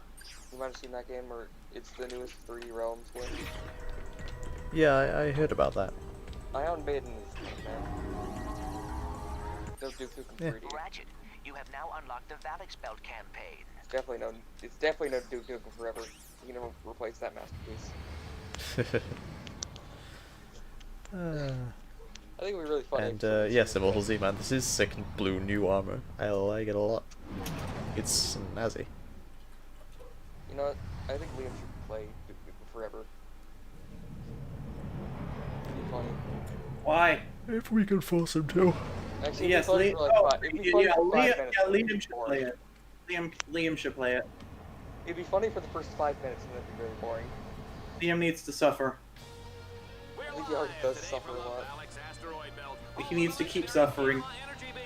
You might have seen that game, or it's the newest 3D Realms game. Yeah, I heard about that. Ion Maiden is good, man. Does Duke Nukem 3D. Ratchet, you have now unlocked the Valix Belt campaign. It's definitely no Duke Nukem Forever. You can never replace that masterpiece. I think it would be really funny. And yes, Immortal Z, man, this is sick blue new armor. I like it a lot. It's snazzy. You know what? I think Liam should play Duke Nukem Forever. It'd be funny. Why? If we can force him to. Actually, yes, Liam should play it. Liam should play it. It'd be funny for the first 5 minutes and then it'd be very boring. Liam needs to suffer. I think he already does suffer a lot. He needs to keep suffering.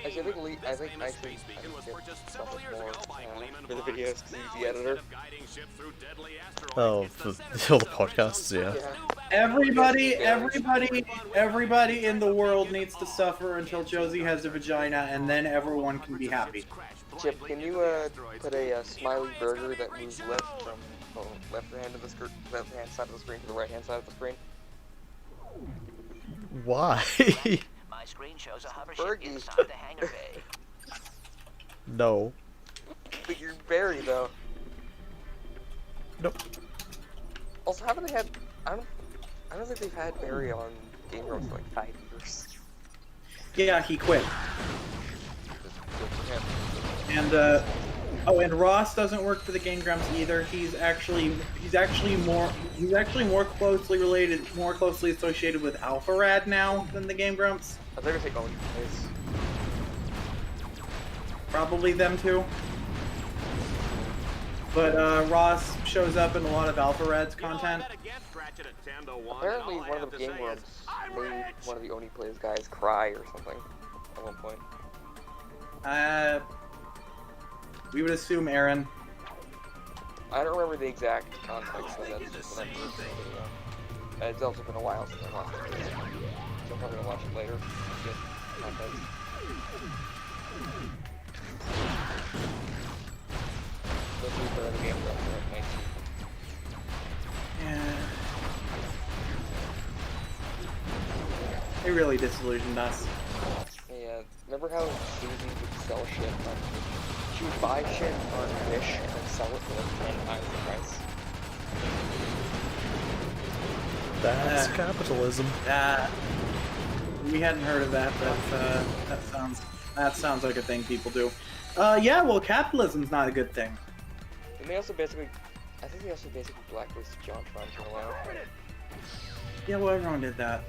Actually, I think Kid suffers more for the videos because he's the editor. Oh, for all the podcasts, yeah. Everybody in the world needs to suffer until Josie has a vagina, and then everyone can be happy. Chip, can you put a smiley burger that moves left from the left hand side of the screen to the right hand side of the screen? Why? My screen shows a hover ship inside the hangar bay. No. But you're Barry, though. Nope. Also, haven't they had... I don't think they've had Barry on Game Grumps for like 5 years. Yeah, he quit. And and Ross doesn't work for the Game Grumps either. He's actually more closely associated with Alpha Rad now than the Game Grumps. I think they going place. Probably them too. But Ross shows up in a lot of Alpha Rad's content. Apparently, one of the Game Grumps made one of the Only Plays guys cry or something at one point. We would assume Aaron. I don't remember the exact context, so that's just what I'm saying. It's also been a while since I watched it, so I'm probably gonna watch it later. Get context. Let's leave for the game for nice. Yeah. They really disillusioned us. Yeah, remember how Susie would sell shit on... She would buy shit on Wish and then sell it for like 10 times the price. That's capitalism. We hadn't heard of that, but that sounds like a thing people do. Yeah, well, capitalism's not a good thing. And they also basically, I think they also basically blacklisted John Tron for a while. Yeah, well, everyone did that.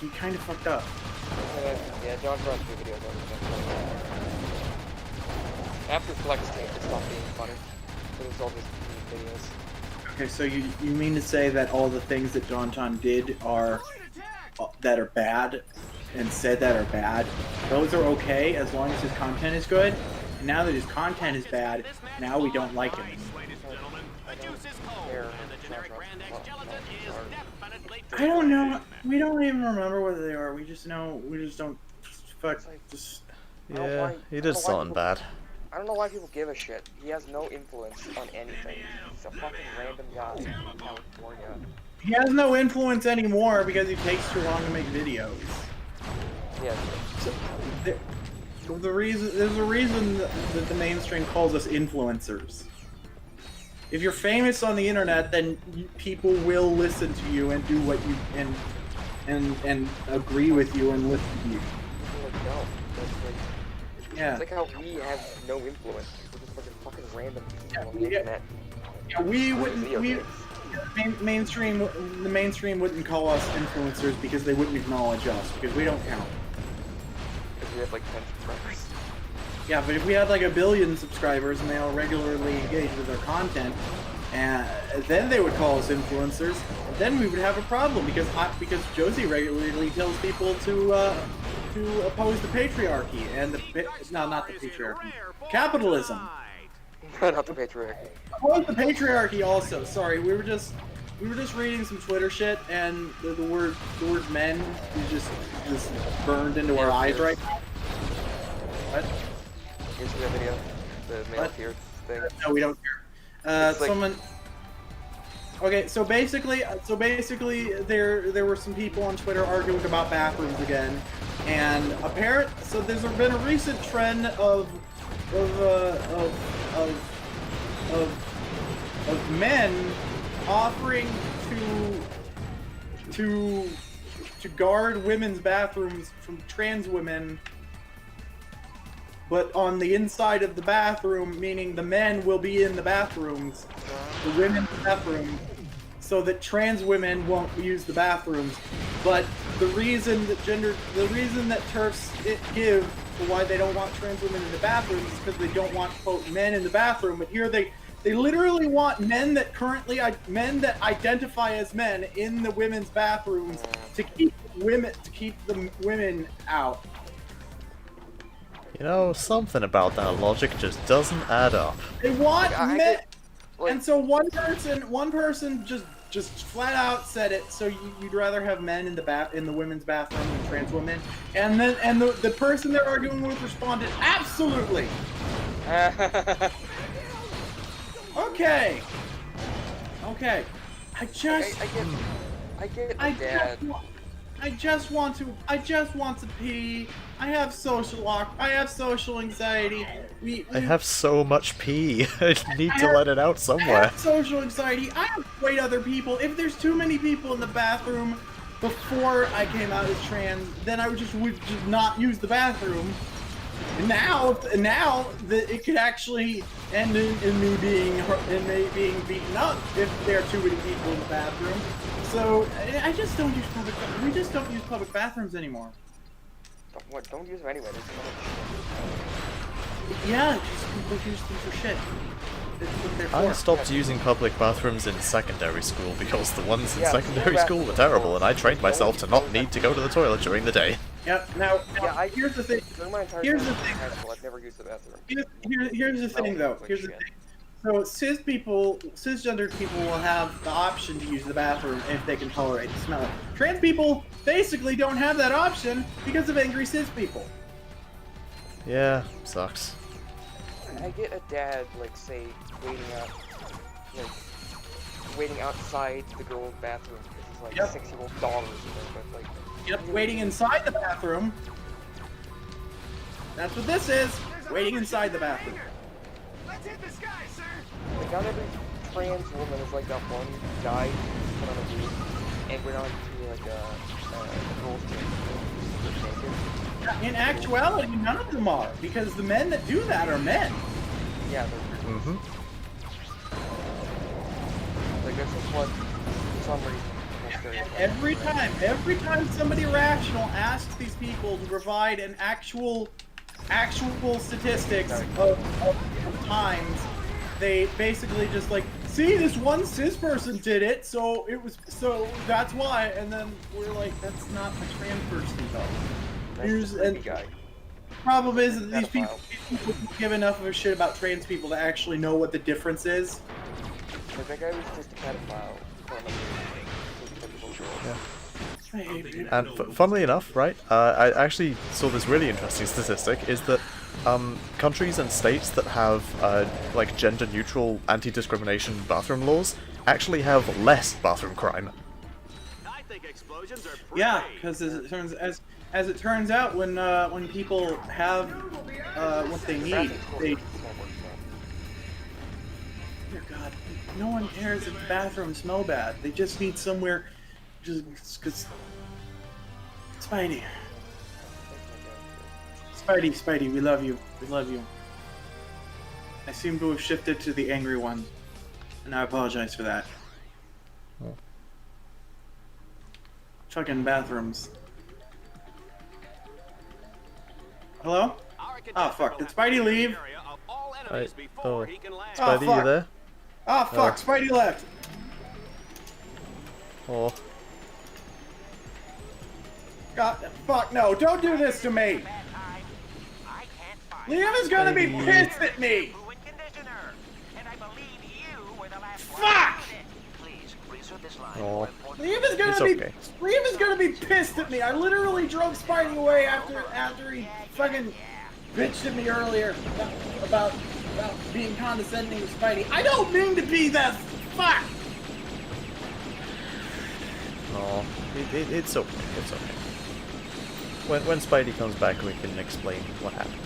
He kind of fucked up. Yeah, John brought the videos after Flex tape, it stopped being funny. It was all just videos. Okay, so you mean to say that all the things that John did are that are bad and said that are bad, those are okay as long as his content is good? And now that his content is bad, now we don't like him. I don't know. We don't even remember whether they are. We just know. We just don't. Fuck. Just. Yeah, he did something bad. I don't know why people give a shit. He has no influence on anything. He's a fucking random guy in California. He has no influence anymore because he takes too long to make videos. Yeah. There's a reason that the mainstream calls us influencers. If you're famous on the internet, then people will listen to you and do what you and agree with you and listen to you. No, yeah. It's like how we have no influence. We're just fucking random people on the internet. Yeah, we wouldn't. The mainstream wouldn't call us influencers because they wouldn't acknowledge us because we don't count. Because we have like 10 subscribers. Yeah, but if we had like 1 billion subscribers and they all regularly engage with our content, and then they would call us influencers. And then we would have a problem because Josie regularly tells people to oppose the patriarchy and not the patriarchy, capitalism. Not the patriarchy. Oppose the patriarchy also. Sorry, we were just reading some Twitter shit and the word men is just burned into our eyes right now. What? You see that video? The male tier thing? No, we don't care. Someone. Okay, so basically, there were some people on Twitter arguing about bathrooms again, and so there's been a recent trend of men offering to guard women's bathrooms from trans women. But on the inside of the bathroom, meaning the men will be in the bathrooms, the women's bathroom, so that trans women won't use the bathrooms. But the reason that TERFs give for why they don't want trans women in the bathrooms is because they don't want, quote, men in the bathroom. But here they literally want men that identify as men in the women's bathrooms to keep the women out. You know, something about that logic just doesn't add up. They want men, and so one person just flat out said it. So you'd rather have men in the women's bathroom than trans women, and the person they're arguing with responded, absolutely. Okay. I just want to pee. I have social anxiety. I have so much pee. I need to let it out somewhere. I have social anxiety. I avoid other people. If there's too many people in the bathroom before I came out as trans, then I would just not use the bathroom. And now it could actually end in me being beaten up if there are too many people in the bathroom. So I just don't use we just don't use public bathrooms anymore. Don't use them anyway. Yeah, just people use them for shit. I stopped using public bathrooms in secondary school because the ones in secondary school were terrible, and I trained myself to not need to go to the toilet during the day. Yep. Now here's the thing. Here's the thing. I've never used the bathroom. Here's the thing, though. Here's the thing. So cisgendered people will have the option to use the bathroom if they can tolerate the smell. Trans people basically don't have that option because of angry cis people. Yeah, sucks. I get a dad, like, say, waiting outside the girl's bathroom because he's like 6-year-old daughter or something, but like. Yep, waiting inside the bathroom. That's what this is. Waiting inside the bathroom. Let's hit the sky, sir. Like, not every trans woman is like that one guy put on a dude and went on to like a girl's team. In actuality, none of them are, because the men that do that are men. Yeah, they're Mm-hmm. Like, that's just what, for some reason, every time somebody rational asks these people to provide an actual statistics of times, they basically just like, see, this one cis person did it, so that's why, and then we're like, that's not a trans person though. Problem is that these people don't give enough of a shit about trans people to actually know what the difference is. But that guy was just a pedophile. Yeah. And funnily enough, right, I actually saw this really interesting statistic, is that countries and states that have like gender-neutral anti-discrimination bathroom laws actually have less bathroom crime. I think explosions are Yeah, because as it turns out, when people have what they need, they... Dear God, no one cares if the bathrooms smell bad. They just need somewhere, because... Spidey, we love you. We love you. I seem to have shifted to the angry one, and I apologize for that. Oh. Fucking bathrooms. Hello? Oh fuck, did Spidey leave? Spidey, you there? Oh fuck, Spidey left! Oh. God, fuck, no, don't do this to me! Liam is gonna be pissed at me! Fuck! Oh. Liam is gonna be pissed at me! I literally drove Spidey away after he fucking bitched at me earlier about being condescending to Spidey. I don't mean to be that. Fuck! Oh, it's okay. It's okay. When Spidey comes back, we can explain what happened.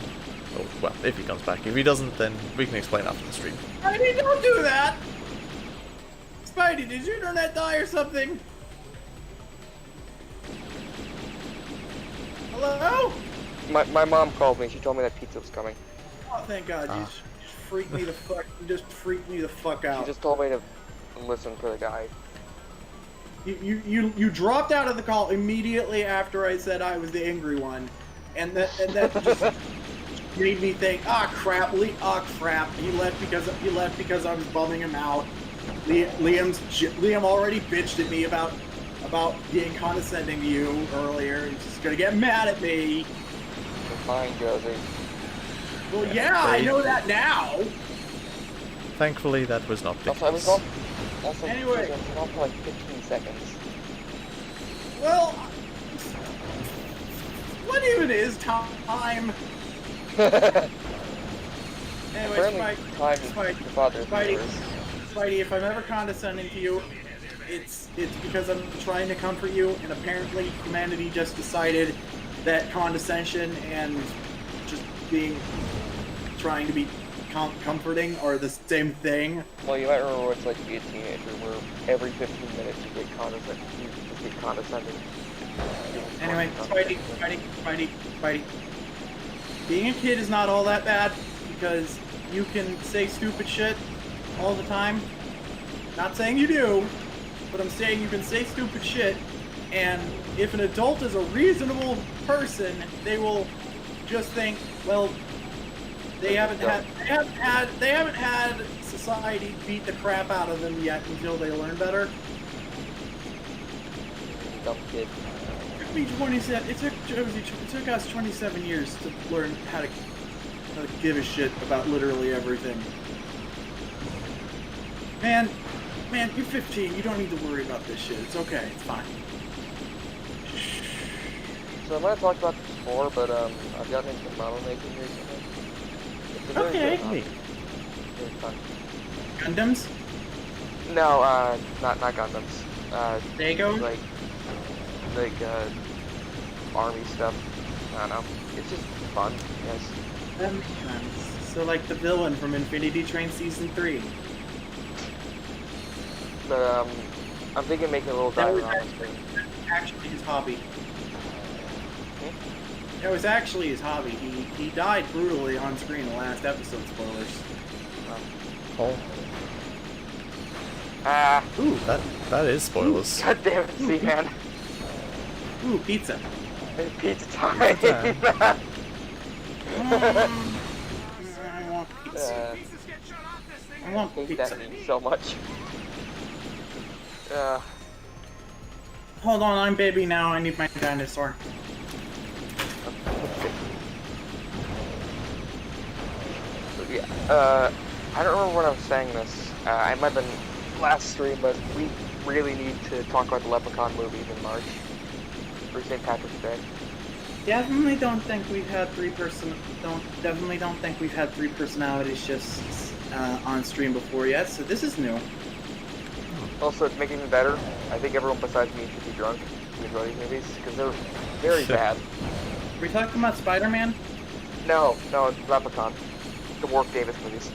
Oh, well, if he comes back. If he doesn't, then we can explain after the stream. Spidey, don't do that! Spidey, did your internet die or something? Hello? My mom called me. She told me that pizza was coming. Oh, thank God! You just freaked me the fuck. You just freaked me the fuck out. She just told me to listen for the guy. You dropped out of the call immediately after I said I was the angry one, and that just made me think, crap, he left because I was bumming him out. Liam already bitched at me about being condescending to you earlier. He's just gonna get mad at me. You're fine, Josie. Well, yeah, I know that now. Thankfully, that was not the case. Also, anyway, I was gone for like 15 seconds. Well, what even is time? Anyway, Spidey, if I'm ever condescending to you, it's because I'm trying to comfort you, and apparently humanity just decided that condescension and just trying to be comforting are the same thing. Well, you might remember what it's like to be a teenager, where every 15 minutes you get condescending. Anyway, Spidey. Being a kid is not all that bad, because you can say stupid shit all the time. Not saying you do, but I'm saying you can say stupid shit, and if an adult is a reasonable person, they will just think, well, they haven't had society beat the crap out of them yet until they learn better. Dumb kid. It took us 27 years to learn how to give a shit about literally everything. Man, you're 15. You don't need to worry about this shit. It's okay. It's fine. So I might have talked about this before, but I've gotten into model making recently. Okay. Very fun. Gundams? No, not Gundams. Lego? Like army stuff. I don't know. It's just fun, yes. That makes sense. So like the villain from Infinity Train Season 3. But I'm thinking of making a little diorama thing. Actually his hobby. It was actually his hobby. He died brutally on screen in the last episode, spoilers. Oh. Ah. Ooh, That is spoilers. God damn it, Z-Man. Ooh, pizza. Pizza time. I want pizza. I want hate pizza. that meme so much. Hold on, I'm baby now. I need my dinosaur. Yeah, I don't remember when I was saying this. I might have been last stream, but we really need to talk about the Leprechaun movies in March for St. Patrick's Day. Definitely don't think we've had definitely don't think we've had 3 personality shifts on stream before yet. So this is new. Also, to make it even better, I think everyone besides me should be drunk to enjoy these movies because they're very bad. Are we talking about Spider-Man? No, Leprechaun. The Warwick Davis movies.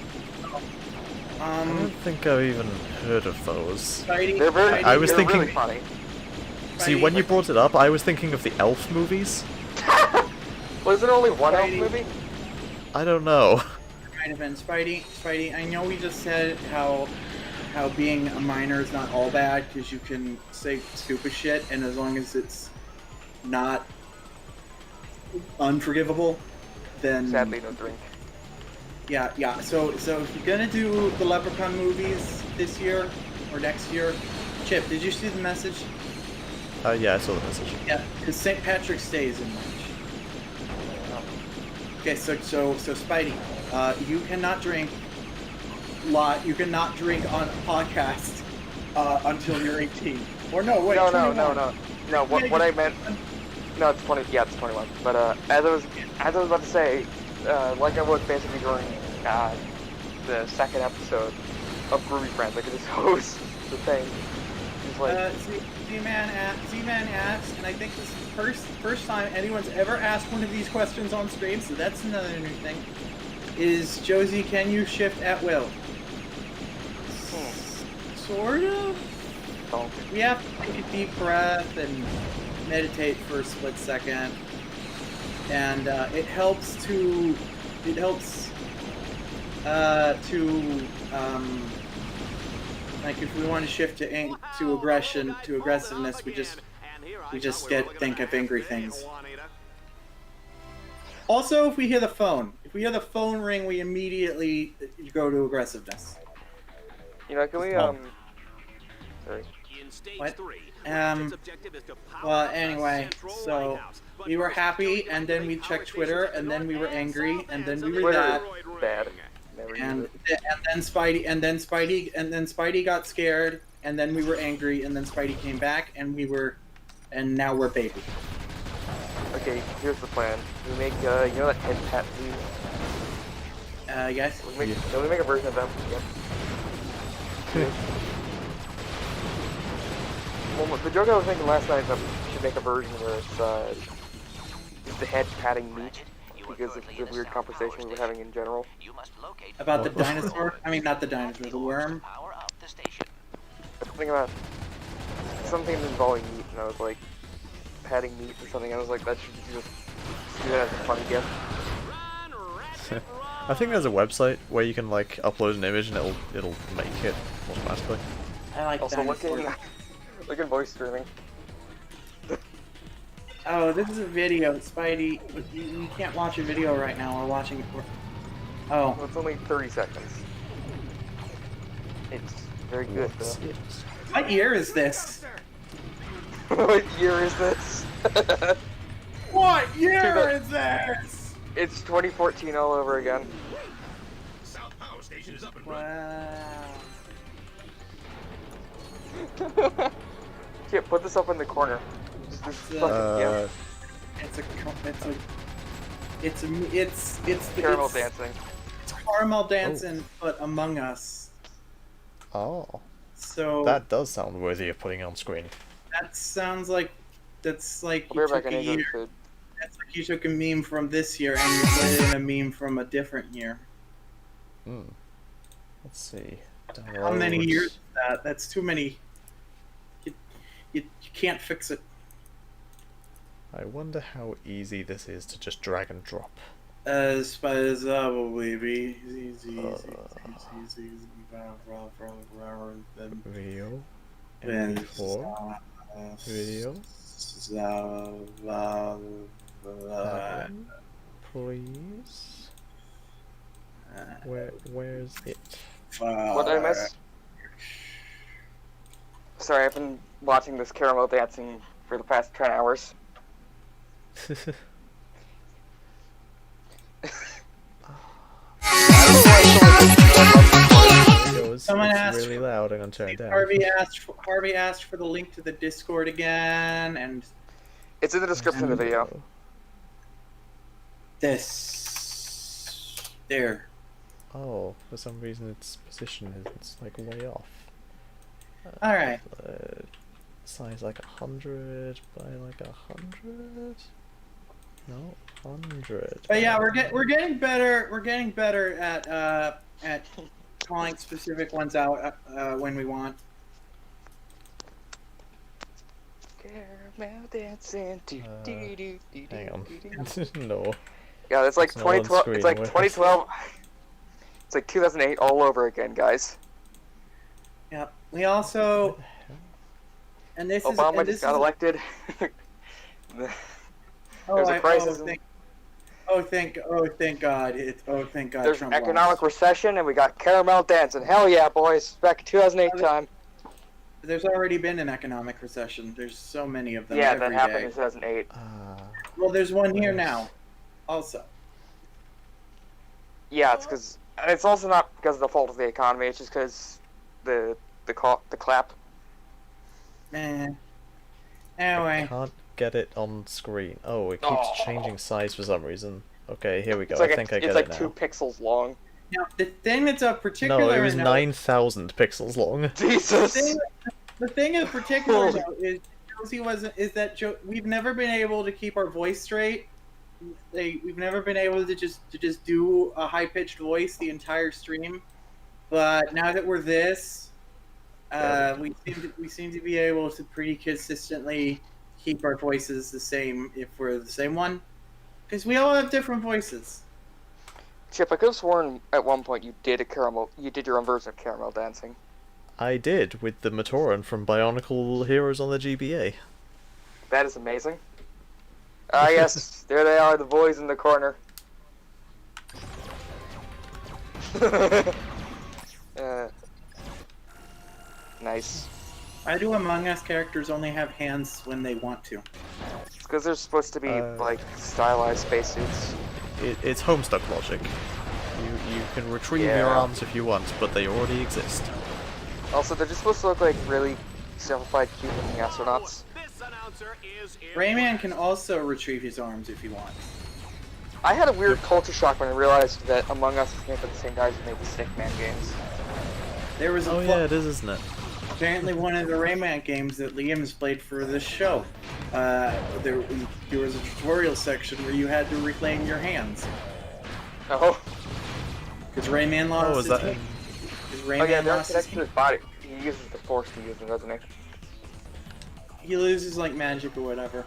I don't think I've even heard of those. Spidey, they're very. I was they're thinking. Really funny. See, when you brought it up, I was thinking of the Elf movies. Was there only one Elf movie? I don't know. Might have been Spidey. I know we just said how being a minor is not all bad because you can say stupid shit, and as long as it's not unforgivable, then sadly no drink. Yeah. So if you're gonna do the Leprechaun movies this year or next year, Chip, did you see the message? Yeah, I saw the message. Yeah, because St. Patrick's Day is in March. Okay, so Spidey, you cannot drink. You cannot drink on a podcast until you're 18. Or no, wait. No. What I meant. No, it's 20. Yeah, it's 21. But as I was about to say, like I was basically during the second episode of Groovy Friends, I could just host the thing. Just like Z-Man asked, and I think this is the first time anyone's ever asked one of these questions on stream, so that's another new thing. Is Josie, can you shift at will? Sort of. Oh. We have to take a deep breath and meditate for a split second, and it helps like if we want to shift to aggressiveness, we just think of angry things. Also, if we hear the phone ring, we immediately go to aggressiveness. You know, can we sorry. What? Well, anyway, so we were happy, and then we checked Twitter, and then we were angry, and then we were bad. And then Spidey got scared, and then we were angry, and then Spidey came back, and and now we're baby. Okay, here's the plan. We make you know that head pat meme? Yes. We make a version of them. Yep. Well, the joke I was thinking last night is that we should make a version where it's the head patting meat because of the weird conversation we were having in general. About the dinosaur? I mean, not the dinosaur, the worm. Something about something involving meat, and I was like patting meat or something. I was like, that should just do that as a funny gift. I think there's a website where you can like upload an image and it'll make it automatically. I like also look at voice streaming. Oh, this is a video, Spidey. You can't watch a video right now. We're watching it for. Oh. Well, it's only 30 seconds. It's very good, though. What year is this? What year is this? What year is this? It's 2014 all over again. Wow. Here, put this up in the corner. It's caramel dancing. It's caramel dancing, but Among Us. Oh. So that does sound worthy of putting on screen. That sounds like you took a year. That's like you took a meme from this year and you put it in a meme from a different year. Let's see. How many years is that? That's too many. You can't fix it. I wonder how easy this is to just drag and drop. Baby. Video MP4 video. That one, please. Where's it? What did I miss? Sorry, I've been watching this caramel dancing for the past 10 hours. Someone asked. Really loud. I'm gonna turn it down. Harvey asked for the link to the Discord again, and it's in the description of the video. There. Oh, for some reason its position is like way off. All right. Size like 100 by like 100. No, 100. But yeah, we're getting better. We're getting better at calling specific ones out when we want. Caramel dancing. Hang on. No. Yeah, it's like 2012. It's like 2012. It's like 2008 all over again, guys. Yeah. We also. And this Obama just got elected. There's a crisis. Thank God! Thank God! There's Trump an economic lost. recession, and we got caramel dancing. Hell yeah, boys! Back in 2008 time. There's already been an economic recession. There's so many of them. Yeah, every that happened day. in 2008. Well, there's one here now, also. Yeah, it's also not because of the fault of the economy. It's just because the clap. Man. I Anyway. can't get it on screen. Oh, it keeps changing size for some reason. Okay, here we go. It's like I think I get it it's now. like 2 pixels long. Now, the thing that's of particular No, it was note, 9,000 pixels long. Jesus. The thing of particular note is we've never been able to keep our voice straight. We've never been able to just do a high-pitched voice the entire stream. But now that we're this, we seem to be able to pretty consistently keep our voices the same if we're the same one, because we all have different voices. Chip, I could have sworn at one point you did your own version of caramel dancing. I did, with the Matoran from Bionicle Heroes on the GBA. That is amazing. Ah yes, there they are, the boys in the corner. Nice. Why do Among Us characters only have hands when they want to? It's because they're supposed to be like stylized spacesuits. It's Homestuck logic. You can retrieve your arms if you want, but they already exist. Also, they're just supposed to look like really simplified, cute-looking astronauts. Rayman can also retrieve his arms if he wants. I had a weird culture shock when I realized that Among Us is made by the same guys who made the Stickman games. There was yeah, it is, isn't it? Apparently, one of the Rayman games that Liam's played for this show, there was a tutorial section where you had to reclaim your hands. Oh. Because Rayman lost his hand. Rayman lost his hand. His body. He uses the Force to use it, doesn't he? He loses like magic or whatever.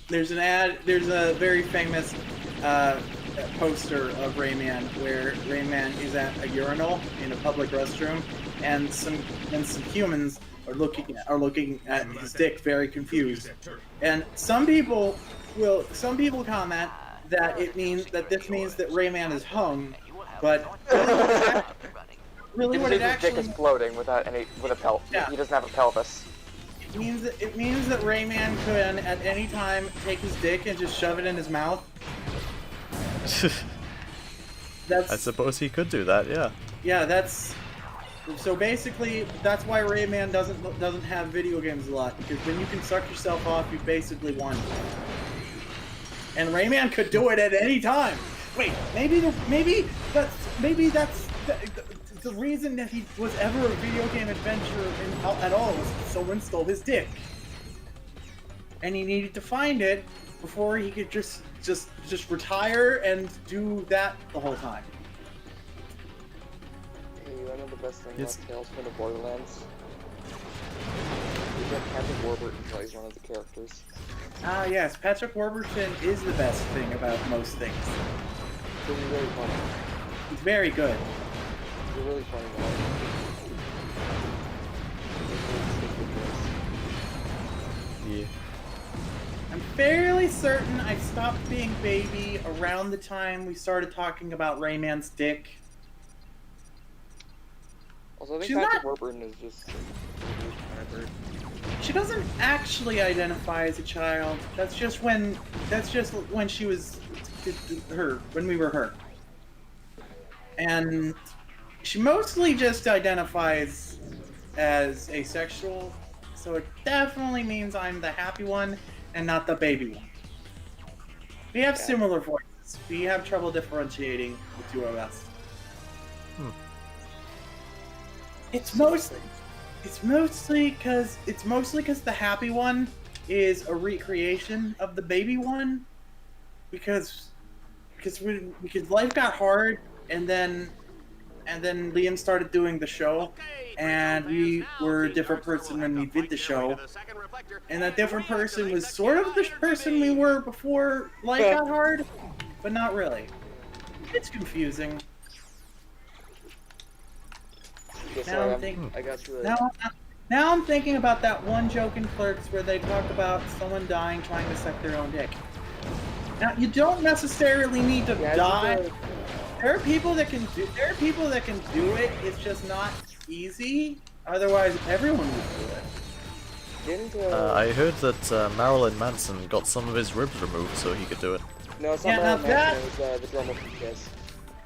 There's a very famous poster of Rayman where Rayman is at a urinal in a public restroom, and some humans are looking at his dick very confused. And some people comment that this means that Rayman is hung, but really what it actually his dick is floating with a pelvis. Yeah. He doesn't have a pelvis. It means that Rayman can at any time take his dick and just shove it in his mouth. I suppose he could do that, yeah. Yeah, so basically that's why Rayman doesn't have video games a lot, because when you can suck yourself off, you basically won. And Rayman could do it at any time. Wait, maybe that's the reason that he was ever a video game adventurer at all was someone stole his dick, and he needed to find it before he could just retire and do that the whole time. Hey, you know the best thing about Tales from the Borderlands? You get Patrick Warburton plays one of the characters. Ah, yes, Patrick Warburton is the best thing about most things. He's really funny. He's very good. He's really funny. Yeah. I'm fairly certain I stopped being baby around the time we started talking about Rayman's dick. Also, I think She's Patrick not- Warburton is just... She doesn't actually identify as a child. That's just when she was her, when we were her. And she mostly just identifies as asexual, so it definitely means I'm the happy one and not the baby one. We have similar voices. We have trouble differentiating the two of us. It's mostly because the happy one is a recreation of the baby one, because life got hard, and then Liam started doing the show, and we were a different person when we did the show, and that different person was sort of the person we were before life got hard, but not really. It's confusing. Now I'm thinking about that one joke in Clerks where they talk about someone dying trying to suck their own dick. Now you don't necessarily need to die. There are people that can do it. It's just not easy. Otherwise, everyone would do it. I heard that Marilyn Manson got some of his ribs removed so he could do it. No, it's not Marilyn Manson. It was the drummer from Kiss.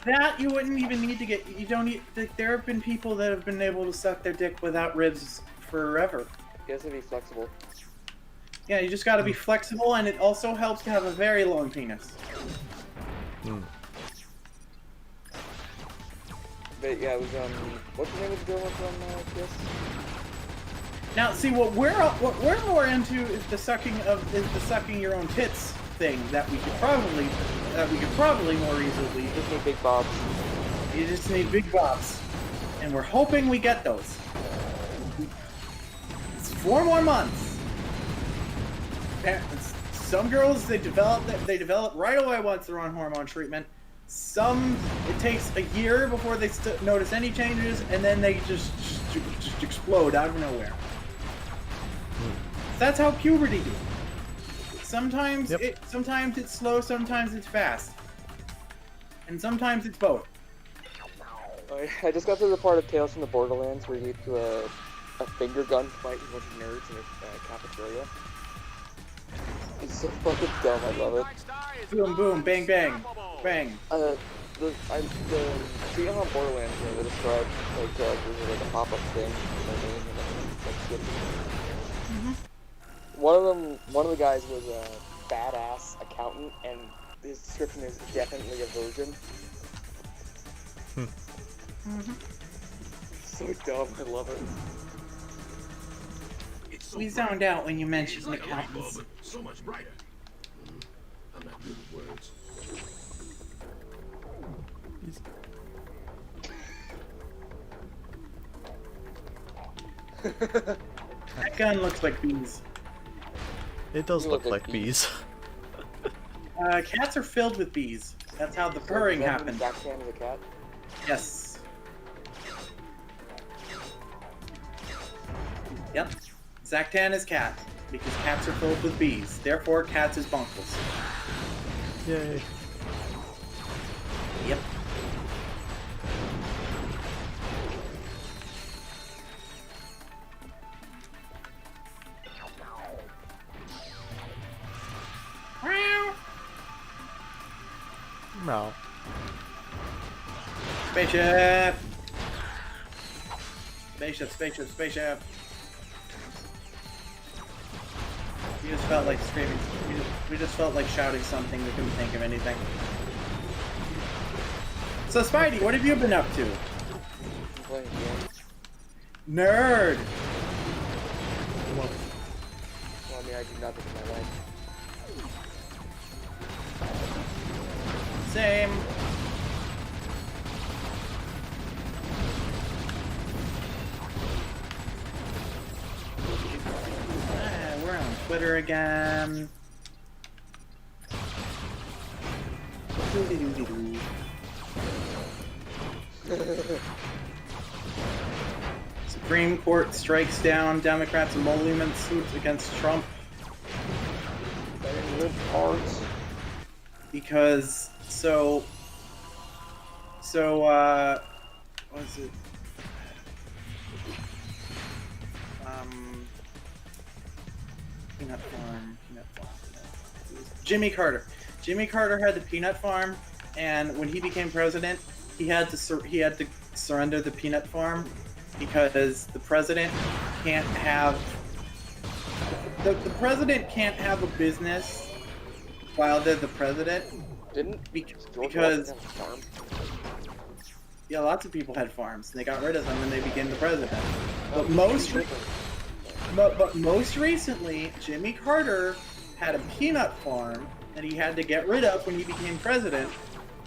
That you wouldn't even need to get. You don't need. There have been people that have been able to suck their dick without ribs forever. You have to be flexible. Yeah, you just got to be flexible, and it also helps to have a very long penis. But yeah, it was what's the name of the drummer from Kiss? Now, see what we're more into is the sucking your own tits thing that we could probably more easily. You just need big bobs. You just need big bobs, and we're hoping we get those. It's 4 more months. Some girls they develop right away once they're on hormone treatment. Some it takes a year before they notice any changes, and then they just explode out of nowhere. That's how puberty is. Sometimes sometimes it's slow, sometimes it's fast, and sometimes it's both. I just got to the part of Tales from the Borderlands where you get to a finger gun fight with a bunch of nerds in a cafeteria. It's so fucking dumb. I love it. Boom, boom, bang, bang, bang. The scene on Borderlands where they describe like characters with like a pop-up thing, One of the guys was a badass accountant, and his description is definitely a virgin. So dumb, I love it. We zoned out when you mentioned accountants. So much brighter. I'm not good with words. That gun looks like bees. It does look like bees. Cats are filled with bees. That's how the purring happens. Zactan is a cat? Yes. Yep. Zactan is cat, because cats are filled with bees. Therefore, cats is bunkles. Yay. Yep. No. Spaceship! Spaceship, spaceship, spaceship! We just felt like screaming. We just felt like shouting something. We couldn't think of anything. So, Spidey, what have you been up to? I'm playing games. Nerd! Well, I mean, I do nothing in my life. Same. We're on Twitter again. Supreme Court strikes down Democrats' emolument suits against Trump. Good parts. Because what is it? Peanut farm. Jimmy Carter. Jimmy Carter had the peanut farm, and when he became president, he had to surrender the peanut farm because the president can't have the president can't have a business while they're the president. Because yeah, lots of people had farms, and they got rid of them, and they became the president. But most recently, Jimmy Carter had a peanut farm that he had to get rid of when he became president,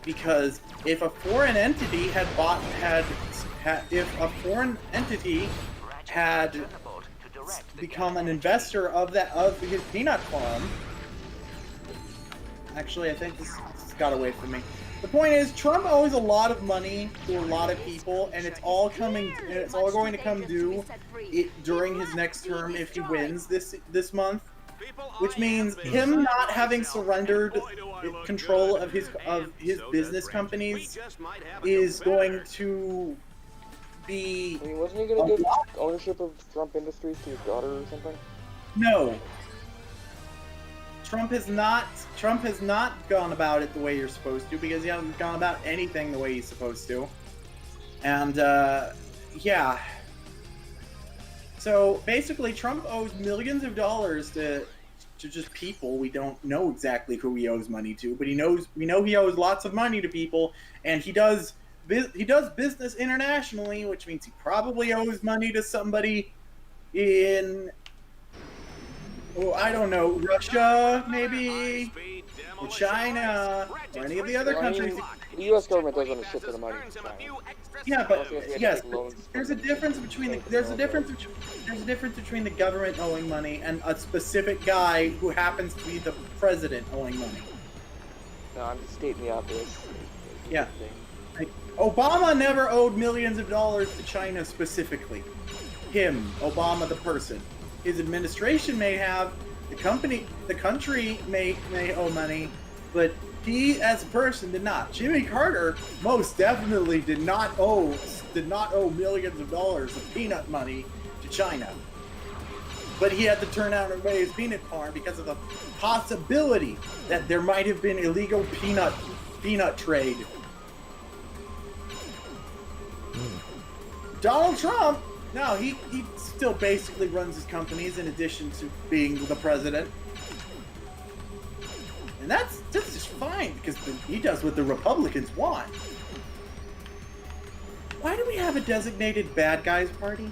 because if a foreign entity had become an investor of his peanut farm. Actually, I think this got away from me. The point is, Trump owes a lot of money to a lot of people, and it's all going to come due during his next term if he wins this month. Which means him not having surrendered control of his business companies is going to be. I mean, wasn't he going to give ownership of Trump Industries to his daughter or something? No. Trump has not gone about it the way you're supposed to, because he hasn't gone about anything the way he's supposed to. And yeah. So basically, Trump owes millions of dollars to just people. We don't know exactly who he owes money to, but we know he owes lots of money to people, and he does business internationally, which means he probably owes money to somebody in, I don't know, Russia maybe, or China, or any of the other countries. The U.S. government doesn't own a shit ton of money. Yeah, but yes, there's a difference between the government owing money and a specific guy who happens to be the president owing money. No, I'm just stating the obvious. Yeah. Like, Obama never owed millions of dollars to China specifically. Him, Obama the person. His administration may have, the country may owe money, but he as a person did not. Jimmy Carter most definitely did not owe millions of dollars of peanut money to China. But he had to turn out and raise peanut farm because of the possibility that there might have been illegal peanut trade. Donald Trump, no, he still basically runs his companies in addition to being the president. And that's just fine, because he does what the Republicans want. Why do we have a designated bad guys party?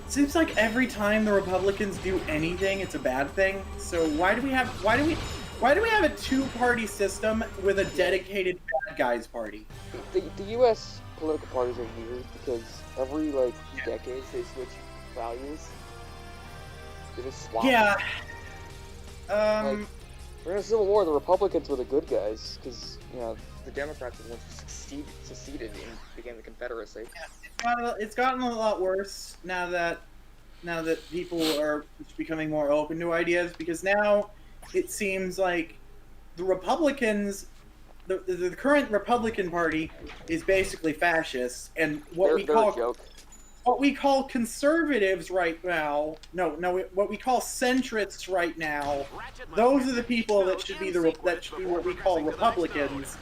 Seems like every time the Republicans do anything, it's a bad thing. So why do we have a two-party system with a dedicated bad guys party? The U.S. political parties are weird because every decades they switch values. They just swap. Yeah. During the Civil War, the Republicans were the good guys because the Democrats were the ones who seceded and became the Confederacy. Yeah, it's gotten a lot worse now that people are becoming more open to ideas, because now it seems like the Republicans, the current Republican Party is basically fascist, and what we call conservatives right now, what we call centrists right now, those are the people that should be what we call Republicans,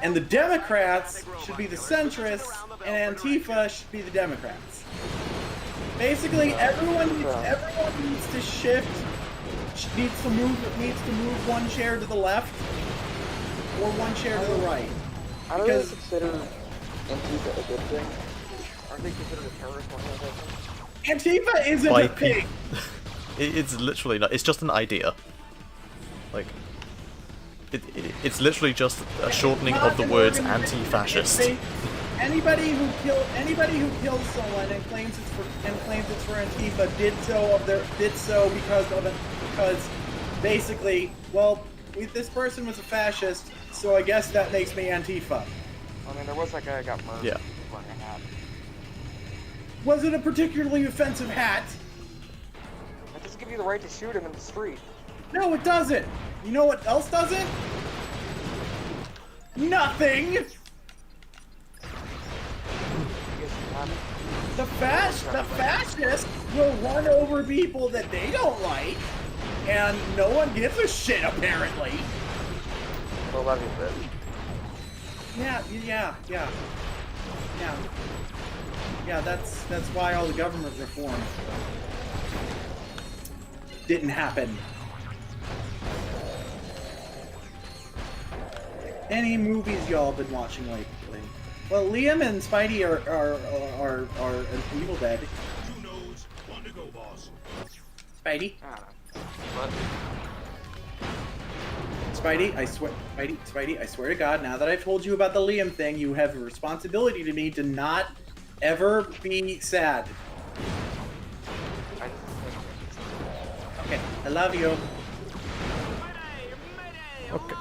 and the Democrats should be the centrists, and Antifa should be the Democrats. Basically, everyone needs to shift, needs to move one chair to the left or one chair to the right. I don't really consider Antifa a good thing. Aren't they considered a terrorist organization? Antifa isn't a thing. It's literally not. It's just an idea. Like, it's literally just a shortening of the words anti-fascist. Anybody who kills someone and claims it's for Antifa did so because basically, well, this person was a fascist, so I guess that makes me Antifa. I mean, there was that guy who got murdered. Yeah. Wearing a hat. Was it a particularly offensive hat? right to shoot him in the street. No, it doesn't. You know what else doesn't? Nothing. The fascists will run over people that they don't like, and no one gives a shit apparently. Well, love you, bit. Yeah, that's why all the government reform didn't happen. Any movies y'all been watching lately? Well, Liam and Spidey are Evil Dead. Who knows? One to go, boss. Spidey? What? Spidey, I swear to God, now that I've told you about the Liam thing, you have a responsibility to me to not ever be sad. Okay, I love you. Okay.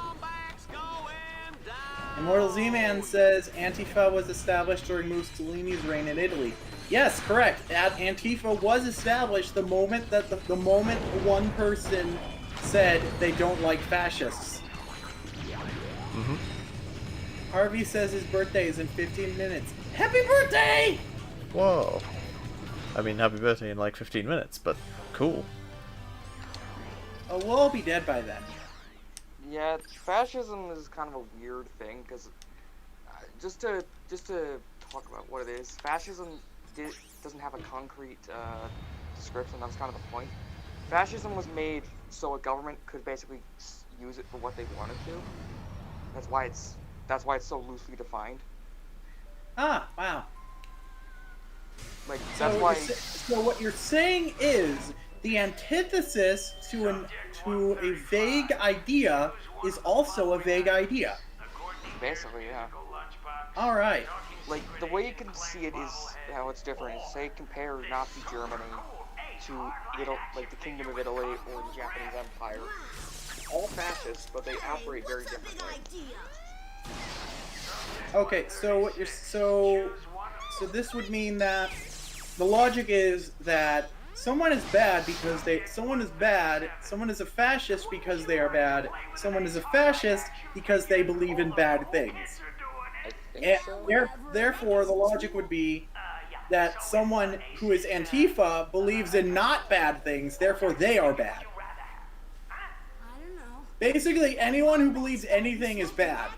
Immortal Z-Man says Antifa was established during Mussolini's reign in Italy. Yes, correct. Antifa was established the moment that the moment one person said they don't like fascists. Mm-hmm. Harvey says his birthday is in 15 minutes. Happy birthday! Whoa. I mean, happy birthday in like 15 minutes, but cool. Oh, we'll all be dead by then. Yeah, fascism is kind of a weird thing because just to talk about what it is, fascism doesn't have a concrete description. That's kind of the point. Fascism was made so a government could basically use it for what they wanted to. That's why it's so loosely defined. Ah, wow. Like So that's why. So what you're saying is the antithesis to a vague idea is also a vague idea. Basically, yeah. All right. Like the way you can see it is how it's different. Is say compare Nazi Germany to like the Kingdom of Italy or the Japanese Empire. All fascists, but they operate very differently. Okay, so what you're so this would mean that the logic is that someone is bad because someone is a fascist because they are bad, someone is a fascist because they believe in bad things. And therefore the logic would be that someone who is Antifa believes in not bad things, therefore they are bad. Basically, anyone who believes anything is bad.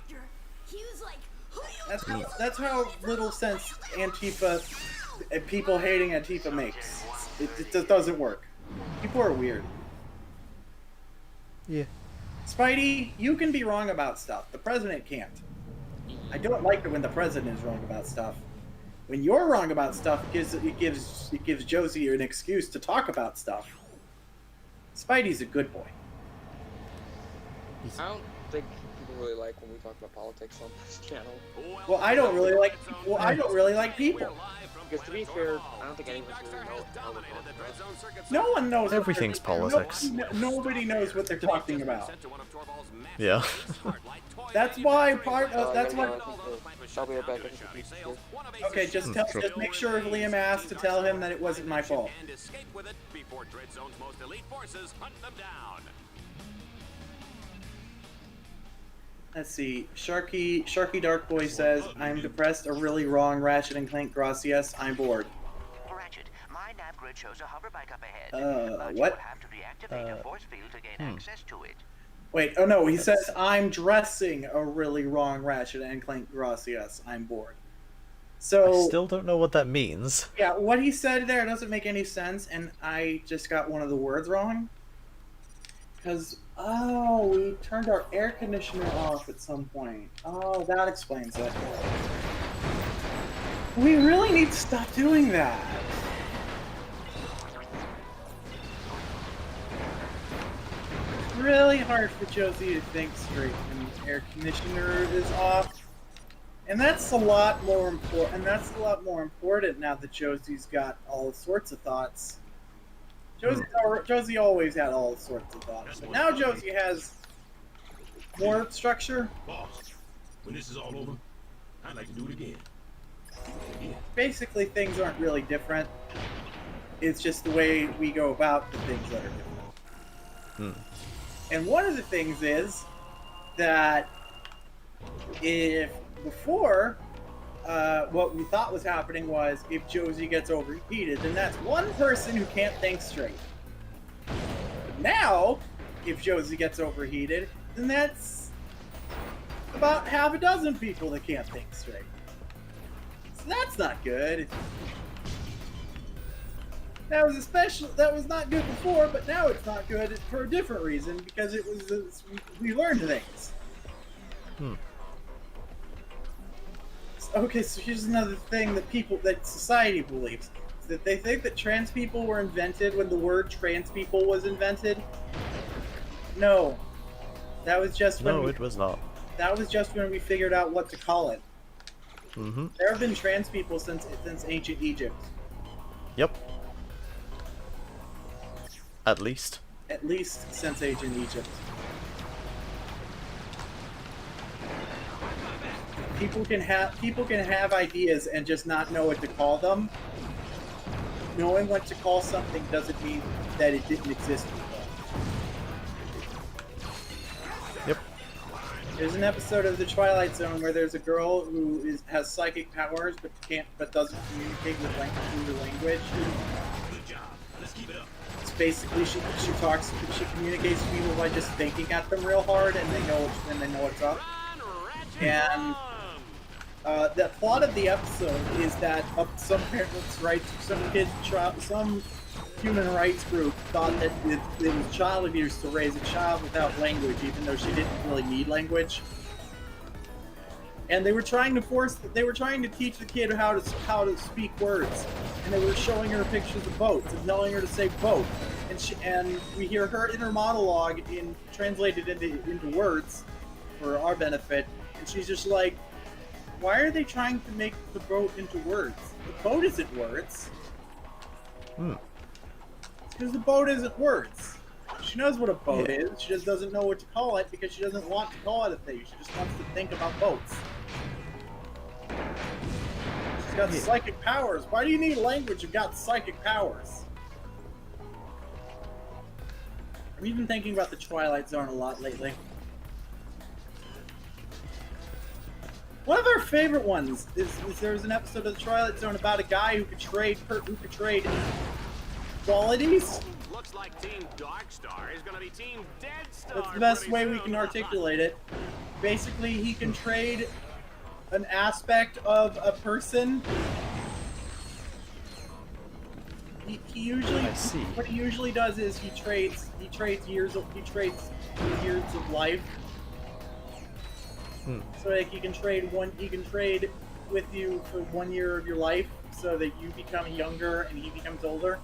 That's how little sense Antifa, people hating Antifa makes. It just doesn't work. People are weird. Yeah. Spidey, you can be wrong about stuff. The president can't. I don't like it when the president is wrong about stuff. When you're wrong about stuff, it gives Josie an excuse to talk about stuff. Spidey's a good boy. I don't think people really like when we talk about politics on this channel. Well, I don't really like. Well, I don't really like people. Because to be fair, I don't think anyone really knows how they're talking about. No one knows. Everything's politics. Nobody knows what they're talking about. Yeah. That's why that's why. I'll be right back. Okay, just make sure if Liam asks to tell him that it wasn't my fault. Let's see. Sharky Dark Boy says, I'm depressed, a really wrong Ratchet and Clank, gracias, I'm bored. Ratchet, my nav grid shows a hover bike up ahead. What? You have to reactivate a force field to gain access to it. Wait, oh no, he says, I'm dressing a really wrong Ratchet and Clank, gracias, I'm bored. So I still don't know what that means. Yeah, what he said there doesn't make any sense, and I just got one of the words wrong. Because, oh, we turned our air conditioner off at some point. Oh, that explains it. We really need to stop doing that. It's really hard for Josie to think straight when the air conditioner is off. And that's a lot more important. And that's a lot more important now that Josie's got all sorts of thoughts. Josie always had all sorts of thoughts, but now Josie has more structure. Boss, when this is all over, I'd like to do it again. Basically, things aren't really different. It's just the way we go about the things that are different. And one of the things is that if before, what we thought was happening was if Josie gets overheated, then that's one person who can't think straight. Now, if Josie gets overheated, then that's about half a dozen people that can't think straight. So that's not good. That was not good before, but now it's not good for a different reason, because we learned things. Okay, so here's another thing that society believes. Is that they think that trans people were invented when the word trans people was invented. No. That was just when No, it was not. That was just when we figured out what to call it. Mm-hmm. There have been trans people since ancient Egypt. Yep. At least. At least since ancient Egypt. People can have ideas and just not know what to call them. Knowing what to call something doesn't mean that it didn't exist before. Yep. There's an episode of The Twilight Zone where there's a girl who has psychic powers but doesn't communicate with language. Good job. Let's keep it up. It's basically she communicates to people by just thinking at them real hard, and they know what's up. And the plot of the episode is that some parents' rights, some human rights group thought that it was child abuse to raise a child without language, even though she didn't really need language. And they were trying to teach the kid how to speak words, and they were showing her pictures of boats and telling her to say boat, and we hear her inner monologue translated into words for our benefit, and she's just like, why are they trying to make the boat into words? The boat isn't words. It's because the boat isn't words. She knows what a boat is. She just doesn't know what to call it because she doesn't want to call it a thing. She just wants to think about boats. She's got psychic powers. Why do you need language? You've got psychic powers. I've been thinking about the Twilight Zone a lot lately. One of our favorite ones is there was an episode of the Twilight Zone about a guy who could trade qualities. Looks like Team Darkstar is gonna be Team Deadstar. That's the best way we can articulate it. Basically, he can trade an aspect of a person. What he usually does is he trades years of life. So like he can trade with you for 1 year of your life, so that you become younger and he becomes older.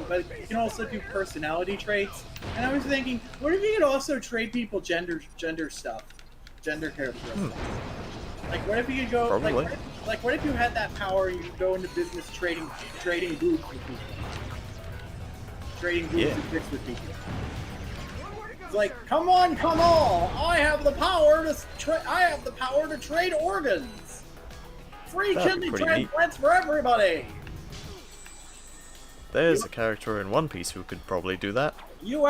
But you can also do personality traits. And I was thinking, what if you could also trade people gender stuff, gender characteristics? Like, what if you could go what if you had that power and you could go into business trading boobs with people, trading boobs and dicks with people? It's like, come on! I have the power to trade organs. Free kidney transplants for everybody. There's a character in One Piece who could probably do that. You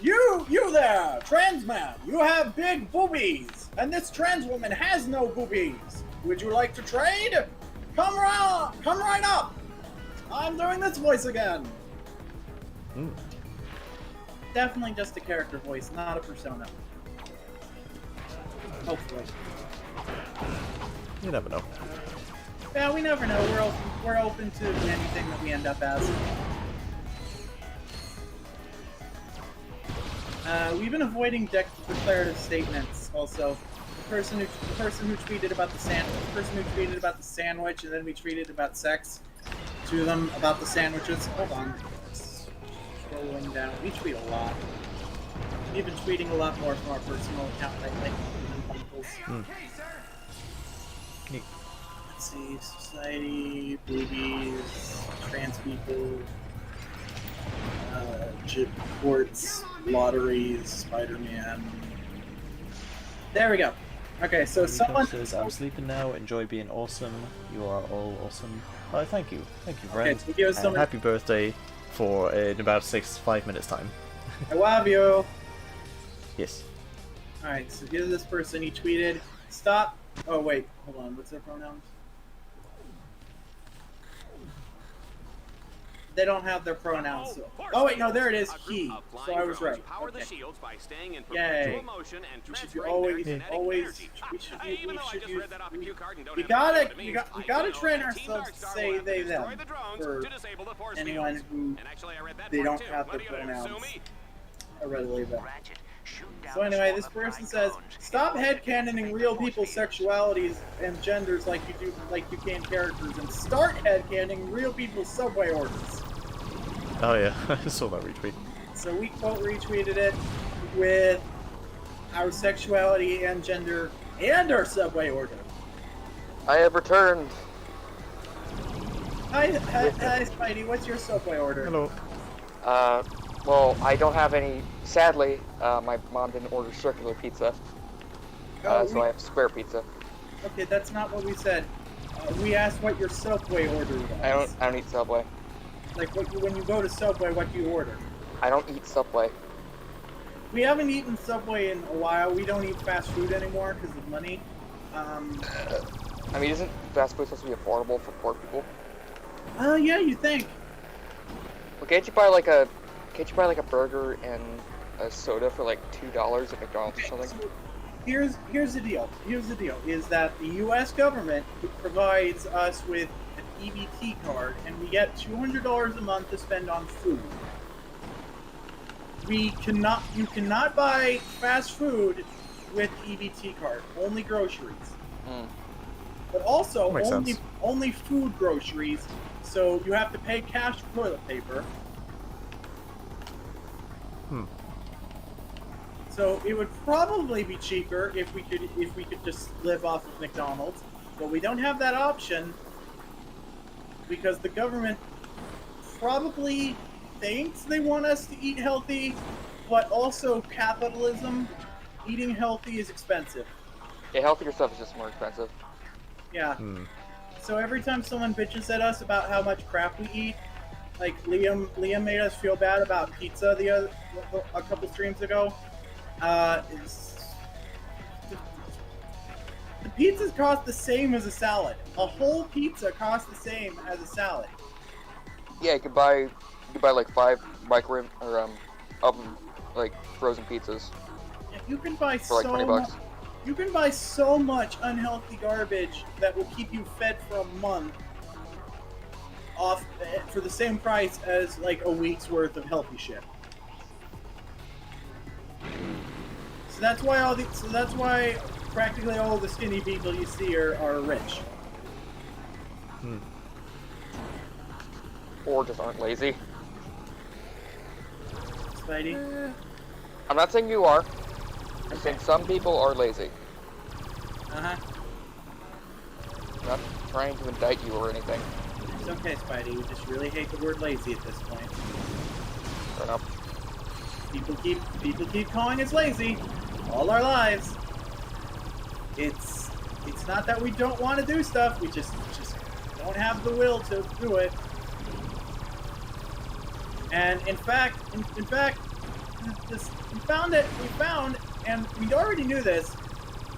there, trans man. You have big boobies, and this trans woman has no boobies. Would you like to trade? Come right up. I'm doing this voice again. Definitely just a character voice, not a persona. Hopefully. You never know. Yeah, we never know. We're open to anything that we end up as. We've been avoiding declarative statements. Also, the person who tweeted about the sandwich, and then we tweeted about sex to them about the sandwiches. Hold on. Scrolling down. We tweet a lot. We've been tweeting a lot more from our personal account lately. Let's see, society, boobies, trans people, ports, lotteries, Spider-Man. There we go. Okay, so someone says, I'm sleeping now. Enjoy being awesome. You are all awesome. Oh, thank you, friend. Okay, so give us and someone... happy birthday for in about 5 minutes time. I love you. Yes. All right, so here's this person. He tweeted, "Stop." Oh wait, hold on. What's their pronouns? They don't have their pronouns. So... Oh wait, no, there it is. He. So I was right. Okay. Yay. We should always. We gotta train ourselves to say they them for anyone who they don't have their pronouns readily available. So anyway, this person says, "Stop headcanoning real people's sexualities and genders like you can characters, and start headcanoning real people's subway orders." Oh yeah, I saw that retweet. So we quote retweeted it with our sexuality and gender and our subway order. I have returned. Hi, Spidey. What's your subway order? Hello. Well, I don't have any. Sadly, my mom didn't order circular pizza, so I have square pizza. Okay, that's not what we said. We asked what your subway order was. I don't eat Subway. Like, when you go to Subway, what do you order? I don't eat Subway. We haven't eaten Subway in a while. We don't eat fast food anymore because of money. I mean, isn't fast food supposed to be affordable for poor people? Yeah, you think. Well, can't you buy like a burger and a soda for like $2 at McDonald's or something? So here's the deal. Here's the deal: is that the U.S. government provides us with an EBT card, and we get $200 a month to spend on food. You cannot buy fast food with EBT card. Only groceries. But also only food groceries. So you have to pay cash for toilet paper. So it would probably be cheaper if we could just live off of McDonald's, but we don't have that option because the government probably thinks they want us to eat healthy, but also capitalism, eating healthy is expensive. Yeah, healthier stuff is just more expensive. Yeah. So every time someone bitches at us about how much crap we eat, like Liam made us feel bad about pizza a couple streams ago. The pizzas cost the same as a salad. A whole pizza costs the same as a salad. Yeah, you could buy like 5 microwave or oven like frozen pizzas. You can buy for like $20. You can buy so much unhealthy garbage that will keep you fed for a month off for the same price as like a week's worth of healthy shit. So that's why practically all the skinny people you see are rich. Or just aren't lazy. Spidey? I'm not saying you are. I'm saying some people are lazy. Uh-huh. I'm not trying to indict you or anything. It's okay, Spidey. We just really hate the word lazy at this point. Fair enough. People keep calling us lazy all our lives. It's not that we don't want to do stuff. We just don't have the will to do it. And in fact, we found, and we already knew this,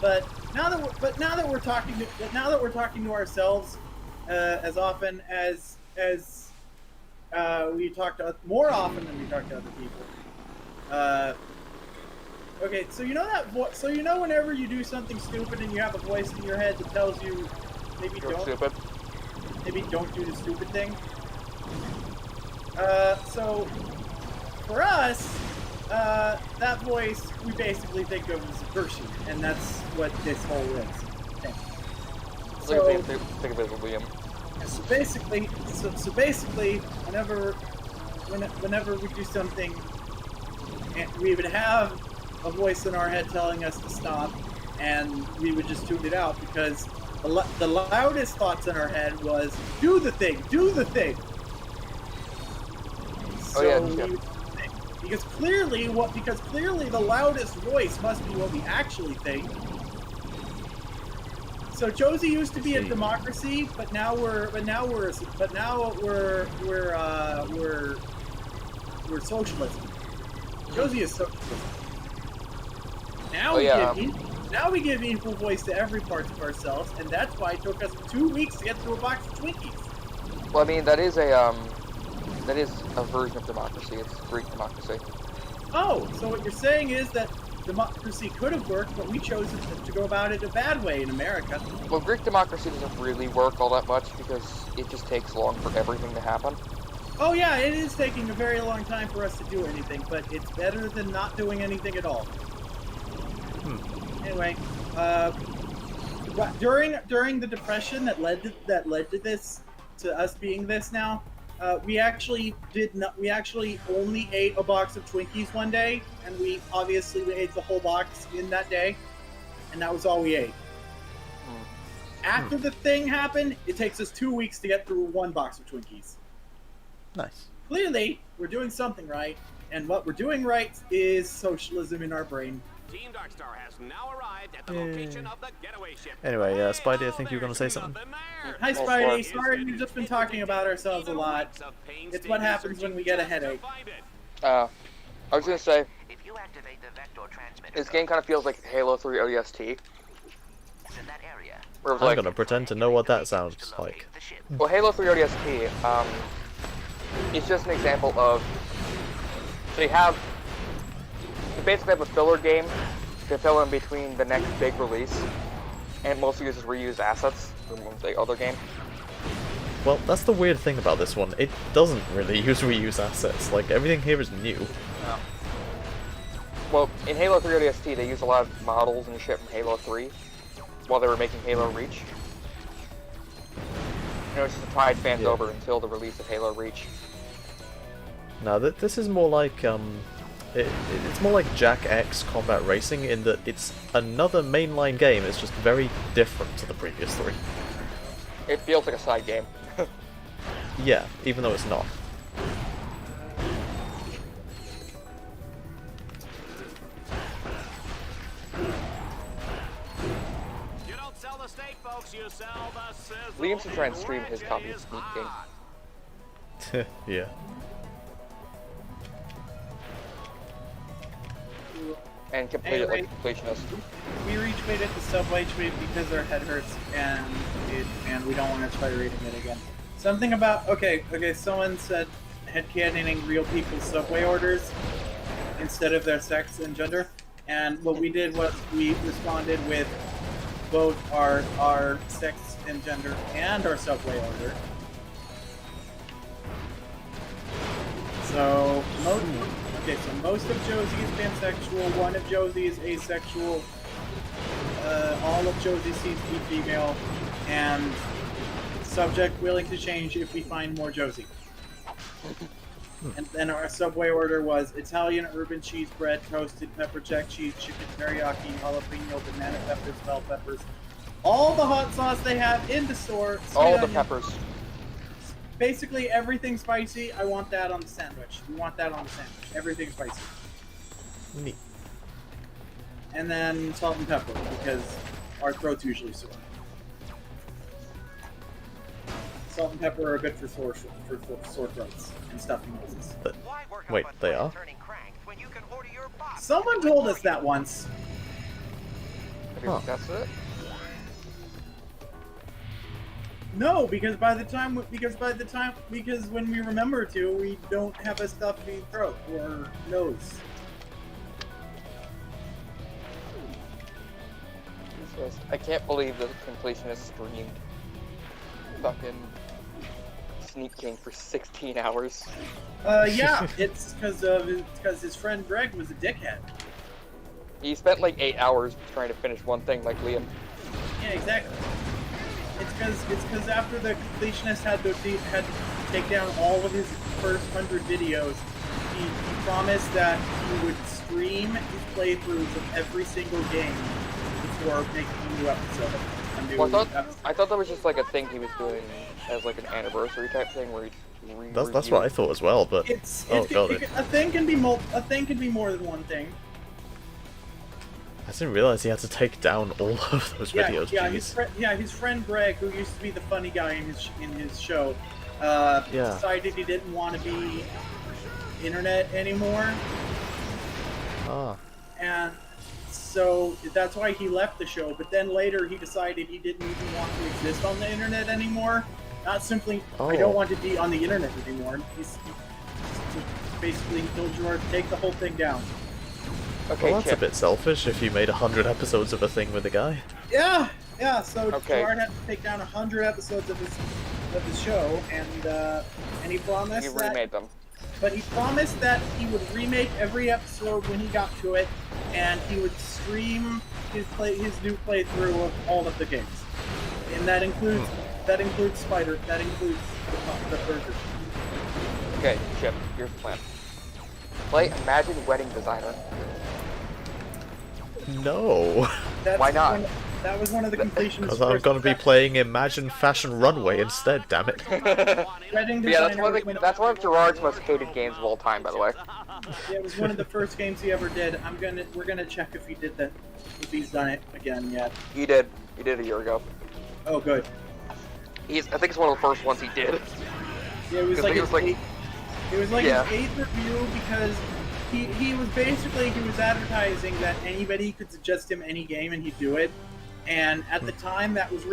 but now that we're talking to ourselves as often as we talk to more often than we talk to other people. Okay, so you know that whenever you do something stupid and you have a voice in your head that tells you maybe don't do the stupid thing. So for us, that voice we basically think of as a person, and that's what this whole is. Okay. So think of it as William. So basically, whenever we do something, we would have a voice in our head telling us to stop, and we would just tune it out because the loudest thoughts in our head was do the thing. So because clearly the loudest voice must be what we actually think. So Josie used to be a democracy, but now we're socialism. Josie is socialism. Now we give equal voice to every part of ourselves, and that's why it took us 2 weeks to get through a box of Twinkies. Well, I mean, that is a version of democracy. It's Greek democracy. Oh, so what you're saying is that democracy could have worked, but we chose to go about it a bad way in America. Well, Greek democracy doesn't really work all that much because it just takes long for everything to happen. Oh yeah, it is taking a very long time for us to do anything, but it's better than not doing anything at all. Anyway, during the depression that led to this, to us being this now, we actually only ate a box of Twinkies one day, and we ate the whole box in that day, and that was all we ate. After the thing happened, it takes us 2 weeks to get through one box of Twinkies. Nice. Clearly, we're doing something right, and what we're doing right is socialism in our brain. Team Darkstar has now arrived at the location of the getaway ship. Anyway, Spidey, I think you were going to say something. Hi, Spidey. Sorry, we've just been talking about ourselves a lot. It's what happens when we get a headache. I was going to say, this game kind of feels like Halo 3 ODST. I'm going to pretend to know what that sounds like. Well, Halo 3 ODST, it's just an example of, so you basically have a filler game to fill in between the next big release, and mostly uses reused assets from the other game. Well, that's the weird thing about this one. It doesn't really use reuse assets. Like, everything here is new. Yeah. Well, in Halo 3 ODST, they used a lot of models and shit from Halo 3 while they were making Halo Reach. And it was just to tide fans over until the release of Halo Reach. Now, this is more like, it's more like Jack X Combat Racing in that it's another mainline game, it's just very different to the previous three. It feels like a side game. Yeah, even though it's not. You don't sell the steak, folks, you sell the sizzle. Liam should try and stream his copy of Sneak King. Yeah. And complete it like completionist. We retweeted the subway tweet because our head hurts and we don't want to try reading it again. Something about okay, someone said headcanoning real people's subway orders instead of their sex and gender. And what we did was we responded with both our sex and gender and our subway order. So most of Josie is pansexual, one of Josie is asexual, all of Josie seems to be female, and subject willing to change if we find more Josie. And then our subway order was Italian urban cheese bread, toasted pepper jack cheese, chicken teriyaki, jalapeno, banana peppers, bell peppers, all the hot sauce they have in the store. All the peppers. Basically everything spicy, I want that on the sandwich. We want that on the sandwich. Everything spicy. Neat. And then salt and pepper, because our throat's usually sore. Salt and pepper are good for sore throats and stuffy noses. But, wait, they are? Someone told us that once. That's it? No, because when we remember to, we don't have a stuffy throat or nose. I can't believe the completionist streamed fucking Sneak King for 16 hours. Yeah, it's because his friend Greg was a dickhead. He spent like 8 hours trying to finish one thing, like Liam. Yeah, exactly. It's because after the completionist had to take down all of his first 100 videos, he promised that he would stream his playthroughs of every single game before making a new episode. I thought that was just like a thing he was doing as like an anniversary type thing where he. That's what I thought as well, but a thing can be more than one thing. I didn't realize he had to take down all of those videos. His friend Greg, who used to be the funny guy in his show, decided he didn't want to be internet anymore. Ah. And so that's why he left the show. But then later he decided he didn't even want to exist on the internet anymore. Not simply, I don't want to be on the internet anymore. He's basically told Gerard to take the whole thing down. Okay, well, that's a bit selfish if you made 100 episodes of a thing with a guy. Yeah. So Gerard had to take down 100 episodes of his show, and he promised he remade them. But he promised that he would remake every episode when he got to it, and he would stream his new playthrough of all of the games, and that includes Spider, that includes the Burger. Okay, Chip, here's the plan. Play Imagine Wedding Designer. No. Why not? That was one of the completions. Because I'm going to be playing Imagine Fashion Runway instead, damn it. Yeah, that's one of Gerard's most hated games of all time, by the way. Yeah, it was one of the first games he ever did. We're gonna check if he did that, if he's done it again yet. He did. He did a year ago. Oh, good. I think it's one of the first ones he did. Yeah, it was like his 8th review because he was advertising that anybody could suggest him any game and he'd do it. And at the time, that was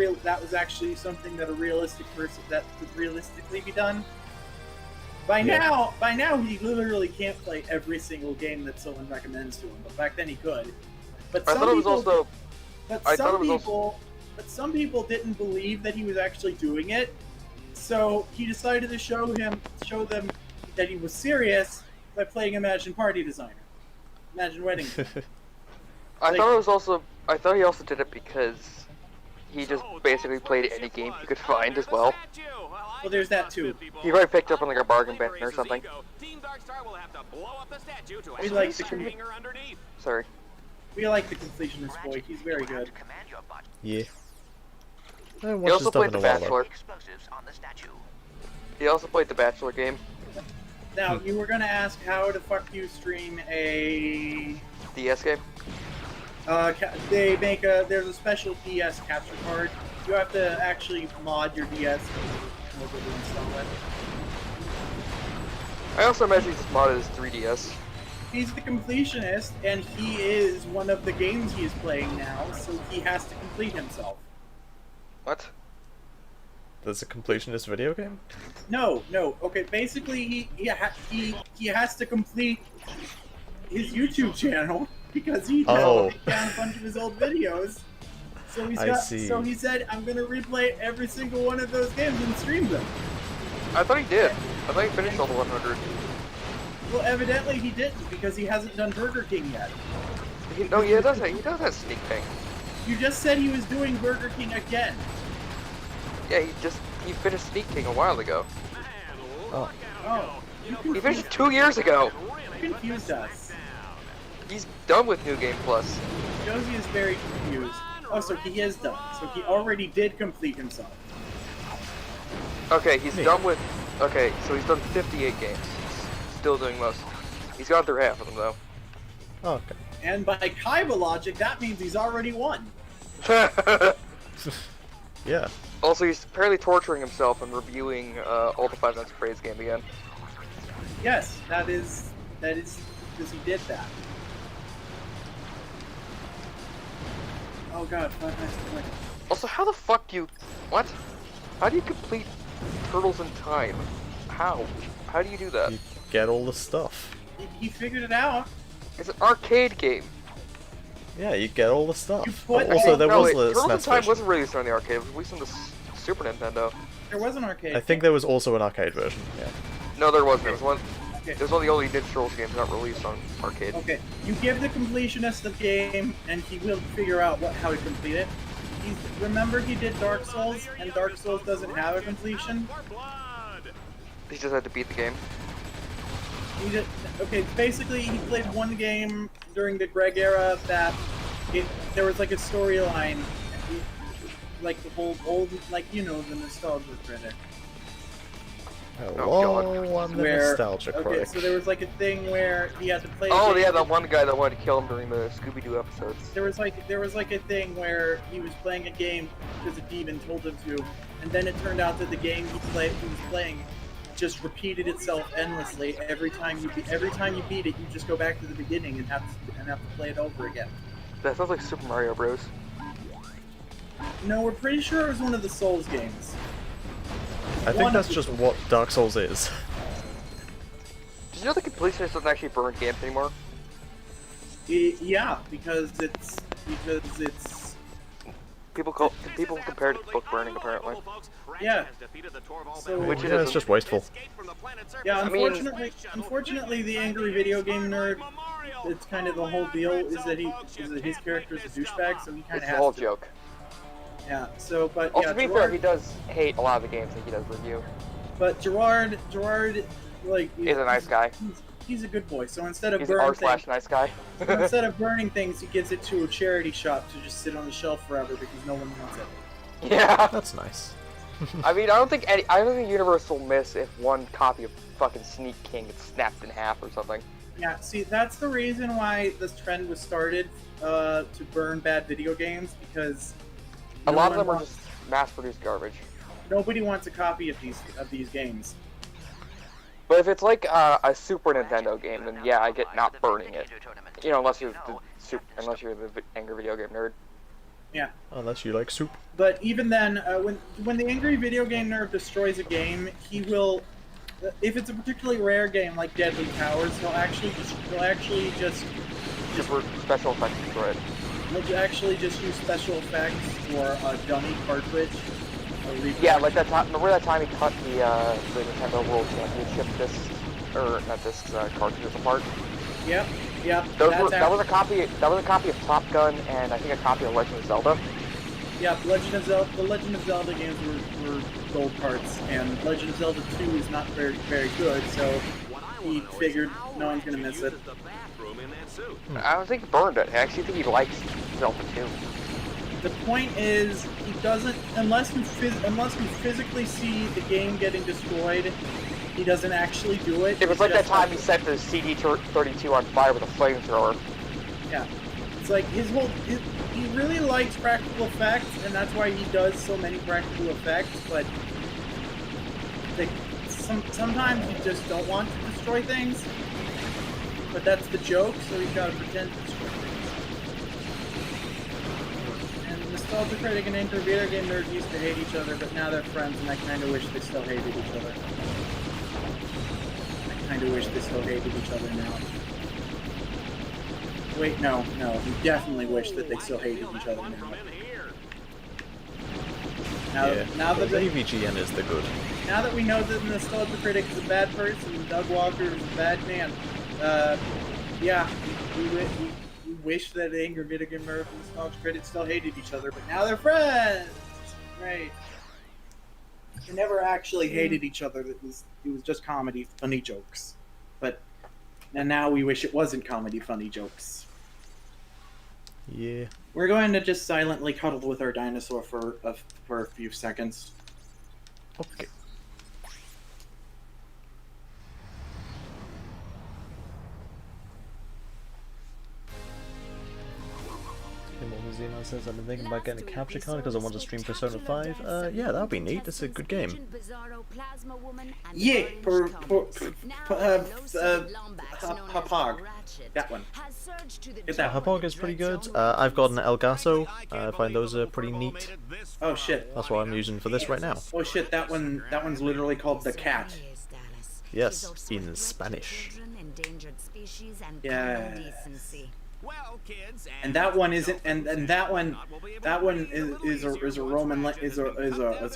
actually something that a realistic person that could realistically be done. By now, he literally can't play every single game that someone recommends to him. But back then, he could. But some people didn't believe that he was actually doing it. So he decided to show them that he was serious by playing Imagine Party Designer, Imagine Wedding. I thought he also did it because he just basically played any game he could find as well. Well, there's that too. He probably picked up on like a bargain bin or something. We like the completionist boy. He's very good. Yeah. He also played The Bachelor. He also played the Bachelor game. Now, you were gonna ask how the fuck you stream a DS game? There's a special DS capture card. You have to actually mod your DS in order to install it. I also imagine he's modded his 3DS. He's the completionist, and he is one of the games he is playing now, so he has to complete himself. What? There's a completionist video game? No. Okay, basically he has to complete his YouTube channel because he downloaded down a bunch of his old videos. So he said, I'm gonna replay every single one of those games and stream them. I thought he did. I thought he finished all the 100. Well, evidently he didn't because he hasn't done Burger King yet. He does that sneak thing. You just said he was doing Burger King again. Yeah, he finished Sneak King a while ago. He finished 2 years ago. You confused us. He's done with New Game Plus. Josie is very confused. Oh, so he is done. So he already did complete himself. Okay, he's done with... Okay, so he's done 58 games. Still doing most. He's gone through half of them, though. Okay. And by Kaiba logic, that means he's already won. Yeah. Also, he's apparently torturing himself and reviewing all the Five Nights at Freddy's game again. Yes, that is because he did that. Oh god, Five Nights at Freddy's. Also, how the fuck do you... What? How do you complete Turtles in Time? How? How do you do that? You get all the stuff. He figured it out. It's an arcade game. Yeah, you get all the stuff. Also, there was a Turtles in Time wasn't released on the arcade. It was released on the Super Nintendo. There was an arcade. I think there was also an arcade version. Yeah. No, there wasn't. It was one. It was one of the only Ninja Turtles games not released on arcade. Okay, you give the completionist the game, and he will figure out how to complete it. Remember, he did Dark Souls, and Dark Souls doesn't have a completion. He just had to beat the game. Okay, basically he played one game during the Greg era that there was like a storyline, like the whole old, like, you know, the nostalgia critic. Hello, I'm the nostalgia Okay, critic. so there was like a thing where he had to play. Oh yeah, that one guy that wanted to kill him during the Scooby-Doo episodes. There was like a thing where he was playing a game because a demon told him to, and then it turned out that the game he was playing just repeated itself endlessly. Every time you beat it, you just go back to the beginning and have to play it over again. That sounds like Super Mario Bros. No, we're pretty sure it was one of the Souls games. I think that's just what Dark Souls is. Did you know the completionist doesn't actually burn games anymore? Yeah, because it's people compare it to book burning apparently. Yeah. So which yeah, it's just wasteful. Yeah, unfortunately, the angry video game nerd. It's kind of the whole deal is that his character is a douchebag, so he kind of has the whole to. joke. Yeah. So, but also, yeah, to be fair, he does hate a lot of the games that he does review. But Gerard, like, he's a nice guy. He's a good boy. So instead of he's burning an nice guy. instead of burning things, he gives it to a charity shop to just sit on the shelf forever because no one wants it. Yeah. That's nice. I mean, I don't think Universal will miss if one copy of fucking Sneak King gets snapped in half or something. Yeah, see, that's the reason why this trend was started to burn bad video games, because a lot of them are just mass-produced garbage. Nobody wants a copy of these games. But if it's like a Super Nintendo game, then yeah, I get not burning it. You know, unless you're the angry video game nerd. Yeah. Unless you like soup. But even then, when the angry video game nerd destroys a game, he will. If it's a particularly rare game like Deadly Towers, he'll actually just special effects destroy it. He'll actually just use special effects or a dummy cartridge. Yeah, like that time. Remember that time he cut the Nintendo World Championship discs, or not discs, cartridges apart? Yep. That was a copy of Top Gun, and I think a copy of Legend of Zelda. Yeah, the Legend of Zelda games were gold parts, and Legend of Zelda 2 is not very, very good, so he figured no one's gonna miss it. I don't think he burned it. I actually think he likes Zelda 2. The point is, he doesn't, unless you physically see the game getting destroyed, he doesn't actually do it. It was like that time he set the CD32 on fire with a flamethrower. Yeah. It's like he really likes practical effects, and that's why he does so many practical effects, but sometimes you just don't want to destroy things. But that's the joke, so he's gotta pretend to destroy things. And Nostalgia Critic and Angry Video Game Nerd used to hate each other, but now they're friends, and I kinda wish they still hated each other. Now. Wait, no, we definitely wish that they still hated each other now. Now that AVGN is the good. Now that we know that the Nostalgia Critic is a bad person and Doug Walker is a bad man, yeah, we wish that Angry Video Game Nerd and Nostalgia Critic still hated each other, but now they're friends! Right. They never actually hated each other, it was just comedy, funny jokes. And now we wish it wasn't comedy, funny jokes. Yeah. We're going to just silently cuddle with our dinosaur for a few seconds. Okay. Zeno says, I've been thinking about getting a capture card because I want to stream Persona 5. Yeah, that would be neat. It's a good game. Yeah, Hapog. That one. Hapog is pretty good. I've got an El Gaso. I find those are pretty neat. Oh shit. That's what I'm using for this right now. Oh shit, that one's literally called the cat. Yes, in Spanish. Yeah. And that one isn't, and that one is a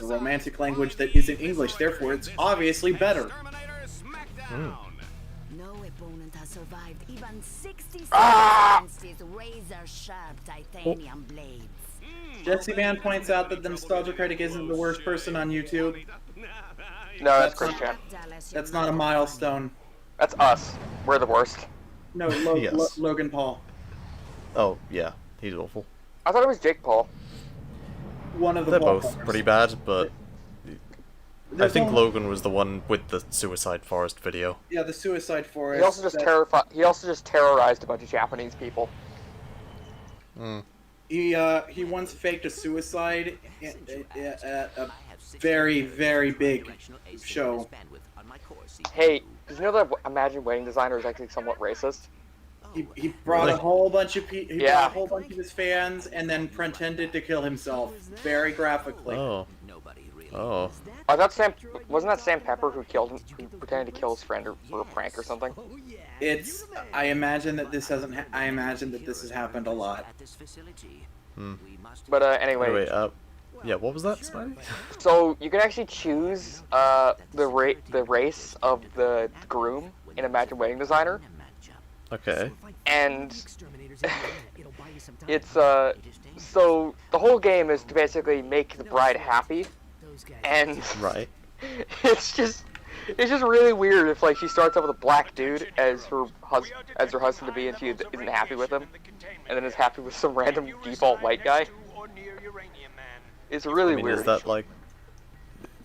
romantic language that isn't English. Therefore, it's obviously better. No opponent has survived even 60 seconds against these razor-sharp titanium blades. Jesse Man points out that the Nostalgia Critic isn't the worst person on YouTube. No, that's Christian. That's not a milestone. That's us. We're the worst. No, Yes. Logan Paul. Oh, yeah. He's awful. I thought it was Jake Paul. One of the They're Paul both brothers. pretty bad, but... I think Logan was the one with the Suicide Forest video. Yeah, the Suicide Forest. He also just terrorized a bunch of Japanese people. He once faked a suicide at a very, very big show. Hey, did you know that Imagine Wedding Designer is actually somewhat racist? He brought a whole bunch of brought Yeah. a whole bunch of his fans and then pretended to kill himself very graphically. Oh. Oh. Oh, that's Sam. Wasn't that Sam Pepper who killed him? Who pretended to kill his friend for a prank or something? It's. I imagine that this hasn't. I imagine that this has happened a lot. But anyway. Wait, yeah, what was that, Spidey? So you can actually choose the race of the groom in Imagine Wedding Designer. Okay. And it's so the whole game is to basically make the bride happy, and right. it's just really weird if like she starts off with a black dude as her husband to be, and she isn't happy with him, and then is happy with some random default white guy. It's really weird.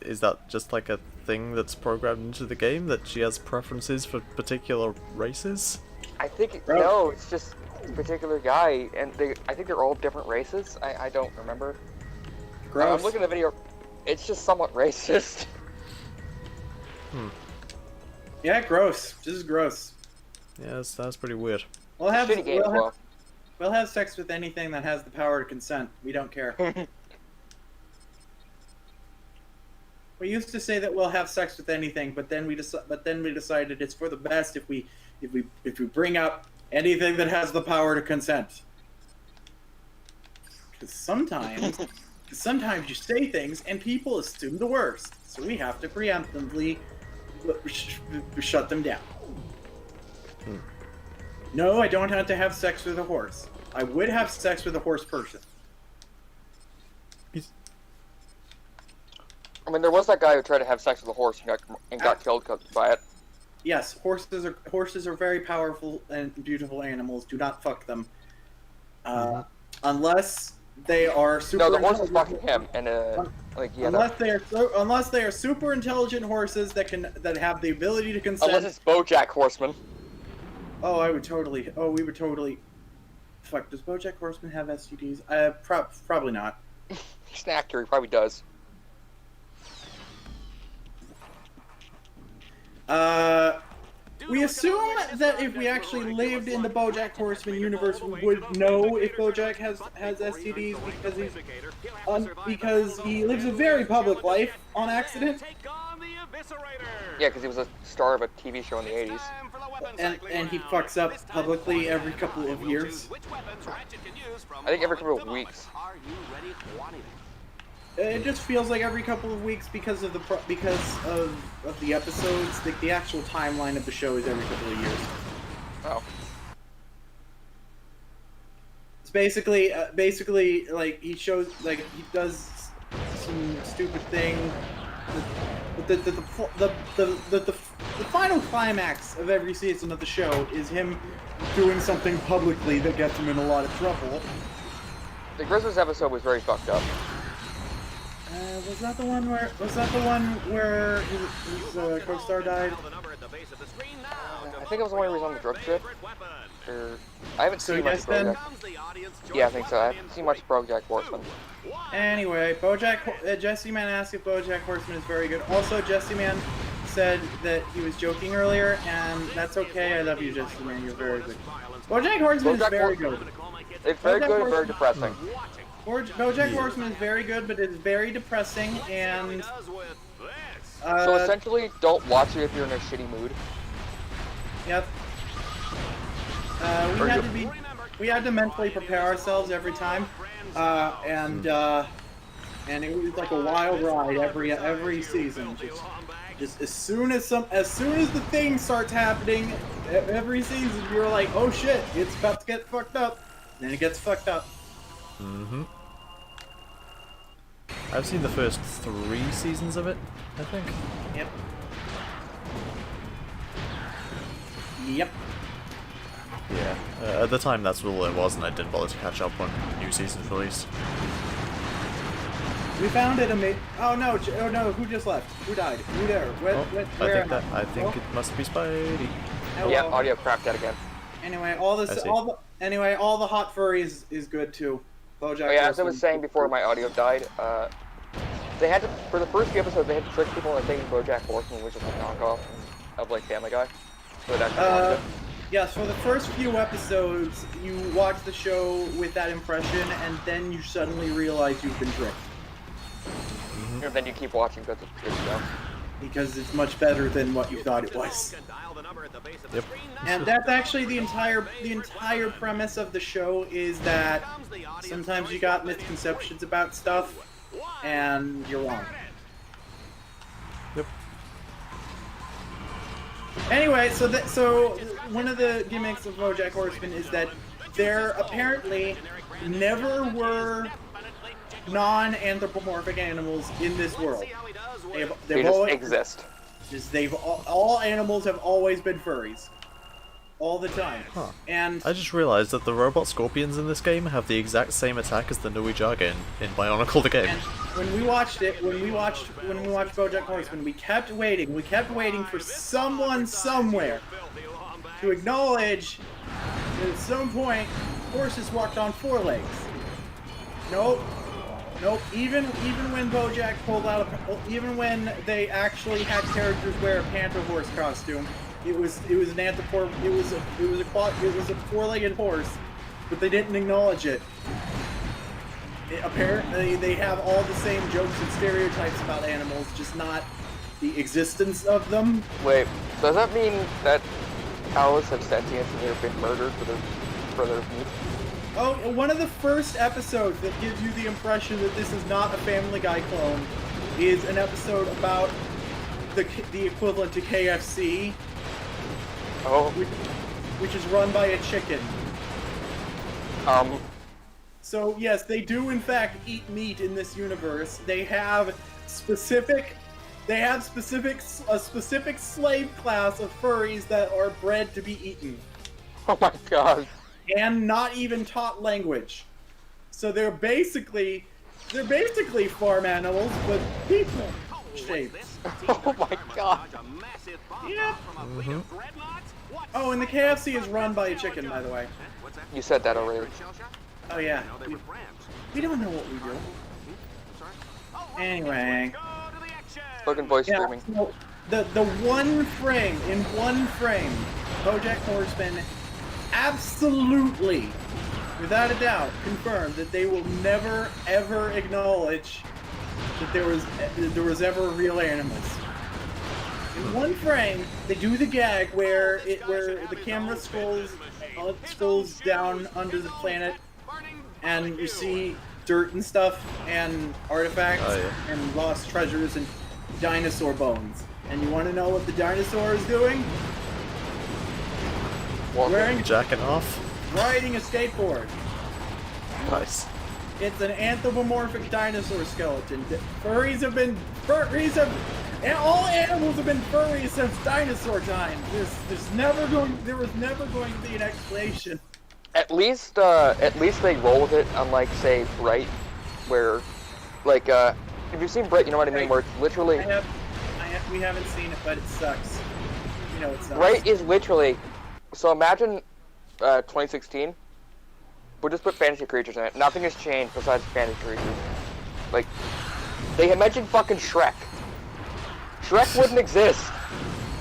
Is that just like a thing that's programmed into the game that she has preferences for particular races? I think no, it's just a particular guy, and I think they're all different races. I don't remember. Gross. I'm looking at the video. It's just somewhat racist. Yeah, gross. This is gross. Yeah, that's pretty weird. We'll have sex with anything that has the power to consent. We don't care. We used to say that we'll have sex with anything, but then we decided it's for the best if we bring up anything that has the power to consent. Because sometimes you say things and people assume the worst, so we have to preemptively shut them down. No, I don't have to have sex with a horse. I would have sex with a horse person. I mean, there was that guy who tried to have sex with a horse and got killed by it. Yes, horses are very powerful and beautiful animals. Do not fuck them, unless they are super. No, the horse was fucking him, and unless they are super intelligent horses that have the ability to consent. Unless it's BoJack Horseman. Oh, we would totally. Fuck, does BoJack Horseman have STDs? Probably not. He's an actor. He probably does. We assume that if we actually lived in the BoJack Horseman universe, we would know if BoJack has STDs because he lives a very public life on accident. Yeah, because he was a star of a TV show in the 80s. And he fucks up publicly every couple of years. I think every couple of weeks. It just feels like every couple of weeks because of the episodes. The actual timeline of the show is every couple of years. Oh. It's basically like he does some stupid thing. The final climax of every season of the show is him doing something publicly that gets him in a lot of trouble. The Christmas episode was very fucked up. Was that the one where his co-star died? I think it was the one where he was on the drug trip. I haven't seen much BoJack. Yeah, I think so. I haven't seen much BoJack Horseman. Anyway, Jesse Man asked if BoJack Horseman is very good. Also, Jesse Man said that he was joking earlier, and that's okay. I love you, Jesse Man. You're very good. BoJack Horseman is very good. It's very good and very depressing. BoJack Horseman is very good, but it's very depressing, and so essentially, don't watch it if you're in a shitty mood. Yep. We had to mentally prepare ourselves every time, and it was like a wild ride every season. Just as soon as the thing starts happening, every season you're like, oh shit, it's about to get fucked up. Then it gets fucked up. Mm-hmm. I've seen the first 3 seasons of it, I think. Yep. Yep. Yeah. At the time, that's all it was, and I didn't bother to catch up when new seasons released. We found it oh no, who just left? Who died? Who there? I think it must be Spidey. Hello. Yeah, audio crapped out again. Anyway, all the hot furries is good too. BoJack. Oh yeah, as I was saying before my audio died, they had to, for the first few episodes, they had to trick people into thinking BoJack Horseman was just a knockoff of like Family Guy. So it actually watched it. Yes, for the first few episodes, you watch the show with that impression, and then you suddenly realize you've been tricked. And then you keep watching because it's good stuff. Because it's much better than what you thought it was. Yep. And that's actually the entire premise of the show, is that sometimes you got misconceptions about stuff, and you're wrong. Yep. Anyway, so one of the gimmicks of BoJack Horseman is that there apparently never were non-anthropomorphic animals in this world. They just exist. All animals have always been furries. All the time. Huh. And I just realized that the robot scorpions in this game have the exact same attack as the Nui Jaga in Bionicle the game. And when we watched BoJack Horseman, we kept waiting for someone somewhere to acknowledge that at some point horses walked on four legs. Nope. Even when BoJack pulled out even when they actually had characters wear a panther horse costume, it was a four-legged horse, but they didn't acknowledge it. Apparently, they have all the same jokes and stereotypes about animals, just not the existence of them. Wait, does that mean that cows have sentience and they've been murdered for their meat? Oh, one of the first episodes that gives you the impression that this is not a Family Guy clone is an episode about the equivalent to KFC. Oh. Which is run by a chicken. So yes, they do in fact eat meat in this universe. They have a specific slave class of furries that are bred to be eaten. Oh my god. And not even taught language. So they're basically farm animals, but people shaped. Oh my god. Yeah. Oh, and the KFC is run by a chicken, by the way. You said that already. Oh yeah. We don't know what we do. Anyway. Spoken voice streaming. So the one frame, BoJack Horseman absolutely, without a doubt, confirmed that they will never ever acknowledge that there was ever real animals. In one frame, they do the gag where the camera scrolls down under the planet, and you see dirt and stuff, and artifacts, and lost treasures, and dinosaur bones. And you want to know what the dinosaur is doing? Jacking off. Riding a skateboard. Nice. It's an anthropomorphic dinosaur skeleton. All animals have been furries since dinosaur time. There was never going to be an explanation. At least they roll with it, unlike say Bright, where, like, if you've seen Bright, you know what I mean, where it's literally. We haven't seen it, but it sucks. You know it sucks. Bright is literally. So imagine 2016. We'll just put fantasy creatures in it. Nothing has changed besides fantasy creatures. Like, they had mentioned fucking Shrek. Shrek wouldn't exist.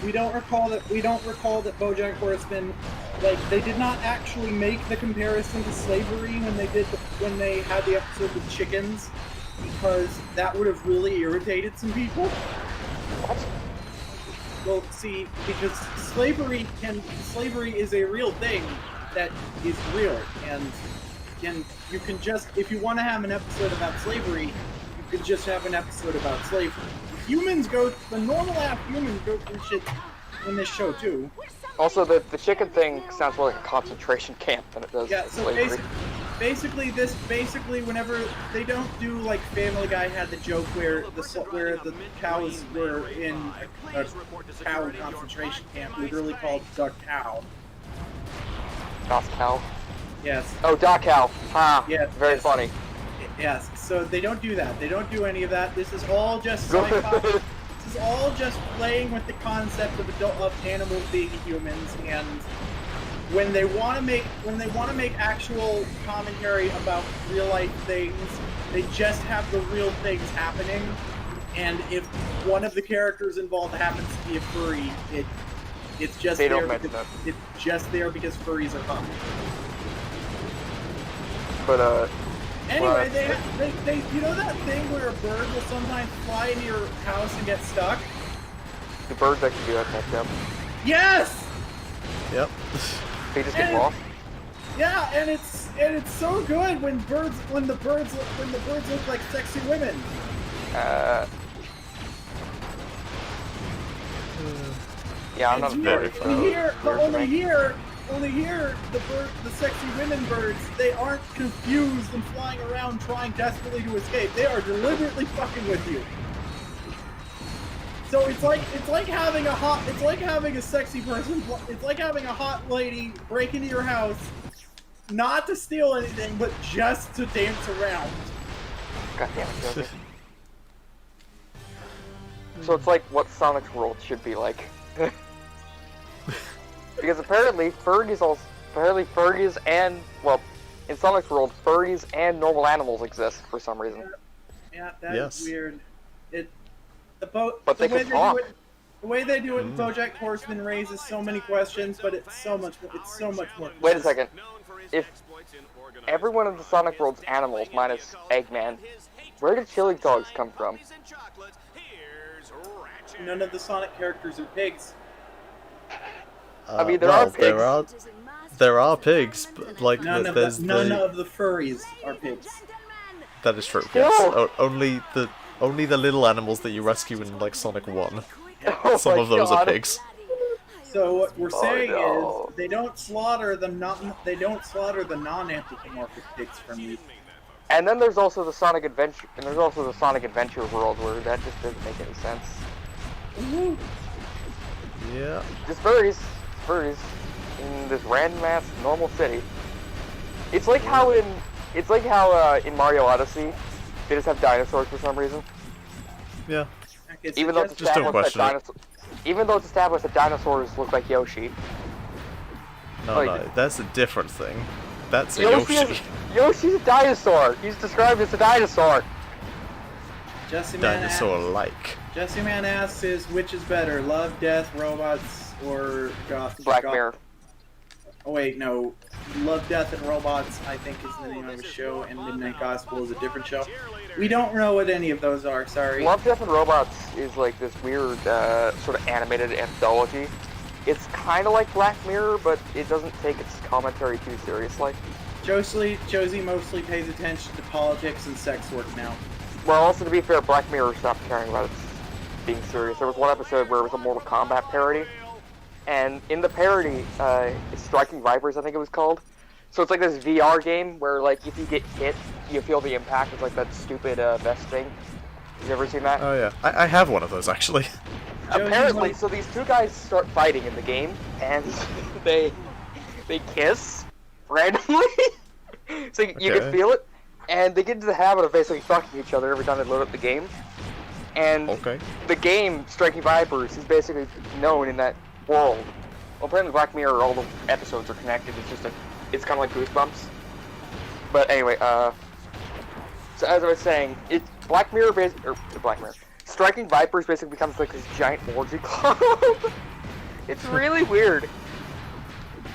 We don't recall that BoJack Horseman, like, they did not actually make the comparison to slavery when they had the episode with chickens, because that would have really irritated some people. What? Well, see, because slavery is a real thing that is real, and you can just, if you want to have an episode about slavery, you could just have an episode about slavery. The normal ass humans go through shit in this show too. Also, the chicken thing sounds more like a concentration camp than it does slavery. Basically, whenever they don't do like Family Guy had the joke where the cows were in a cow concentration camp, literally called Dachau. Dachau? Yes. Oh, Dachau. Ha. Yes. Very funny. Yes. So they don't do that. They don't do any of that. This is all just sci-fi. This is all just playing with the concept of animals being humans, and when they want to make actual commentary about real life things, they just have the real things happening. And if one of the characters involved happens to be a furry, it's just they there. Don't mention that. It's just there because furries are fun. But anyway, they you know that thing where a bird will sometimes fly into your house and get stuck? The birds actually do that jump. Yes! Yep. They just get lost. Yeah, and it's so good when the birds look like sexy women. Yeah, I'm not very Only here, the sexy women birds, they aren't confused and flying around trying desperately to escape. They are deliberately fucking with you. So it's like having a sexy person. It's like having a hot lady break into your house, not to steal anything, but just to dance around. God damn it, Joker. So it's like what Sonic's world should be like. Because apparently furries and, well, in Sonic's world, furries and normal animals exist for some reason. Yeah, that's weird. But they can talk. The way they do it in BoJack Horseman raises so many questions, but it's so much more. Wait a second. If every one of the Sonic world's animals minus Eggman, where did chili dogs come from? None of the Sonic characters are pigs. I mean, there are pigs. There are pigs, but like none of the furries are pigs. That is true. Yes, only the little animals that you rescue in like Sonic 1. Oh Some of those are pigs. So what we're saying is they don't slaughter the non-anthropomorphic pigs from you. And then there's also the Sonic Adventure, world where that just doesn't make any sense. Yeah. Just furries in this random ass normal city. It's like how in Mario Odyssey they just have dinosaurs for some reason. Yeah. Even though it's established that dinosaurs look like Yoshi. No, that's a different thing. That's a Yoshi. Yoshi's a dinosaur. He's described as a dinosaur. Dinosaur-like. Jesse Man asks which is better, Love, Death, Robots, or Black Mirror. Oh wait, no. Love, Death, and Robots, I think, is the name of the show, and Midnight Gospel is a different show. We don't know what any of those are, sorry. Love, Death, and Robots is like this weird sort of animated anthology. It's kind of like Black Mirror, but it doesn't take its commentary too seriously. Josie mostly pays attention to politics and sex work now. Well, also to be fair, Black Mirror stopped caring about it being serious. There was one episode where it was a Mortal Kombat parody, and in the parody, Striking Vipers, I think it was called. So it's like this VR game where, like, if you get hit, you feel the impact of like that stupid vest thing. You ever seen that? Oh yeah, I have one of those actually. Apparently, so these two guys start fighting in the game, and they kiss randomly. So you can feel it, and they get into the habit of basically fucking each other every time they load up the game. And the game, Striking Vipers, is basically known in that world. Well, apparently Black Mirror, all the episodes are connected. It's kind of like Goosebumps. But anyway, so as I was saying, Black Mirror, Striking Vipers basically becomes like this giant orgy club. It's really weird.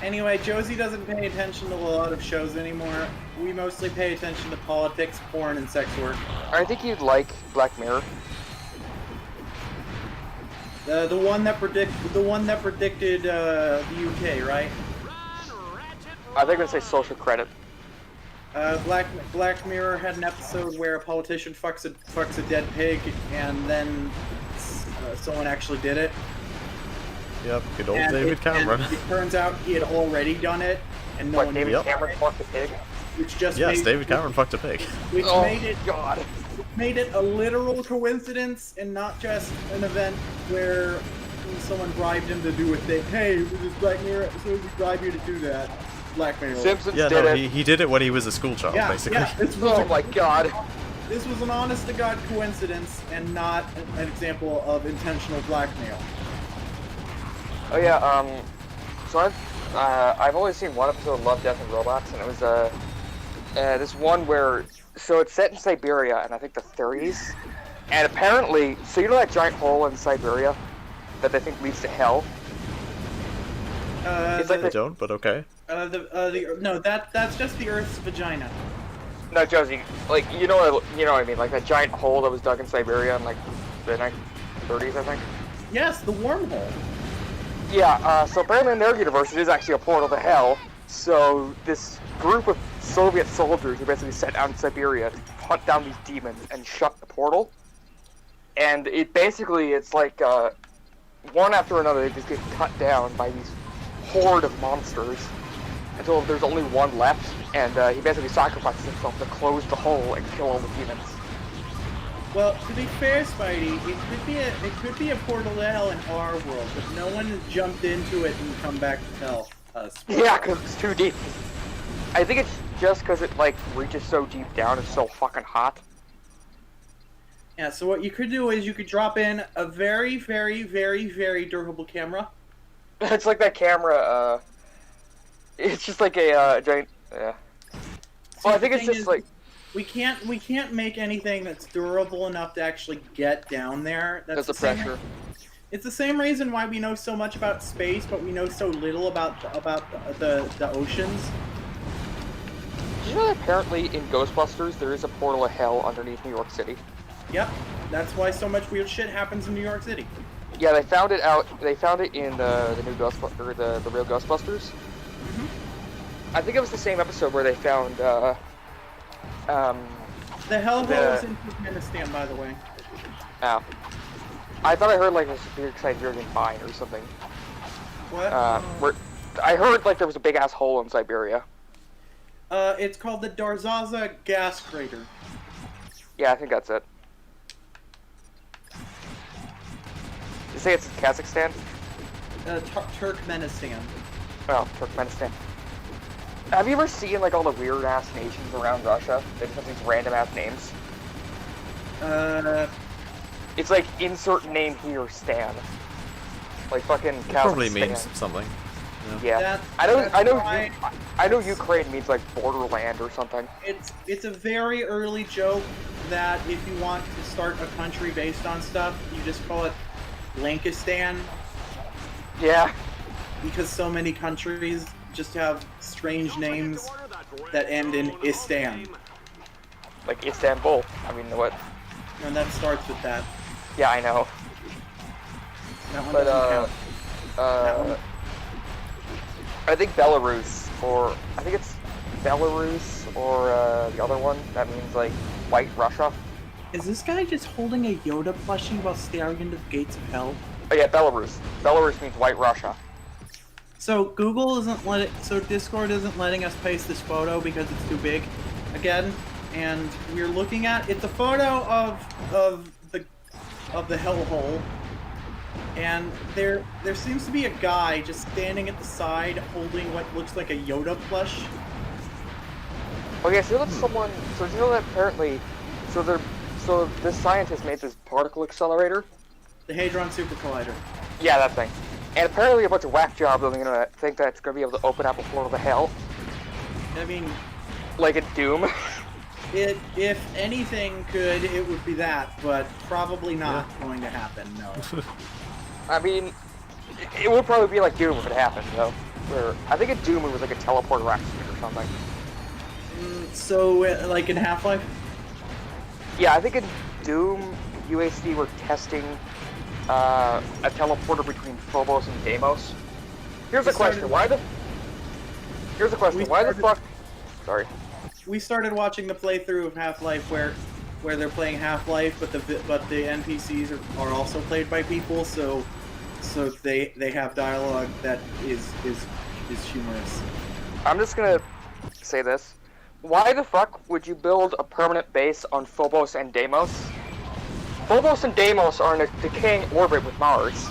Anyway, Josie doesn't pay attention to a lot of shows anymore. We mostly pay attention to politics, porn, and sex work. I think you'd like Black Mirror. The one that predicted the UK, right? I think I'd say Social Credit. Black Mirror had an episode where a politician fucks a dead pig, and then someone actually did it. Yep, good old David Cameron. And it turns out he had already done it, and no one knew. David Cameron fucked a pig? David Cameron fucked a pig. Which made it a literal coincidence and not just an event where someone bribed him to do a thing. Hey, this is Black Mirror episode, we bribe you to do that. Black Mirror. Simpsons did it. He did it when he was a school child, basically. Yeah, Oh my god. This was an honest-to-God coincidence and not an example of intentional blackmail. Oh yeah, so I've only seen one episode of Love, Death, and Robots, and it was this one where, so it's set in Siberia, and I think the 30s, and apparently, so you know that giant hole in Siberia that they think leads to hell? It's like I don't, but okay. No, that's just the Earth's vagina. No, Josie, like, you know what I mean, like that giant hole that was dug in Siberia in like the 1930s, I think? Yes, the wormhole. Yeah, so apparently in their universe it is actually a portal to hell, so this group of Soviet soldiers who basically set out in Siberia to hunt down these demons and shut the portal, and it's like, one after another they just get cut down by these horde of monsters until there's only one left, and he basically sacrifices himself to close the hole and kill all the demons. Well, to be fair, Spidey, it could be a portal to hell in our world, but no one has jumped into it and come back to tell us. Yeah, because it's too deep. I think it's just because it, like, reaches so deep down, it's so fucking hot. Yeah, so what you could do is you could drop in a very, very, very, very durable camera. It's like that camera, it's just like a, giant, yeah. Well, I think it's just like... We can't make anything that's durable enough to actually get down there. That's the pressure. It's the same reason why we know so much about space, but we know so little about the oceans. Did you know that apparently in Ghostbusters there is a portal of hell underneath New York City? Yep, that's why so much weird shit happens in New York City. Yeah, they found it out. They found it in the new Ghostbusters, the real Ghostbusters. Mm-hmm. I think it was the same episode where they found the hellhole is in Turkmenistan, by the way. Oh. I thought I heard like a big Siberian mine or something. What? Where I heard like there was a big ass hole in Siberia. It's called the Darzaza gas crater. Yeah, I think that's it. You say it's in Kazakhstan? Turkmenistan. Oh, Turkmenistan. Have you ever seen like all the weird ass nations around Russia? They just have these random ass names. It's like insert name here, Stan. Like fucking Kazakhstan. Probably means something. Yeah. I know Ukraine means like borderland or something. It's a very early joke that if you want to start a country based on stuff, you just call it Lankistan. Yeah. Because so many countries just have strange names that end in Istan. Like Istanbul. I mean, what? And that starts with that. Yeah, I know. That one but doesn't count. I think Belarus, or I think it's Belarus, or the other one that means like White Russia. Is this guy just holding a Yoda plushie while staring into the gates of hell? Oh yeah, Belarus. Belarus means White Russia. So Google isn't so Discord isn't letting us paste this photo because it's too big, again, and we're looking at it's a photo of the hellhole, and there seems to be a guy just standing at the side holding what looks like a Yoda plush. Okay, so that's someone. So you know that apparently, so this scientist made this particle accelerator. The Hadron Super Collider. Yeah, that thing. And apparently a bunch of whack jobs are gonna think that it's gonna be able to open up a portal to hell. I mean, like a Doom. If anything could, it would be that, but probably not going to happen. No. I mean, it would probably be like Doom if it happened, though. Where I think in Doom it was like a teleport accident or something. So, like in Half-Life? Yeah, I think in Doom, UAC were testing a teleporter between Phobos and Deimos. Here's a question: Why the fuck? Sorry. We started watching the playthrough of Half-Life where they're playing Half-Life, but the NPCs are also played by people, so they have dialogue that is humorous. I'm just gonna say this: why the fuck would you build a permanent base on Phobos and Deimos? Phobos and Deimos are in a decaying orbit with Mars.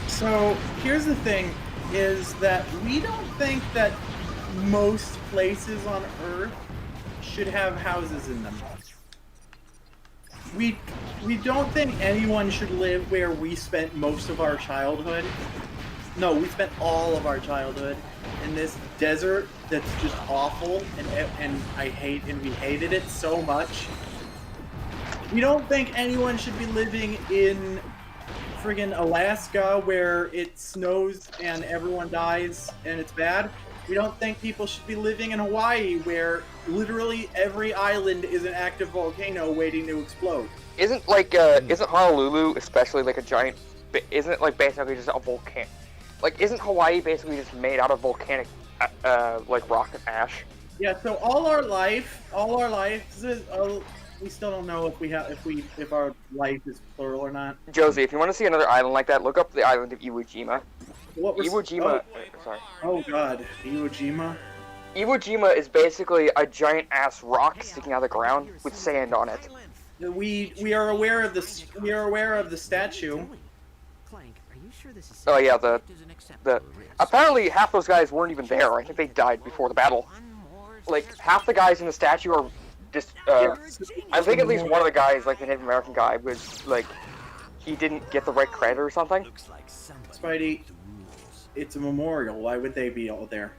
So here's the thing: is that we don't think that most places on Earth should have houses in them. we don't think anyone should live where we spent most of our childhood. No, we spent all of our childhood in this desert that's just awful, and we hated it so much. We don't think anyone should be living in friggin' Alaska where it snows and everyone dies and it's bad. We don't think people should be living in Hawaii where literally every island is an active volcano waiting to explode. Isn't Honolulu especially like a giant? Isn't it like basically just a volcano? Like, isn't Hawaii basically just made out of volcanic, like rock and ash? Yeah. So all our life, we still don't know if our life is plural or not. Josie, if you want to see another island like that, look up the island of Iwo Jima. Iwo Jima. Sorry. Oh God, Iwo Jima. Iwo Jima is basically a giant ass rock sticking out of the ground with sand on it. We are aware of this. We are aware of the statue. Oh yeah, the apparently half those guys weren't even there. I think they died before the battle. Like half the guys in the statue are just. I think at least one of the guys, like the Native American guy, was like he didn't get the right credit or something. Spidey, it's a memorial. Why would they be all there?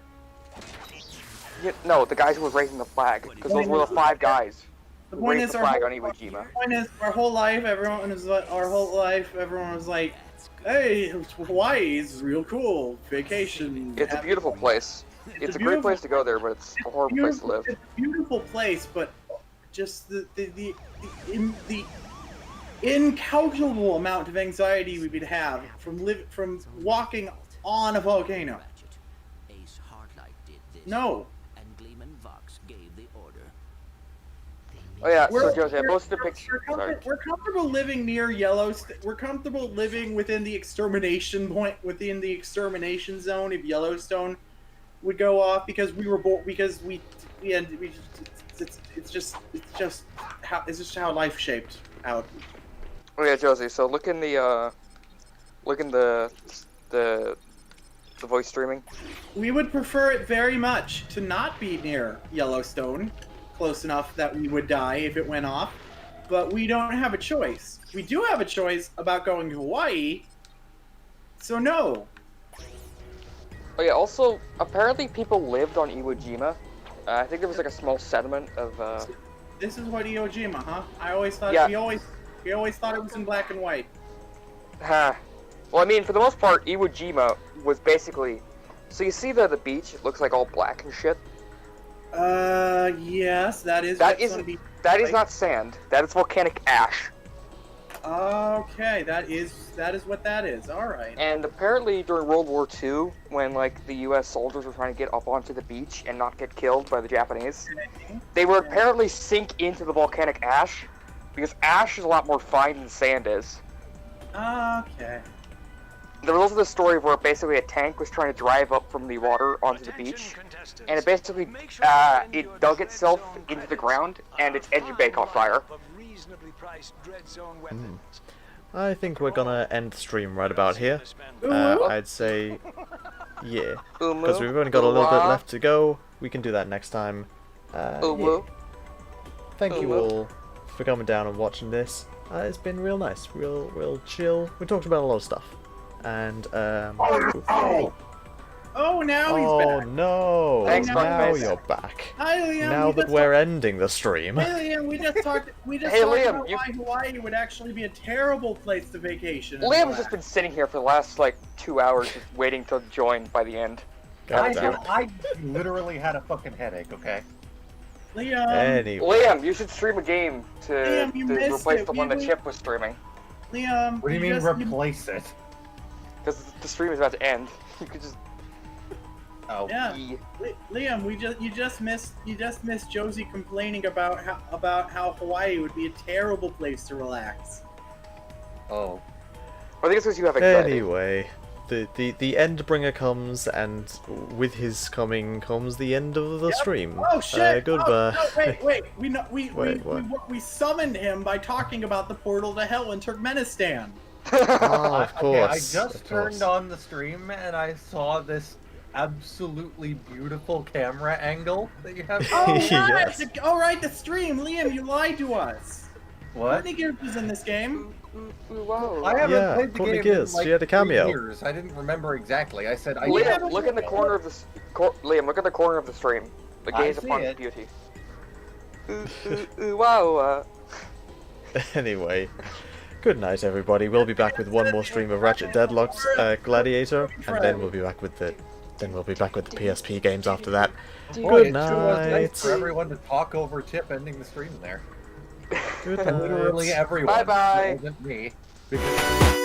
Yeah, no, the guys who were raising the flag, because those were the 5 guys. The point is, the flag on Iwo Jima. The point is, our whole life, everyone was like, "Hey, Hawaii is real cool. Vacation." It's a beautiful place. It's a great place to go there, but it's a horrible place to live. It's a beautiful place, but just the incalculable amount of anxiety we would have from walking on a volcano. No. Oh yeah, so Josie, I posted a picture. We're comfortable living near Yellowstone. We're comfortable living within the extermination zone if Yellowstone would go off because we were born it's just how life shaped out. Oh yeah, Josie. So look in the voice streaming. We would prefer it very much to not be near Yellowstone, close enough that we would die if it went off, but we don't have a choice. We do have a choice about going to Hawaii, so no. Oh yeah, also, apparently people lived on Iwo Jima. I think there was like a small settlement of, This is what Iwo Jima, huh? I always thought, we always thought it was in black and white. Huh. Well, I mean, for the most part, Iwo Jima was basically... So you see the beach, it looks like all black and shit? Yes, that is not sand. That is volcanic ash. Okay, that is what that is. All right. And apparently during World War II, when like the U.S. soldiers were trying to get up onto the beach and not get killed by the Japanese, they would apparently sink into the volcanic ash because ash is a lot more fine than sand is. Okay. There was also this story where basically a tank was trying to drive up from the water onto the beach, and it basically it dug itself into the ground, and its engine bay caught fire. I think we're gonna end the stream right about here. I'd say, yeah, because we've only got a little bit left to go. We can do that next time. Yeah. Thank you all for coming down and watching this. It's been real nice, real chill. We talked about a lot of stuff. And Oh, now he's back. Oh no! Thanks, now you're back. Hi, Liam. Now that we're ending the stream. Hey, Liam, we just talked Liam, about why Hawaii would actually be a terrible place to vacation. Liam's just been sitting here for the last like 2 hours, just waiting to join by the end. I literally had a fucking headache. Okay. Liam. Anyway. Liam, you should stream a game to replace the one that Chip was streaming. Liam. What do you mean replace it? Because the stream is about to end. You could just. Oh. Yeah. Liam, you just missed Josie complaining about how Hawaii would be a terrible place to relax. Oh. I think it's because you have anxiety. Anyway, the Endbringer comes, and with his coming comes the end of the stream. Oh shit! Goodbye. Oh, no, wait. We summoned him by talking about the portal to hell in Turkmenistan. Oh, of course. Okay, I just turned on the stream and I saw this absolutely beautiful camera angle that you have. Oh, yes. All right, the stream, Liam, you lied to us. What? Courtney Gears was in this game. Wow. I haven't Yeah, played the Courtney game Gears, in like she had a 3 cameo. years. I didn't remember exactly. I said I. Liam, look in the corner of the Liam, look at the corner of the stream. The gaze see upon it. beauty. Wow. Anyway, good night, everybody. We'll be back with one more stream of Ratchet Deadlocked Gladiator, and then we'll be back with the PSP games after that. Boy, Good it sure was night. nice for everyone to talk over Chip ending the stream there. Good night. Literally everyone. Bye-bye. It wasn't me. Because